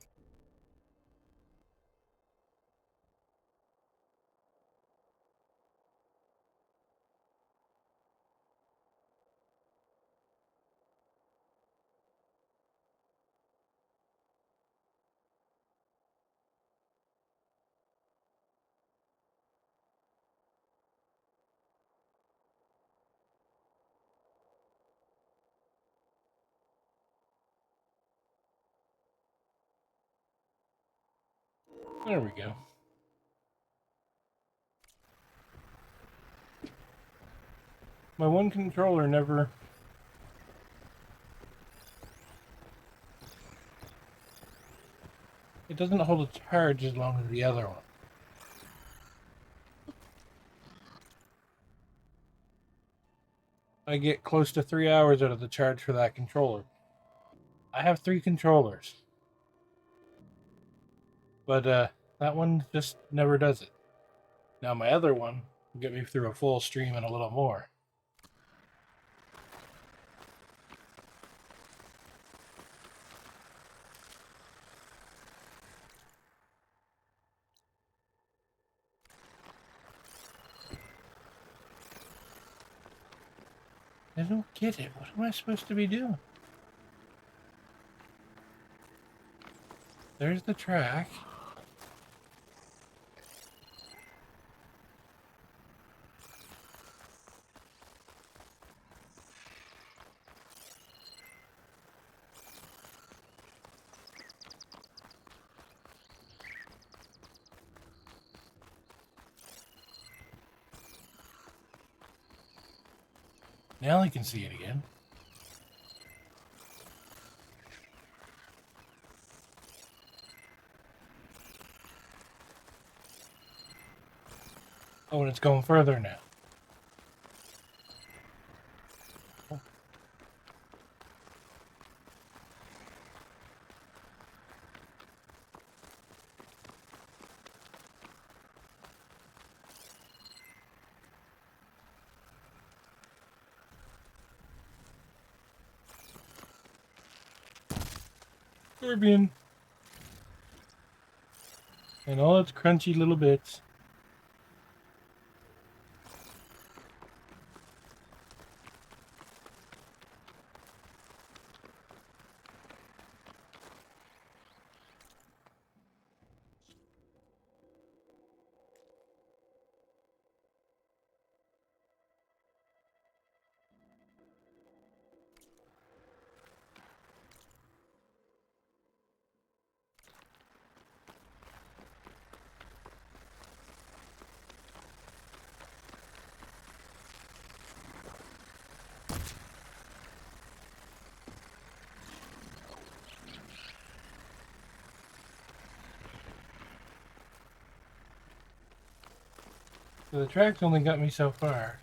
There we go. My one controller never... It doesn't hold a charge as long as the other one. I get close to 3 hours out of the charge for that controller. I have 3 controllers. But that one just never does it. Now my other one will get me through a full stream and a little more. I don't get it. What am I supposed to be doing? There's the track. Now I can see it again. Oh, and it's going further now. Caribbean. And all its crunchy little bits. So the tracks only got me so far.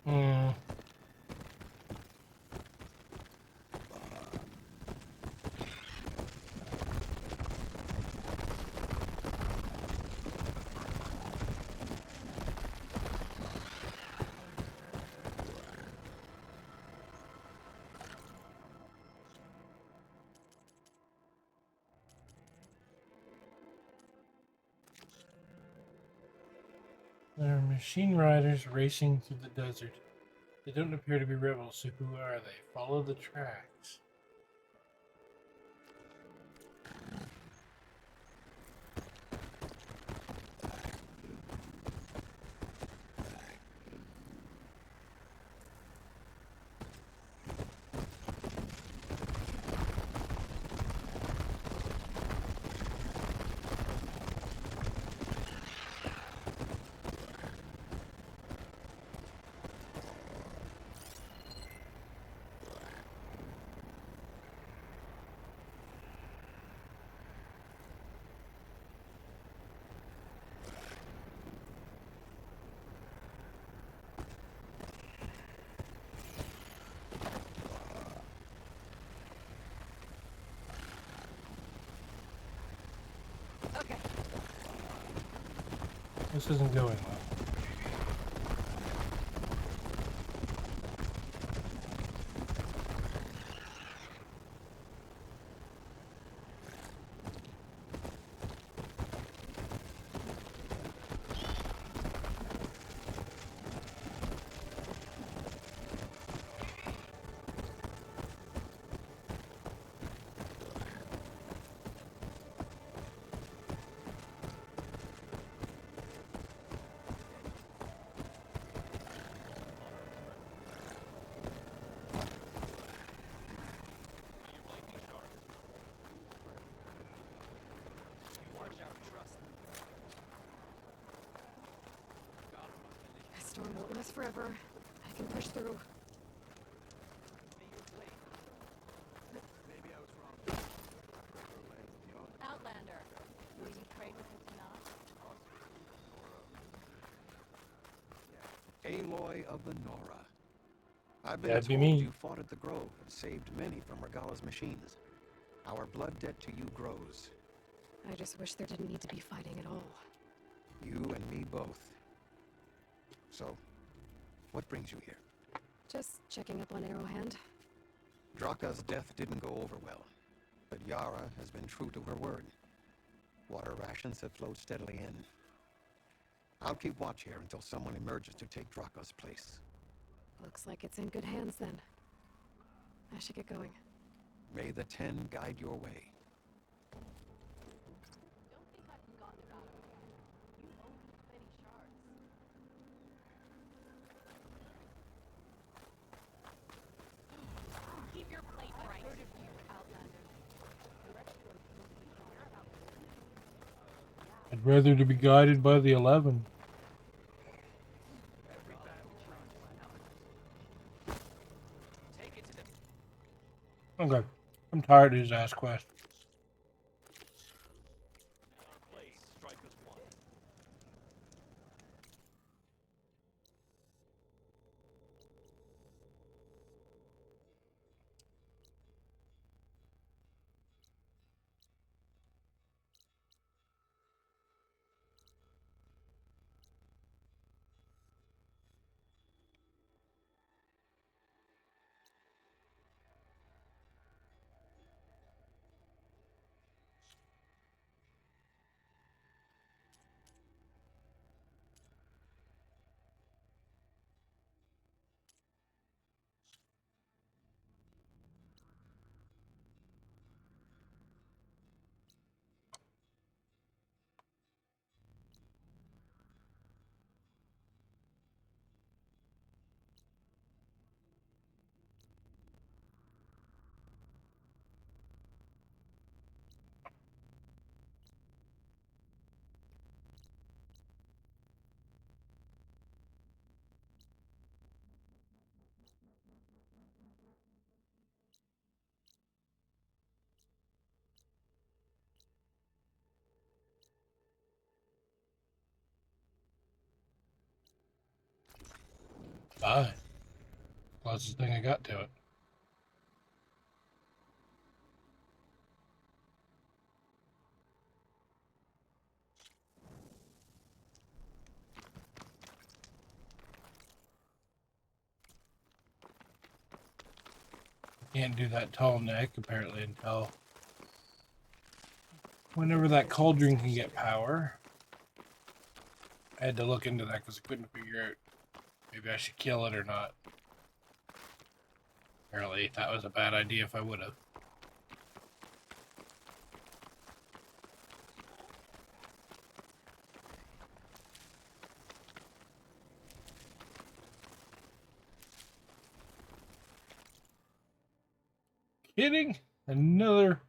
Hmm. There are machine riders racing through the desert. They don't appear to be rebels, so who are they? Follow the tracks. Okay. This isn't going well. This storm won't last forever. I can push through. Outlander, will you trade with the Tanakh? Aloy of the Nora. I've been That'd be told me. you fought at the Grove and saved many from Regala's machines. Our blood debt to you grows. I just wish there didn't need to be fighting at all. You and me both. So, what brings you here? Just checking up on Arrowhand. Draka's death didn't go over well, but Yara has been true to her word. Water rations have flowed steadily in. I'll keep watch here until someone emerges to take Draka's place. Looks like it's in good hands then. I should get going. May the Ten guide your way. Don't think I've forgotten about him. You owe me many shards. Keep your plate bright. I've heard of you, Outlander. I'd rather to be guided by the 11. Okay. I'm tired of his ass quests. fine. Closest thing I got to it. Can't do that tall neck apparently until whenever that cauldron can get power. I had to look into that because I couldn't figure out maybe I should kill it or not. Apparently that was a bad idea if I would have. Kidding? Another...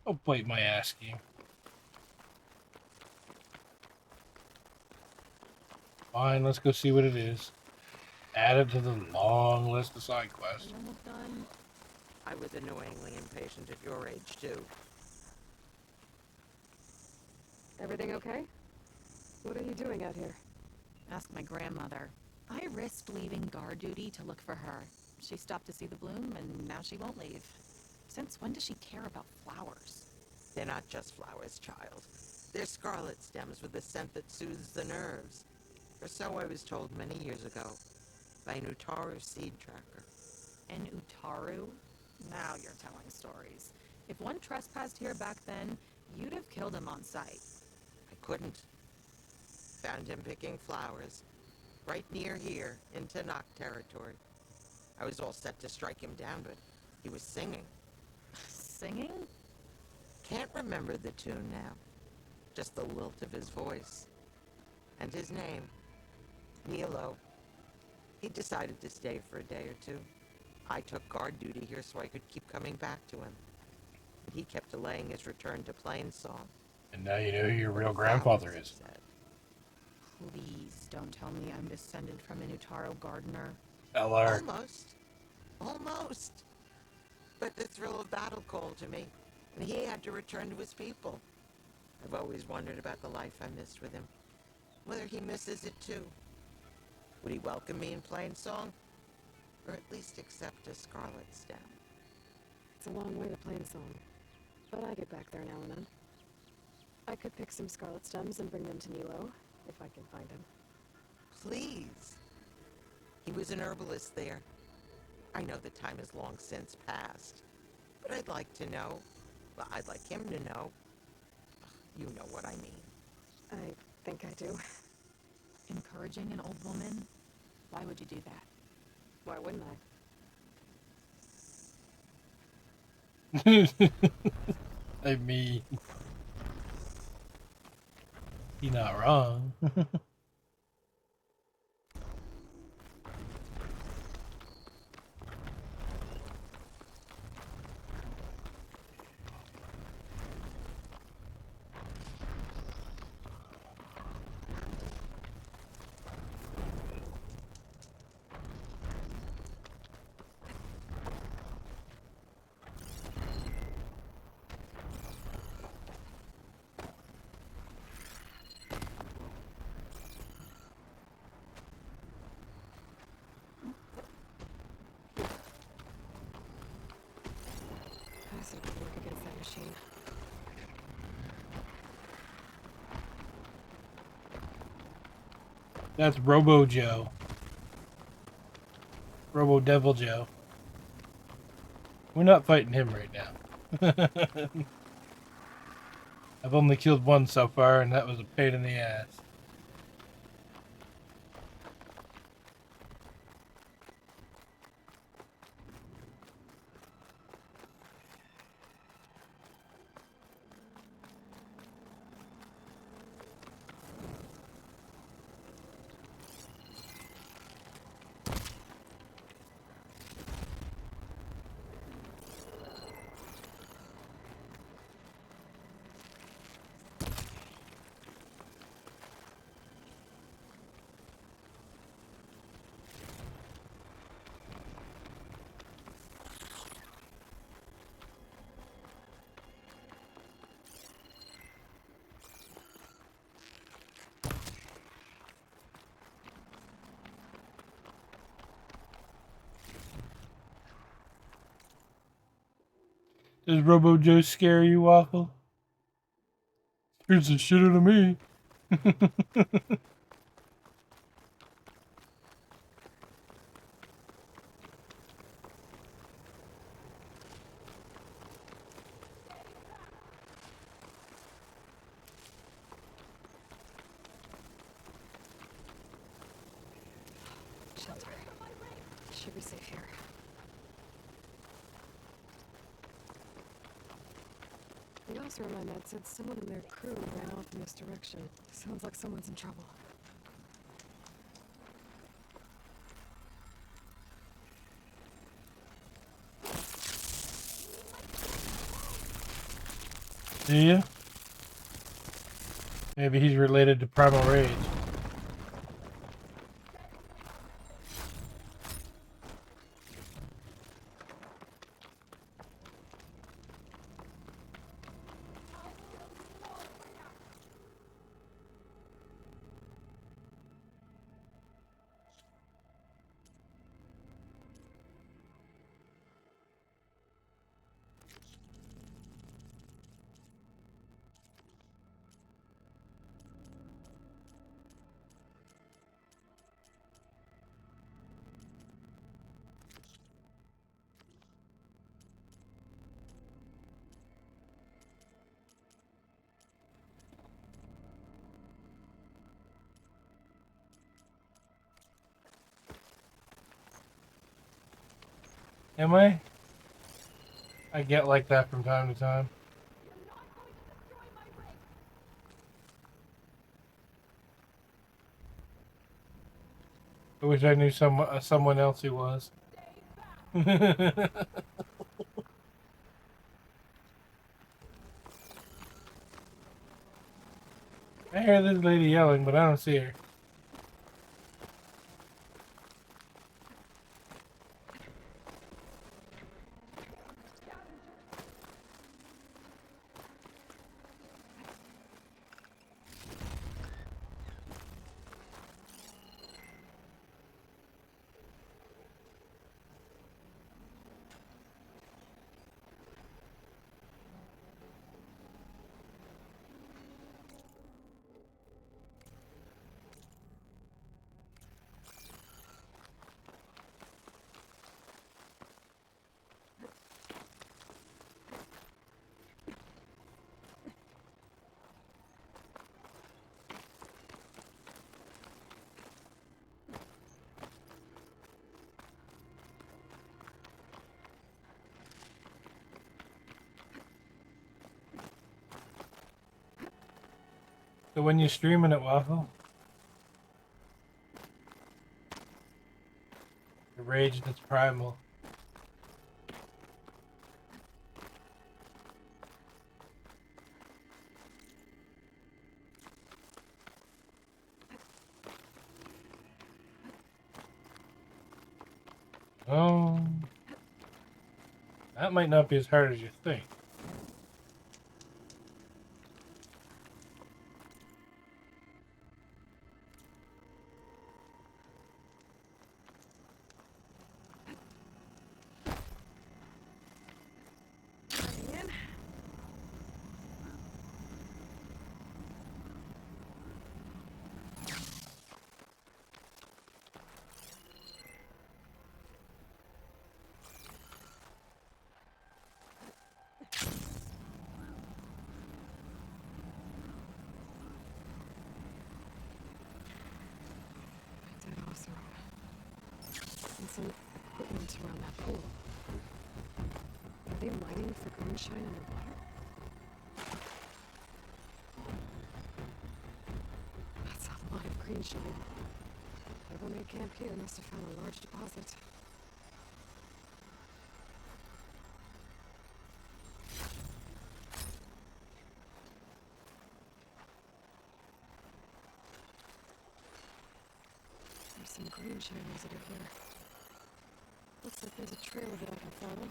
Oh, bite my ass game. Fine, let's go see what it is. Add it to the long list of side quests. Almost done. I was annoyingly impatient at your age, too. Everything okay? What are you doing out here? Ask my grandmother. I risked leaving guard duty to look for her. She stopped to see the bloom, and now she won't leave. Since when does she care about flowers? They're not just flowers, child. They're scarlet stems with a scent that soothes the nerves. Or so I was told many years ago by an Utaru seed tracker. An Utaru? Now you're telling stories. If one trespassed here back then, you'd have killed him on sight. I couldn't. Found him picking flowers. Right near here, in Tanakh territory. I was all set to strike him down, but he was singing. Singing? Can't remember the tune now. Just the lilt of his voice. And his name. Nilo. He decided to stay for a day or two. I took guard duty here so I could keep coming back to him. But he kept delaying his return to Plainsong. And now you know who your real grandfather is. Please don't tell me I'm descended from an Utaru gardener. LR. Almost. But the thrill of battle called to me, and he had to return to his people. I've always wondered about the life I missed with him. Whether he misses it too. Would he welcome me in Plainsong? Or at least accept a scarlet stem? It's a long way to Plainsong, but I get back there now and then. I could pick some scarlet stems and bring them to Nilo, if I can find him. Please. He was an herbalist there. I know the time has long since passed, but I'd like to know. Well, I'd like him to know. You know what I mean. I think I do. Encouraging an old woman? Why would you do that? Why wouldn't I? I mean, you're not wrong. I could work against that machine. That's Robo Joe. Robo Devil Joe. We're not fighting him right now. I've only killed one so far, and that was a pain in the ass. Does Robo Joe scare you, Waffle? Scares the shit out of me. Shelter. Should be safe here. The officer on my med said someone in their crew ran off in this direction. Sounds like someone's in trouble. Do you? Maybe he's related to Primal Rage. Am I? I get like that from time to time. I wish I knew someone else who was. I hear this lady yelling, but I don't see her. So when you're streaming at Waffle, the rage that's primal. Oh, that might not be as hard as you think. Dead officer. And some equipment around that pool. Are they mining for green shine in the water? That's a lot of green shine. Whoever made camp here must have found a large deposit. There's some green shiners over here. Looks like there's a trail that I can follow.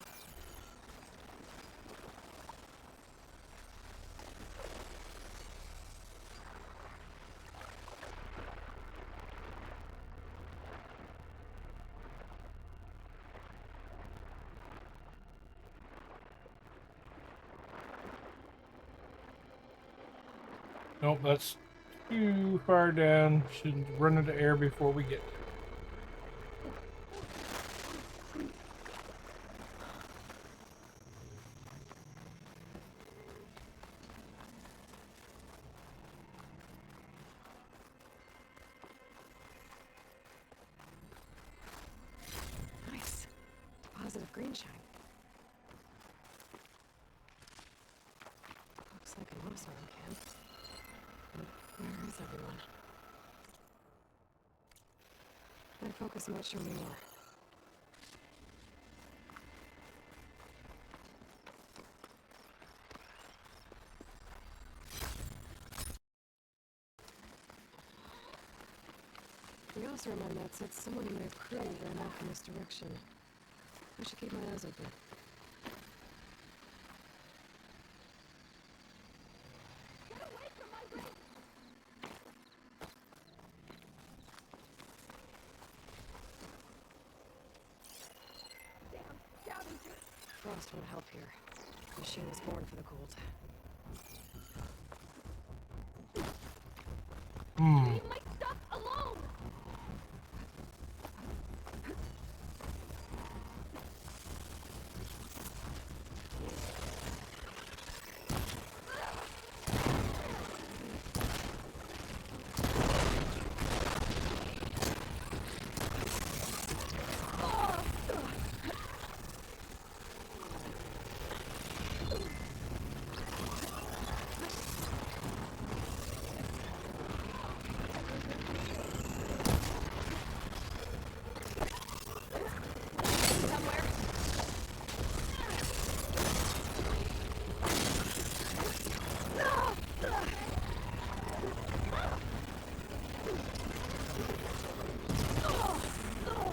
Nope, that's too far down. Should run into air before we get there. Nice. Positive green shine. Looks like a monster camp. Where is everyone? My focus might show me more. We also on my map said someone in their crew ran off in this direction. I should keep my eyes open. Frost won't help here. The machine was born for the cold. Leave my stuff alone!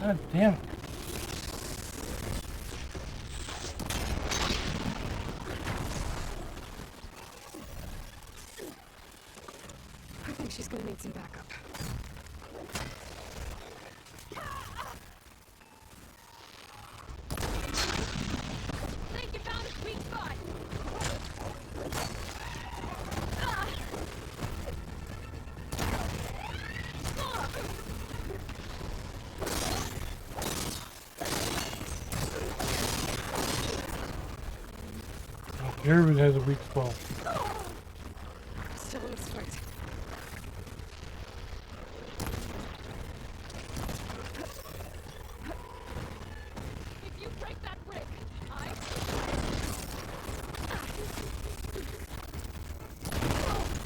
God damn it. I think she's gonna need some backup. Think you found a sweet spot! Everyone has a weak spot. Still in this fight. If you break that brick,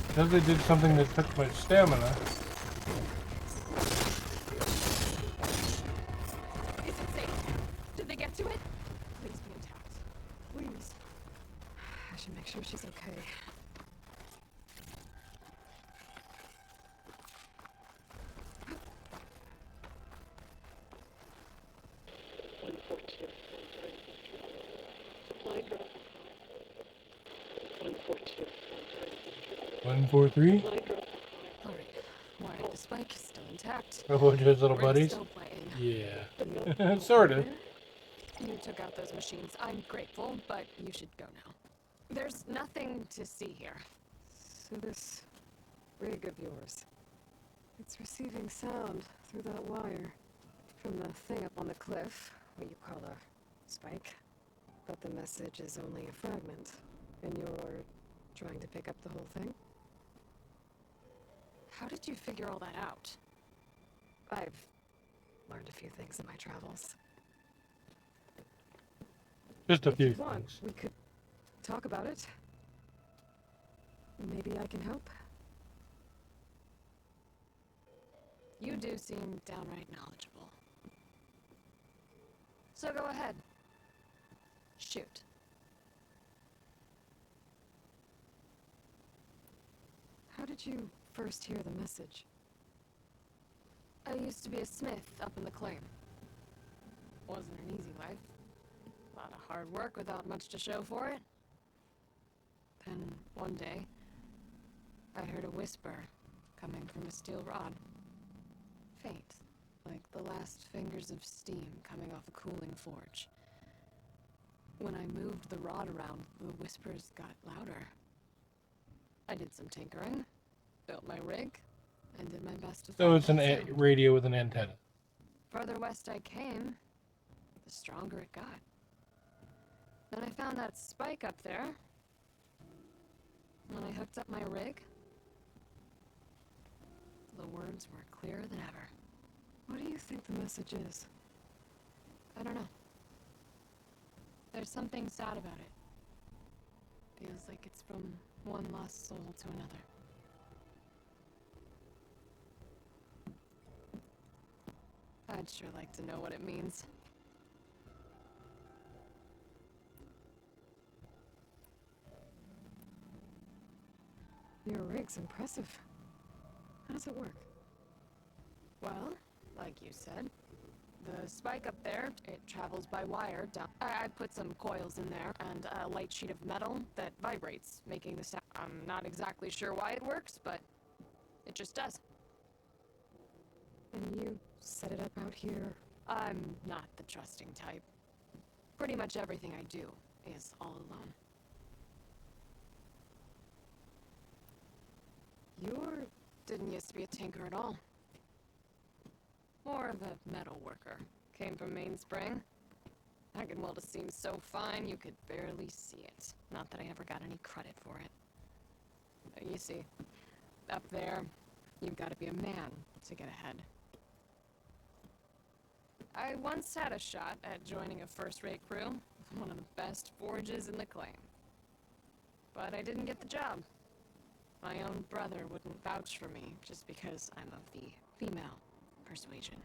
Because they did something that took my stamina. Is it safe? Did they get to it? Please be intact. Please. I should make sure she's okay. Supply drop. 142. 143? Alright. Why, the spike is still intact. Oh, his little Rick's buddies? still playing. Yeah. Sort of. You took out those machines. I'm grateful, but you should go now. There's nothing to see here. So this rig of yours, it's receiving sound through that wire from the thing up on the cliff, what you call a spike. But the message is only a fragment, and you're trying to pick up the whole thing? How did you figure all that out? I've learned a few things in my travels. Just a If few you want, things. we could talk about it. Maybe I can help. You do seem downright knowledgeable. So go ahead. Shoot. How did you first hear the message? I used to be a smith up in the claim. Wasn't an easy life. A lot of hard work without much to show for it. Then, one day, I heard a whisper coming from a steel rod. Faint, like the last fingers of steam coming off a cooling forge. When I moved the rod around, the whispers got louder. I did some tinkering, built my rig, and did my best to So find it's an that sound. radio with an antenna. Further west I came, the stronger it got. Then I found that spike up there. When I hooked up my rig, the words were clearer than ever. What do you think the message is? I don't know. There's something sad about it. Feels like it's from one lost soul to another. I'd sure like to know what it means. Your rig's impressive. How does it work? Well, like you said, the spike up there, it travels by wire down. I put some coils in there and a light sheet of metal that vibrates, making the sound. I'm not exactly sure why it works, but it just does. And you set it up out here? I'm not the trusting type. Pretty much everything I do is all alone. You didn't used to be a tinker at all. More of a metal worker. Came from Mainspring. I can weld a seam so fine you could barely see it. Not that I ever got any credit for it. You see, up there, you've got to be a man to get ahead. I once had a shot at joining a first-rate crew, one of the best forges in the claim. But I didn't get the job. My own brother wouldn't vouch for me just because I'm of the female persuasion.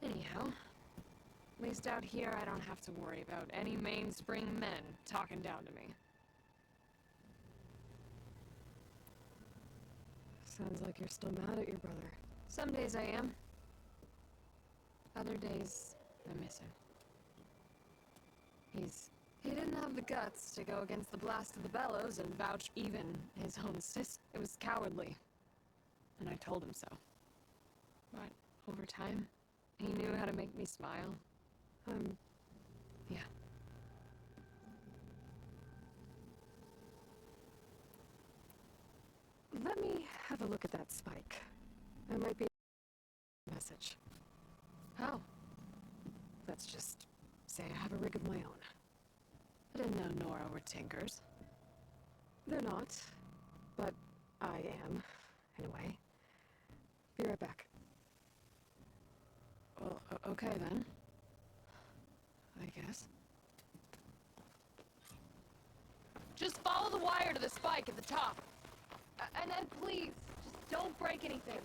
Anyhow, at least out here I don't have to worry about any mainspring men talking down to me. Sounds like you're still mad at your brother. Some days I am. Other days, I miss him. He didn't have the guts to go against the blast of the bellows and vouch even his own sis. It was cowardly. And I told him so. But over time, he knew how to make me smile. Yeah. Let me have a look at that spike. There might be a message. How? Let's just say I have a rig of my own. I didn't know Nora were tinkers. They're not, but I am, in a way. Be right back. Well, okay then. I guess. Just follow the wire to the spike at the top. And then please, just don't break anything.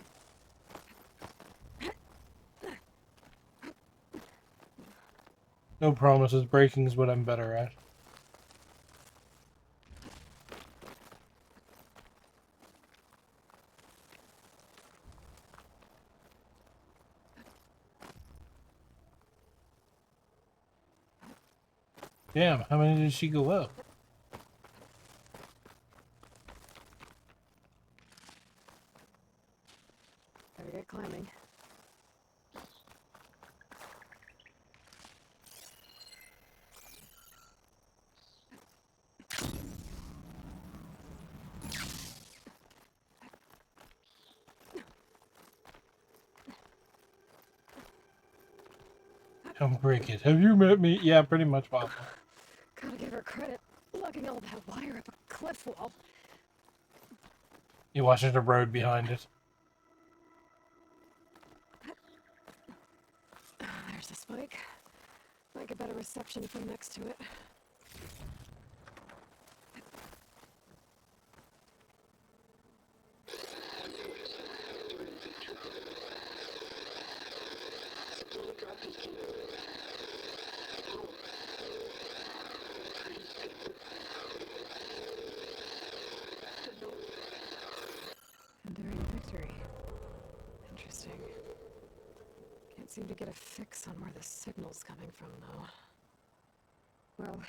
No promises. Breaking is what I'm better at. Damn, how many did she go up? Better get climbing. Don't break it. Have you met me? Yeah, pretty much, Waffle. Gotta give her credit. Lugging all that wire up a cliff wall. You watching the road behind it. There's the spike. Might get better reception if I'm next to it. Enduring victory. Interesting. Can't seem to get a fix on where the signal's coming from, though. Well,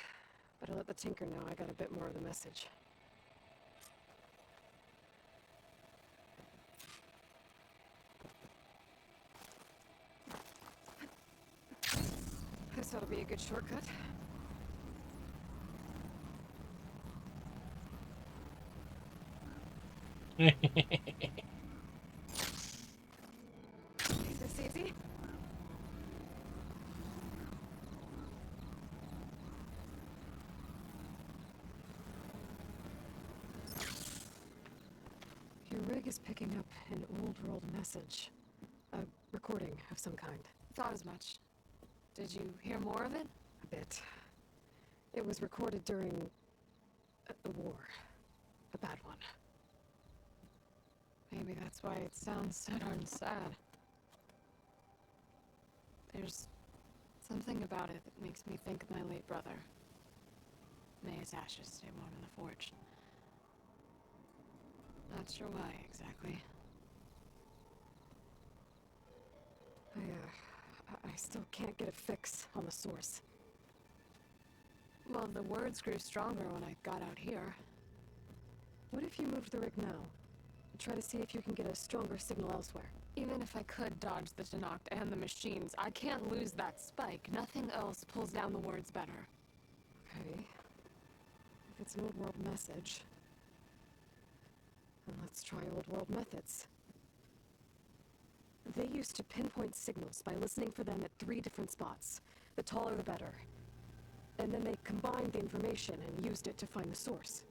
better let the Tinker know I got a bit more of the message. This ought to be a good shortcut. Is this easy? Your rig is picking up an old world message. A recording of some kind. Thought as much. Did you hear more of it? A bit. It was recorded during a war. A bad one. Maybe that's why it sounds so darn sad. There's something about it that makes me think of my late brother. May his ashes stay warm in the forge. Not sure why exactly. I still can't get a fix on the source. Well, the words grew stronger when I got out here. What if you moved the rig now? Try to see if you can get a stronger signal elsewhere. Even if I could dodge the Tenakth and the machines, I can't lose that spike. Nothing else pulls down the words better. Okay. If it's an old world message, then let's try old world methods. They used to pinpoint signals by listening for them at 3 different spots. The taller the better. And then they combined the information and used it to find the source.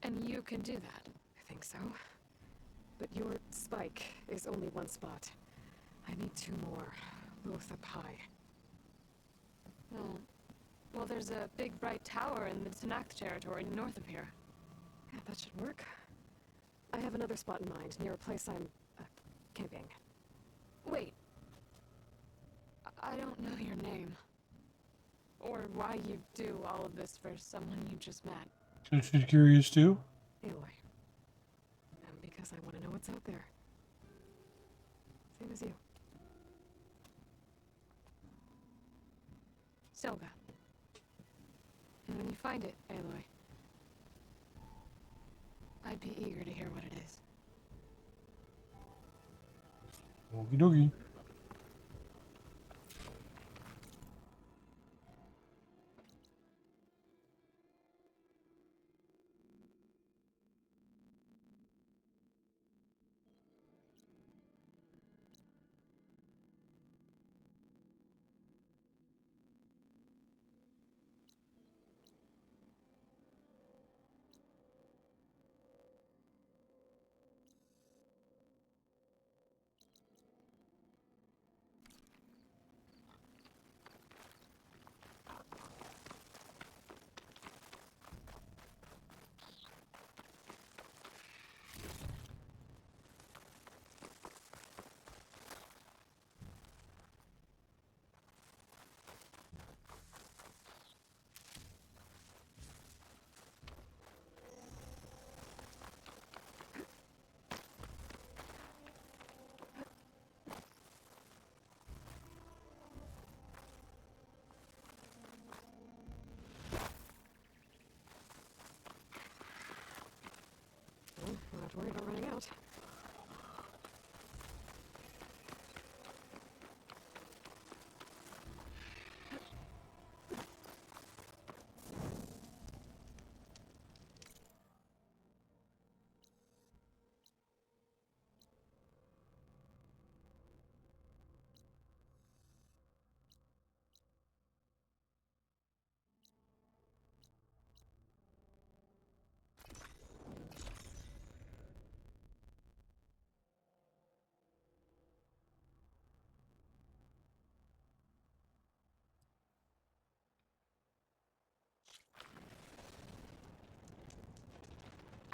And you can do that? I think so. But your spike is only 1 spot. I need 2 more, both up high. Oh. Well, there's a big bright tower in the Tenakth territory north of here. Yeah, that should work. I have another spot in mind, near a place I'm camping. Wait. I don't know your name. Or why you do all of this for someone you just met. So she's curious too? Aloy. And because I want to know what's out there. Same as you. Silga. And when you find it, Aloy, I'd be eager to hear what it is. Okie dokie. Well, not to worry about running out.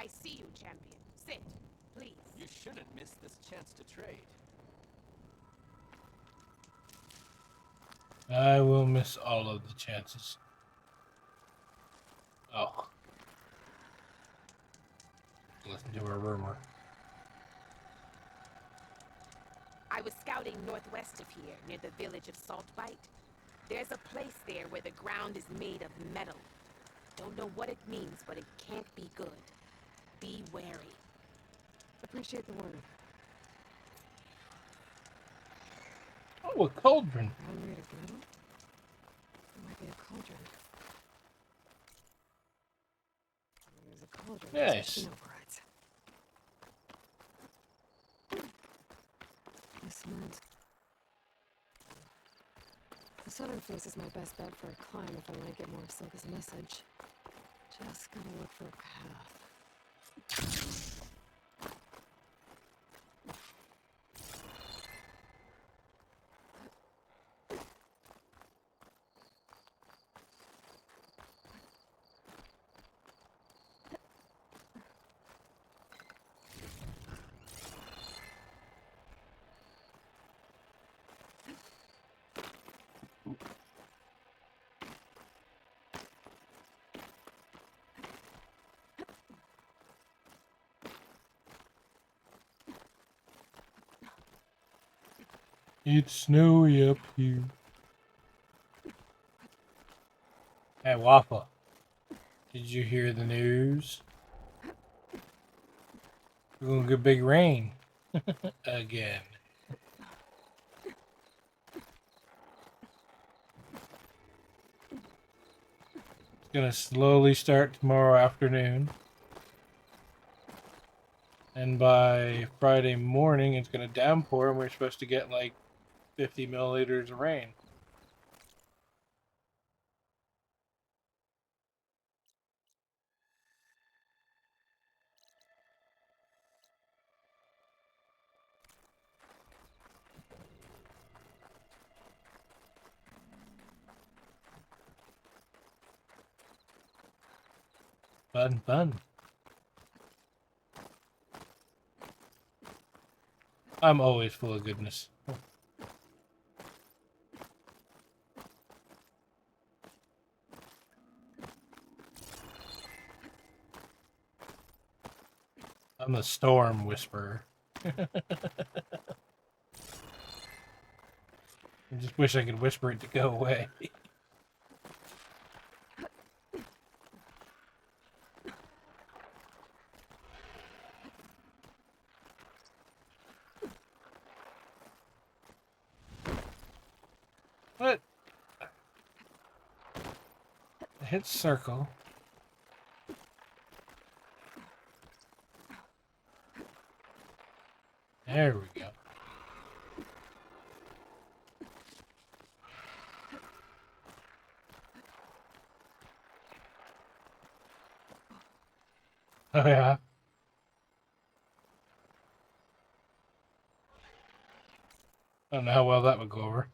I see you, champion. Sit, please. You shouldn't miss this chance to trade. I will miss all of the chances. Oh. Listen to a rumor. I was scouting northwest of here, near the village of Saltbite. There's a place there where the ground is made of metal. Don't know what it means, but it can't be good. Be wary. Appreciate the word. Oh, a cauldron. Brown made of metal? It might be a cauldron. There's a cauldron. Yes. No brides. southern face is my best bet for a climb if I want to get more of Silka's message. Just gotta look for a path. It's snowy up here. Hey, Waffle. Did you hear the news? We're gonna get big rain. Again. It's gonna slowly start tomorrow afternoon. And by Friday morning, it's gonna downpour, and we're supposed to get like 50 milliliters of rain. Fun, fun. I'm always full of goodness. I'm the storm whisperer. I just wish I could whisper it to go away. What? Hit circle. There we go. Oh yeah. I don't know how well that would go over.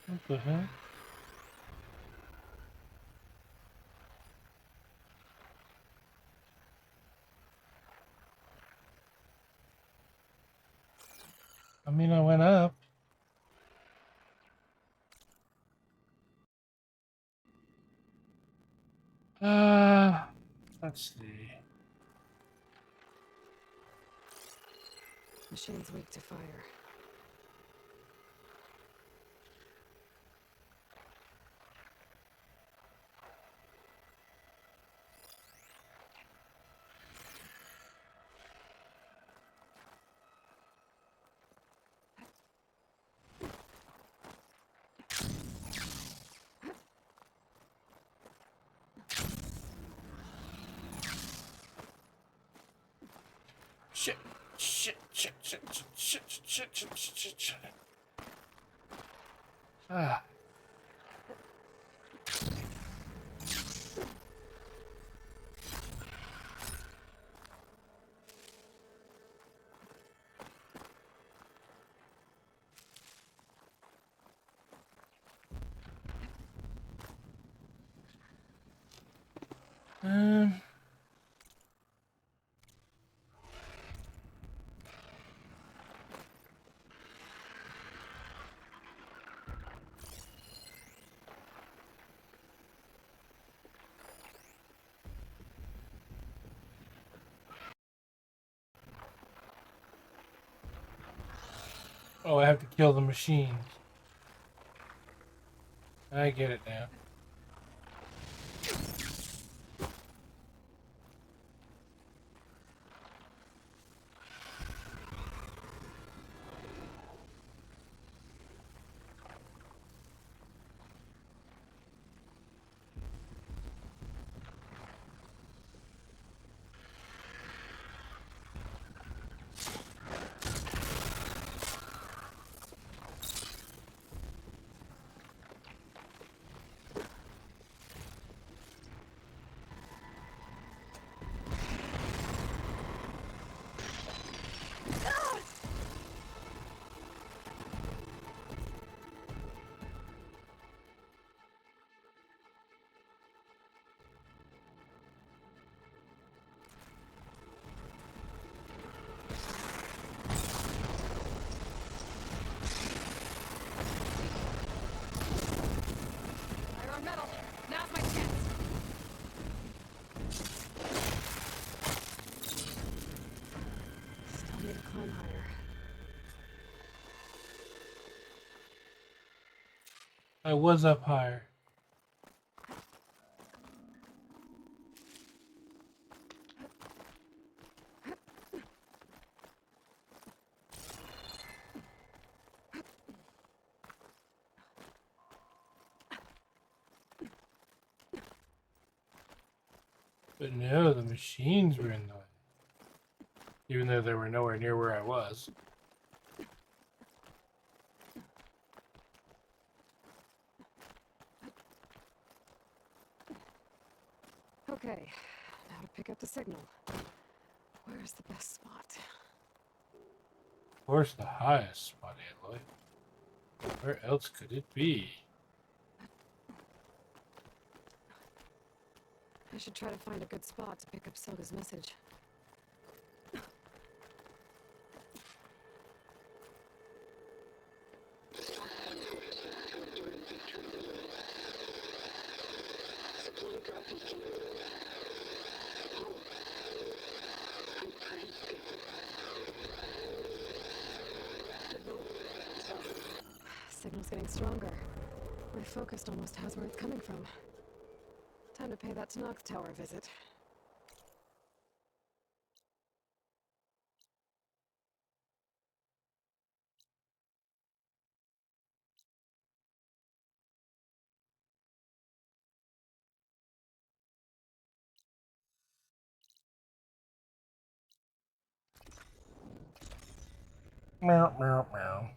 What the heck? I mean, I went up. Let's see. Machine's weak to fire. Shit. Shit. Shit. Shit. Shit. Shit. Shit. Shit. Shit. Ah. Oh, I have to kill the machine. I get it now. Iron metal. Now's my chance. Still need to climb higher. I was up higher. But no, the machines were in the way. Even though they were nowhere near where I was. Okay, now to pick up the signal. Where's the best spot? Of course, the highest spot, Aloy. Where else could it be? I should try to find a good spot to pick up Selga's message. Signal's getting stronger. My focus almost has where it's coming from. Time to pay that Tanakh Tower a visit. Meow, meow, meow.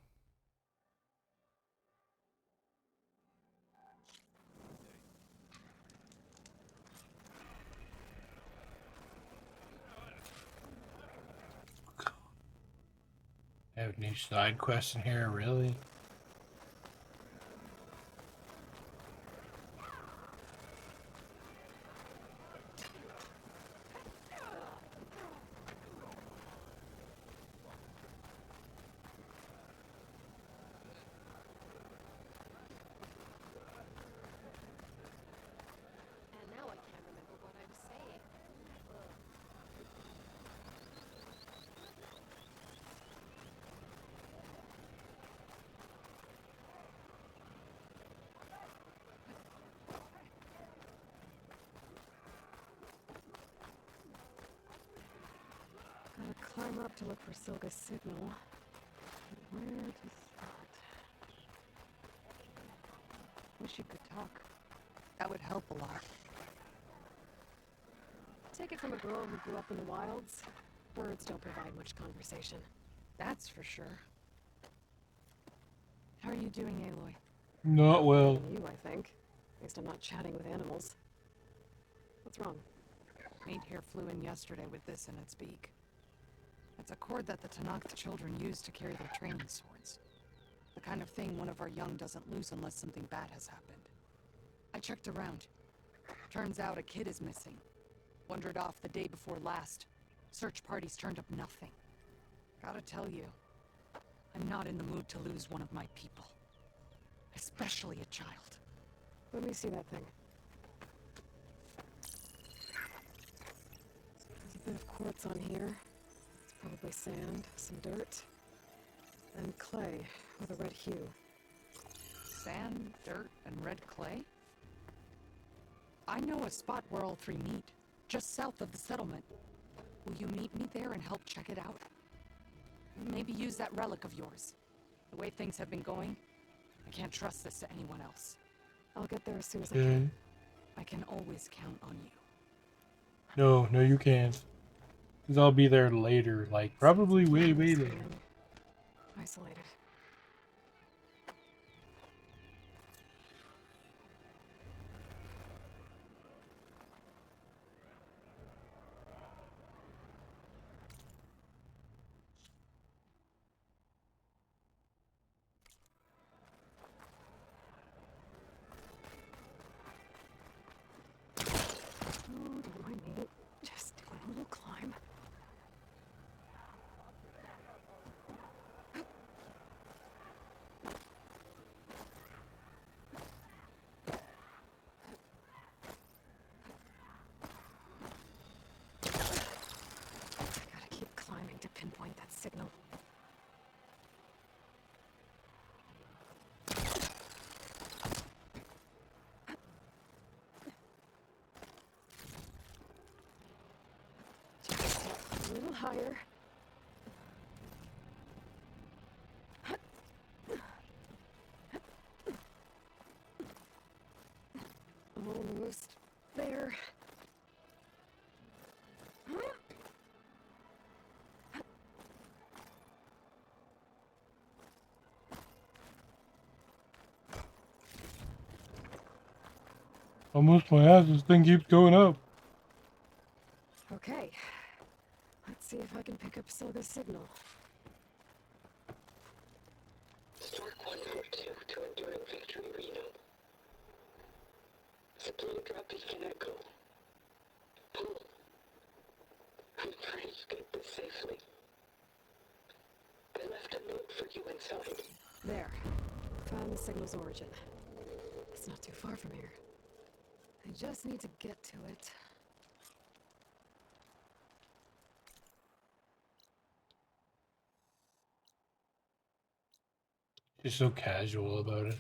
Have new side quests in here, really? And now I can't remember what I was saying. Gotta climb up to look for Selga's signal. Where to start? Wish you could talk. That would help a lot. Take it from a girl who grew up in the wilds. Words don't provide much conversation. That's for sure. How are you doing, Aloy? Not well. Better than you, I think. At least I'm not chatting with animals. What's wrong? Mate here flew in yesterday with this in its beak. It's a cord that the Tanakh children use to carry their training swords. The kind of thing one of our young doesn't lose unless something bad has happened. I checked around. Turns out a kid is missing. Wandered off the day before last. Search parties turned up nothing. Gotta tell you, I'm not in the mood to lose one of my people. Especially a child. Let me see that thing. There's a bit of quartz on here. It's probably sand, some dirt, and clay with a red hue. sand, dirt, and red clay? I know a spot where all three meet, just south of the settlement. Will you meet me there and help check it out? Maybe use that relic of yours. The way things have been going, I can't trust this to anyone else. I'll get there as soon as I can. I can always count on you. No, you can't. Because I'll be there later, like probably way later. Isolated. Oh, don't mind me. Just doing a little climb. Keep climbing to pinpoint that signal. Just a little higher. Almost there. Almost my ass, this thing keeps going up. Okay. Let's see if I can pick up Silga's signal. Spark 1 number 2 to enduring victory, Reno. Supply drop beacon echo. Pull. I'm trying to escape this safely. I left a note for you inside. There. Found the signal's origin. It's not too far from here. I just need to get to it. She's so casual about it.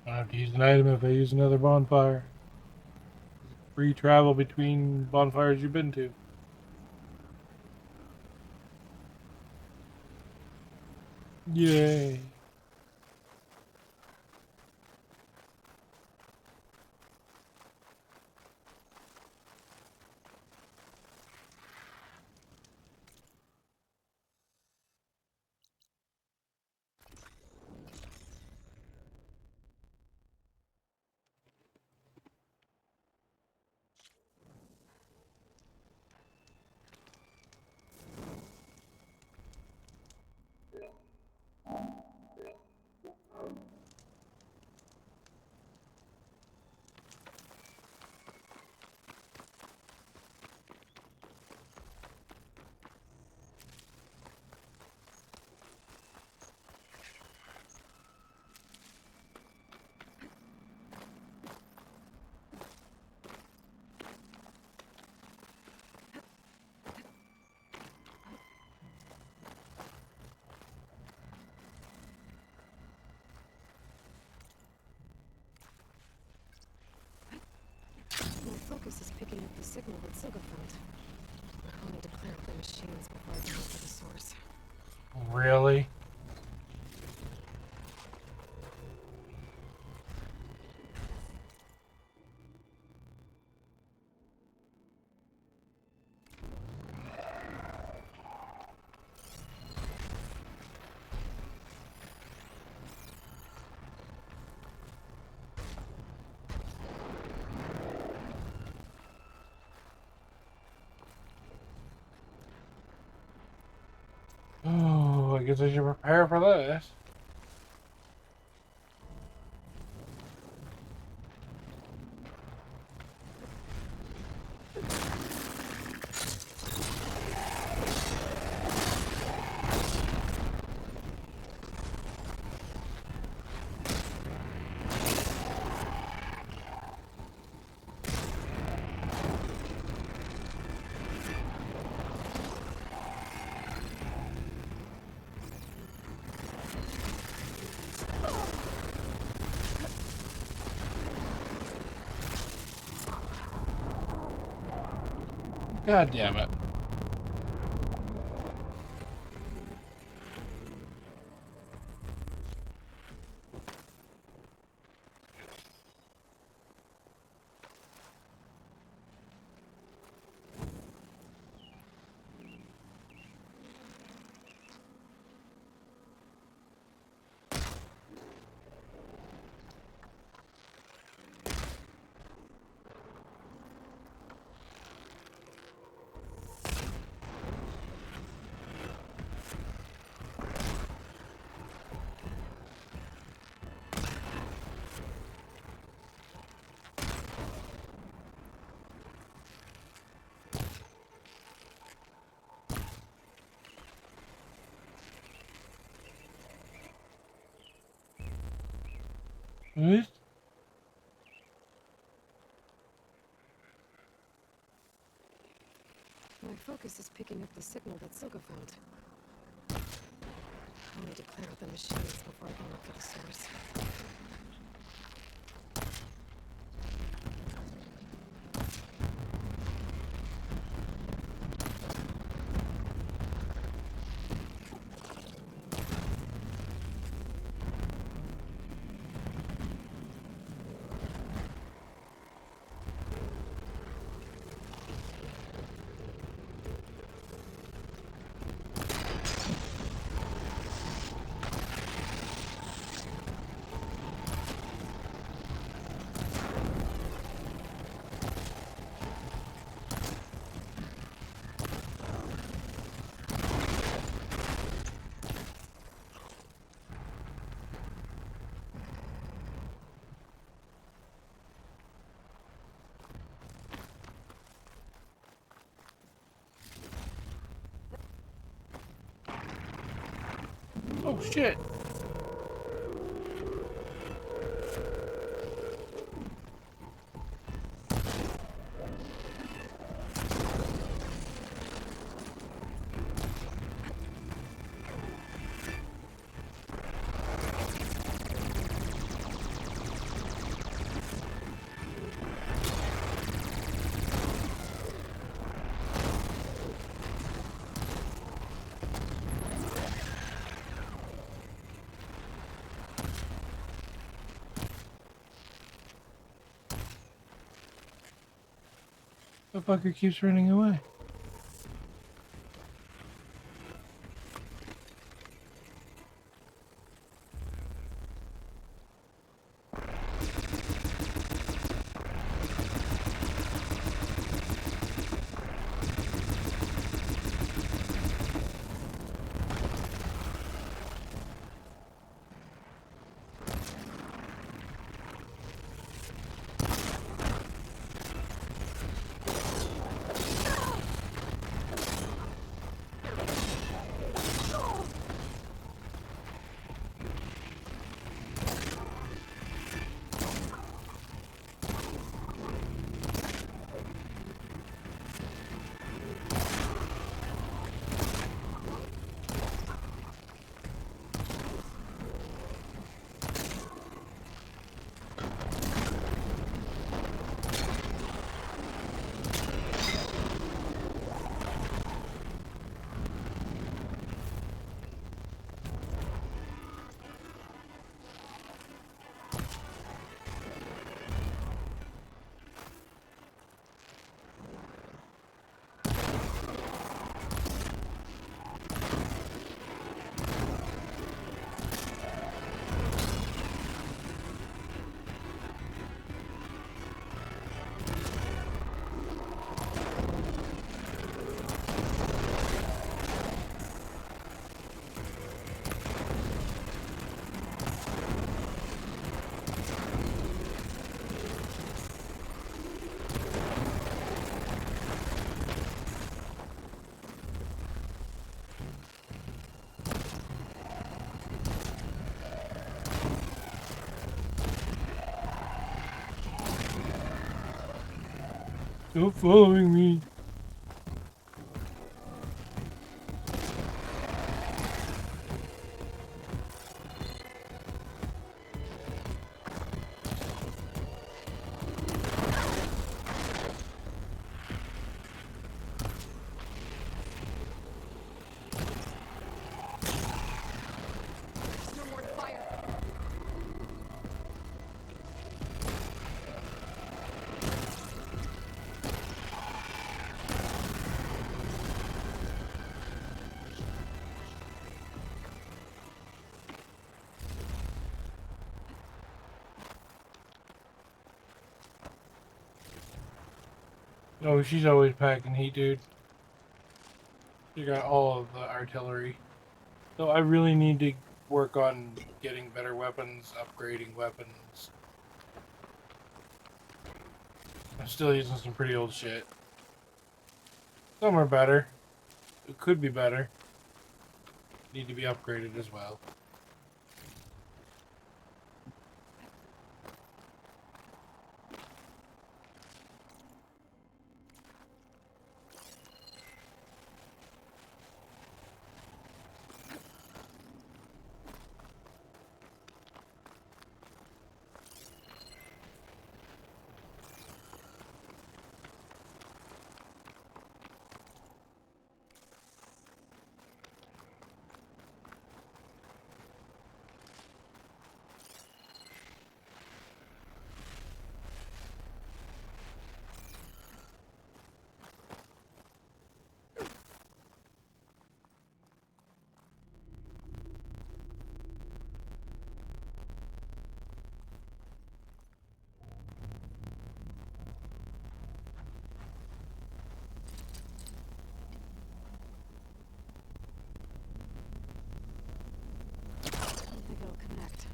I have to use an item if I use another bonfire. Free travel between bonfires you've been to. Yay. My focus is picking up the signal that Silga found. I'll need to clear up the machines before I can get to the source. Really? Oh, I guess I should prepare for this. God damn it. What? My focus is picking up the signal that Silka found. I'll need to clear out the machines before I can look for the source. Oh shit. The fucker keeps running away. Stop following me. Oh, she's always packing heat, dude. She got all of the artillery. So I really need to work on getting better weapons, upgrading weapons. I'm still using some pretty old shit. Some are better. It could be better. Need to be upgraded as well. I don't think it'll connect.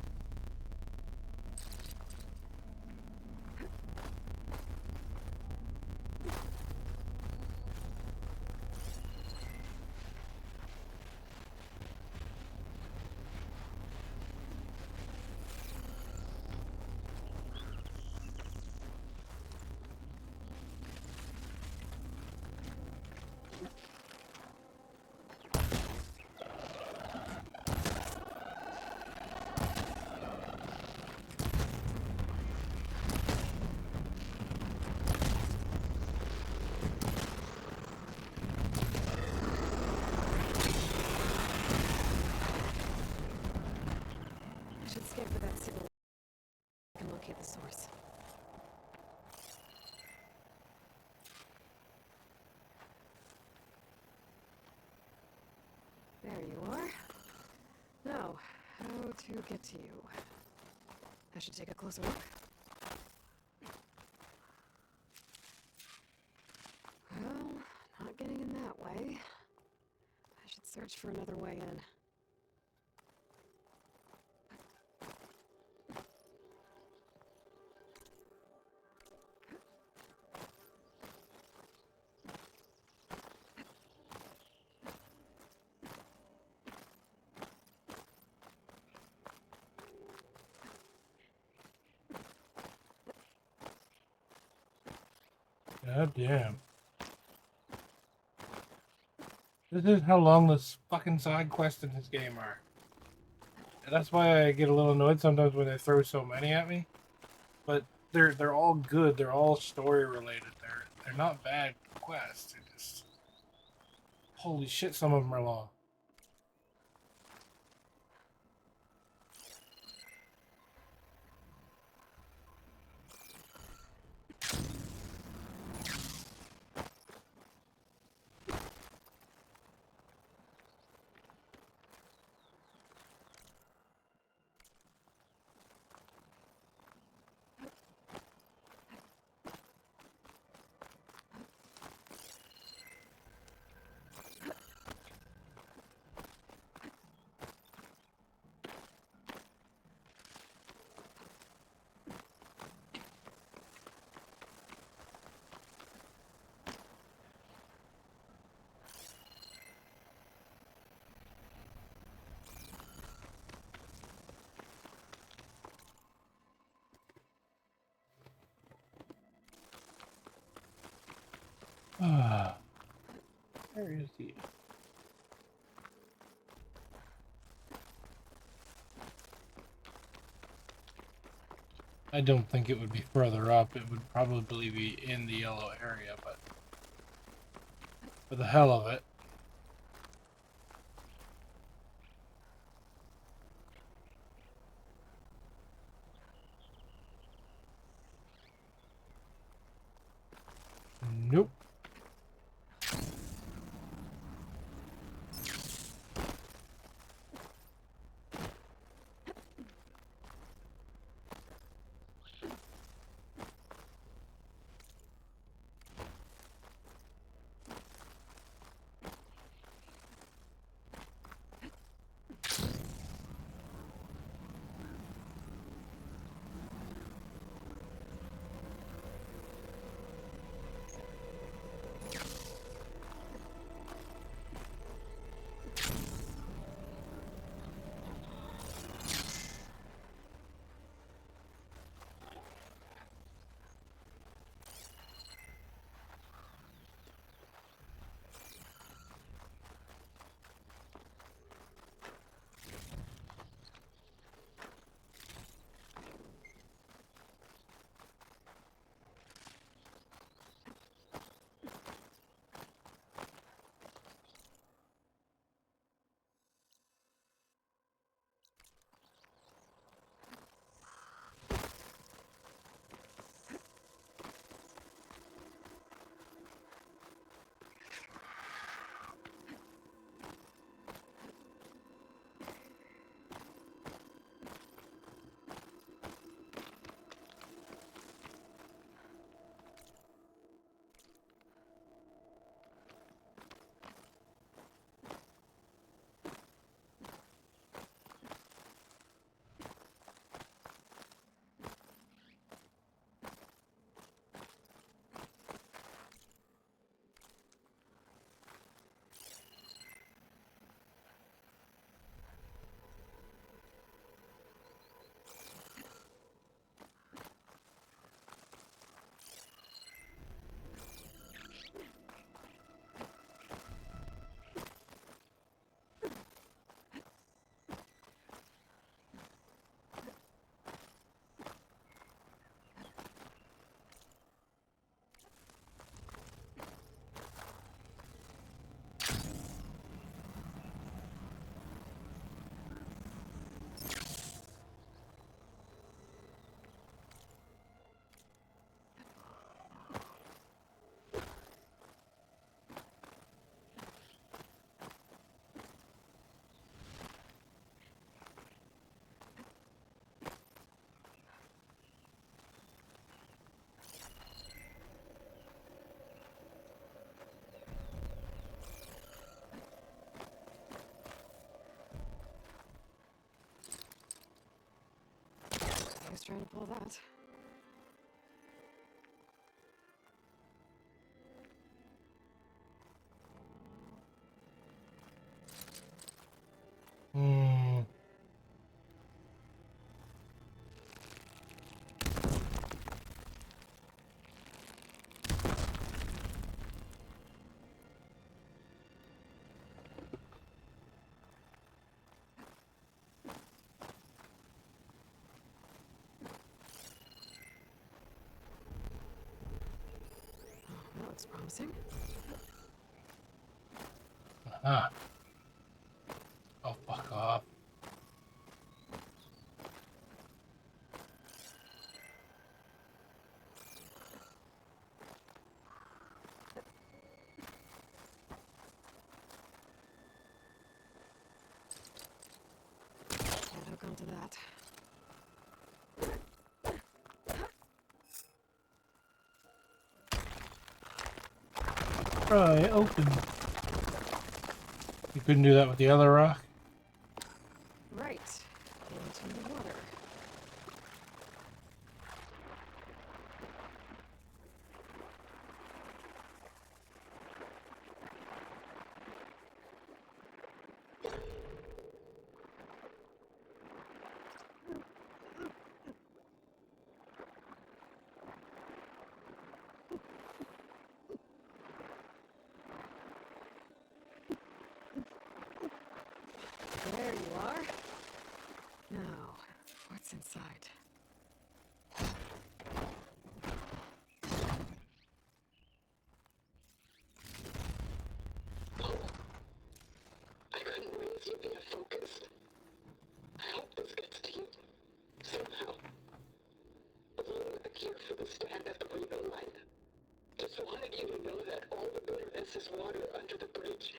I should scan for that signal. I can locate the source. There you are. Now, how to get to you? I should take a closer look. Well, not getting in that way. I should search for another way in. God damn. This is how long this fucking side quests in this game are. And that's why I get a little annoyed sometimes when they throw so many at me. But they're all good. They're all story related. They're not bad quests. They're just holy shit, some of them are long. Ah, where is he? I don't think it would be further up. It would probably be in the yellow area, but for the hell of it. Nope. was trying to pull that. Hmm. That looks promising. Ah. Oh, fuck off. Can't hook onto that. Right, open. You couldn't do that with the other rock? Right. Into the water. There you are. Now, what's inside? I couldn't breathe you being focused. I hope this gets to you. Somehow. Alone back here for the stand at the window line. Just wanted you to know that all the bitterness is water under the bridge.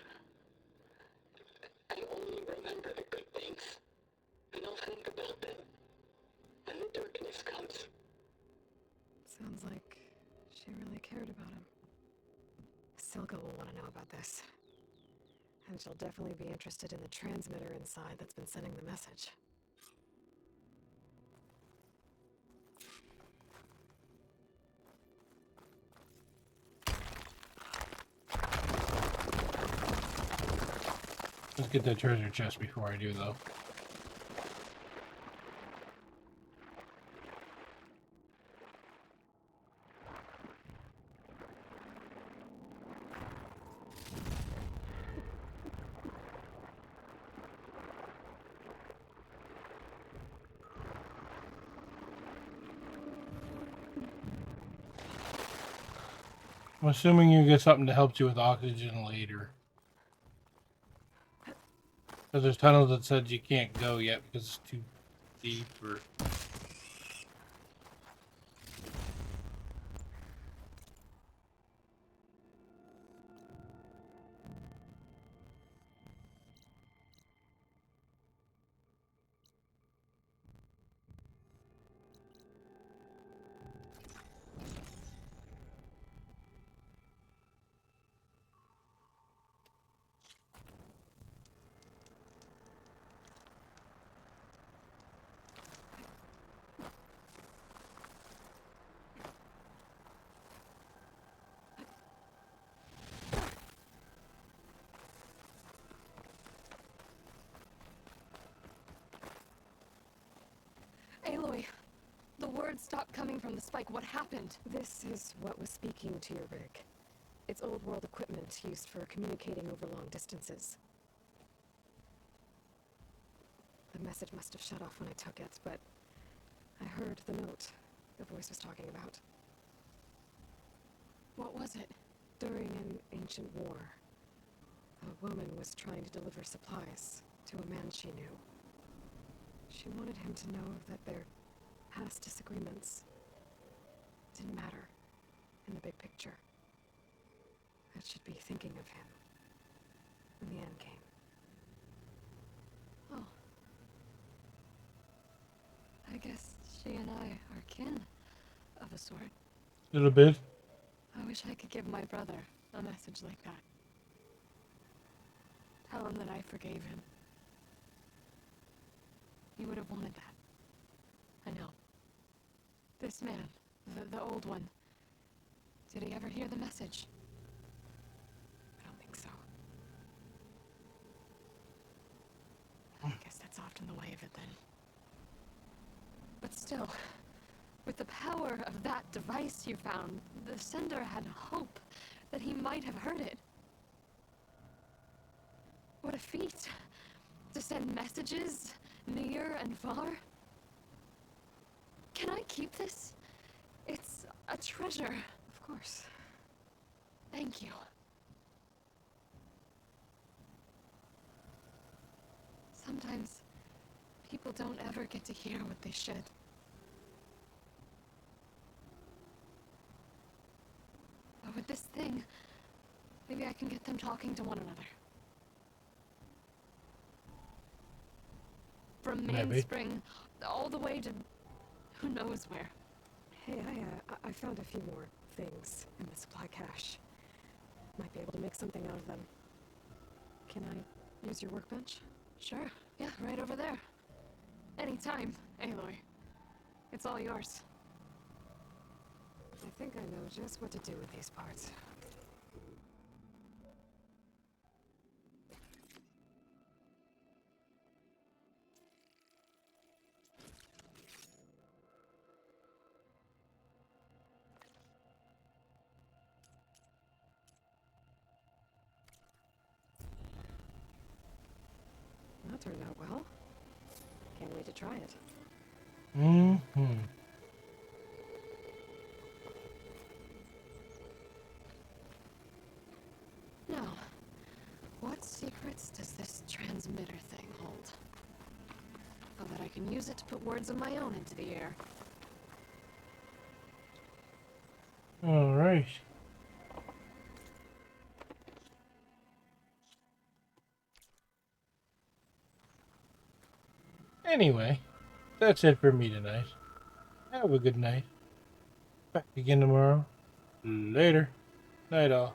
I only remember the good things. And I'll think about them when the darkness comes. Sounds like she really cared about him. Silka will want to know about this. And she'll definitely be interested in the transmitter inside that's been sending the message. Let's get that treasure chest before I do, though. I'm assuming you get something to help you with oxygen later. Because there's tunnels that said you can't go yet because it's too deep or... Aloy, the words stopped coming from the spike. What happened? This is what was speaking to your rig. It's old world equipment used for communicating over long distances. The message must have shut off when I took it, but I heard the note the voice was talking about. What was it? During an ancient war, a woman was trying to deliver supplies to a man she knew. She wanted him to know that their past disagreements didn't matter in the big picture. That she'd be thinking of him when the end came. Oh. I guess she and I are kin, of a sort. Little bit. I wish I could give my brother a message like that. Tell him that I forgave him. He would have wanted that. I know. This man, the old one, did he ever hear the message? I don't think so. I guess that's often the way of it then. But still, with the power of that device you found, the sender had hope that he might have heard it. What a feat! To send messages near and far. Can I keep this? It's a treasure. Of course. Thank you. Sometimes people don't ever get to hear what they should. But with this thing, maybe I can get them talking to one another. From Mainspring all the way to who knows where. Hey, I found a few more things in the supply cache. Might be able to make something out of them. Can I use your workbench? Sure. Yeah, right over there. Anytime, Aloy. It's all yours. I think I know just what to do with these parts. That turned out well. Can't wait to try it. Mm-hmm. Now, what secrets does this transmitter thing hold? So that I can use it to put words of my own into the air. All right. Anyway, that's it for me tonight. Have a good night. Back again tomorrow. Later. Night all.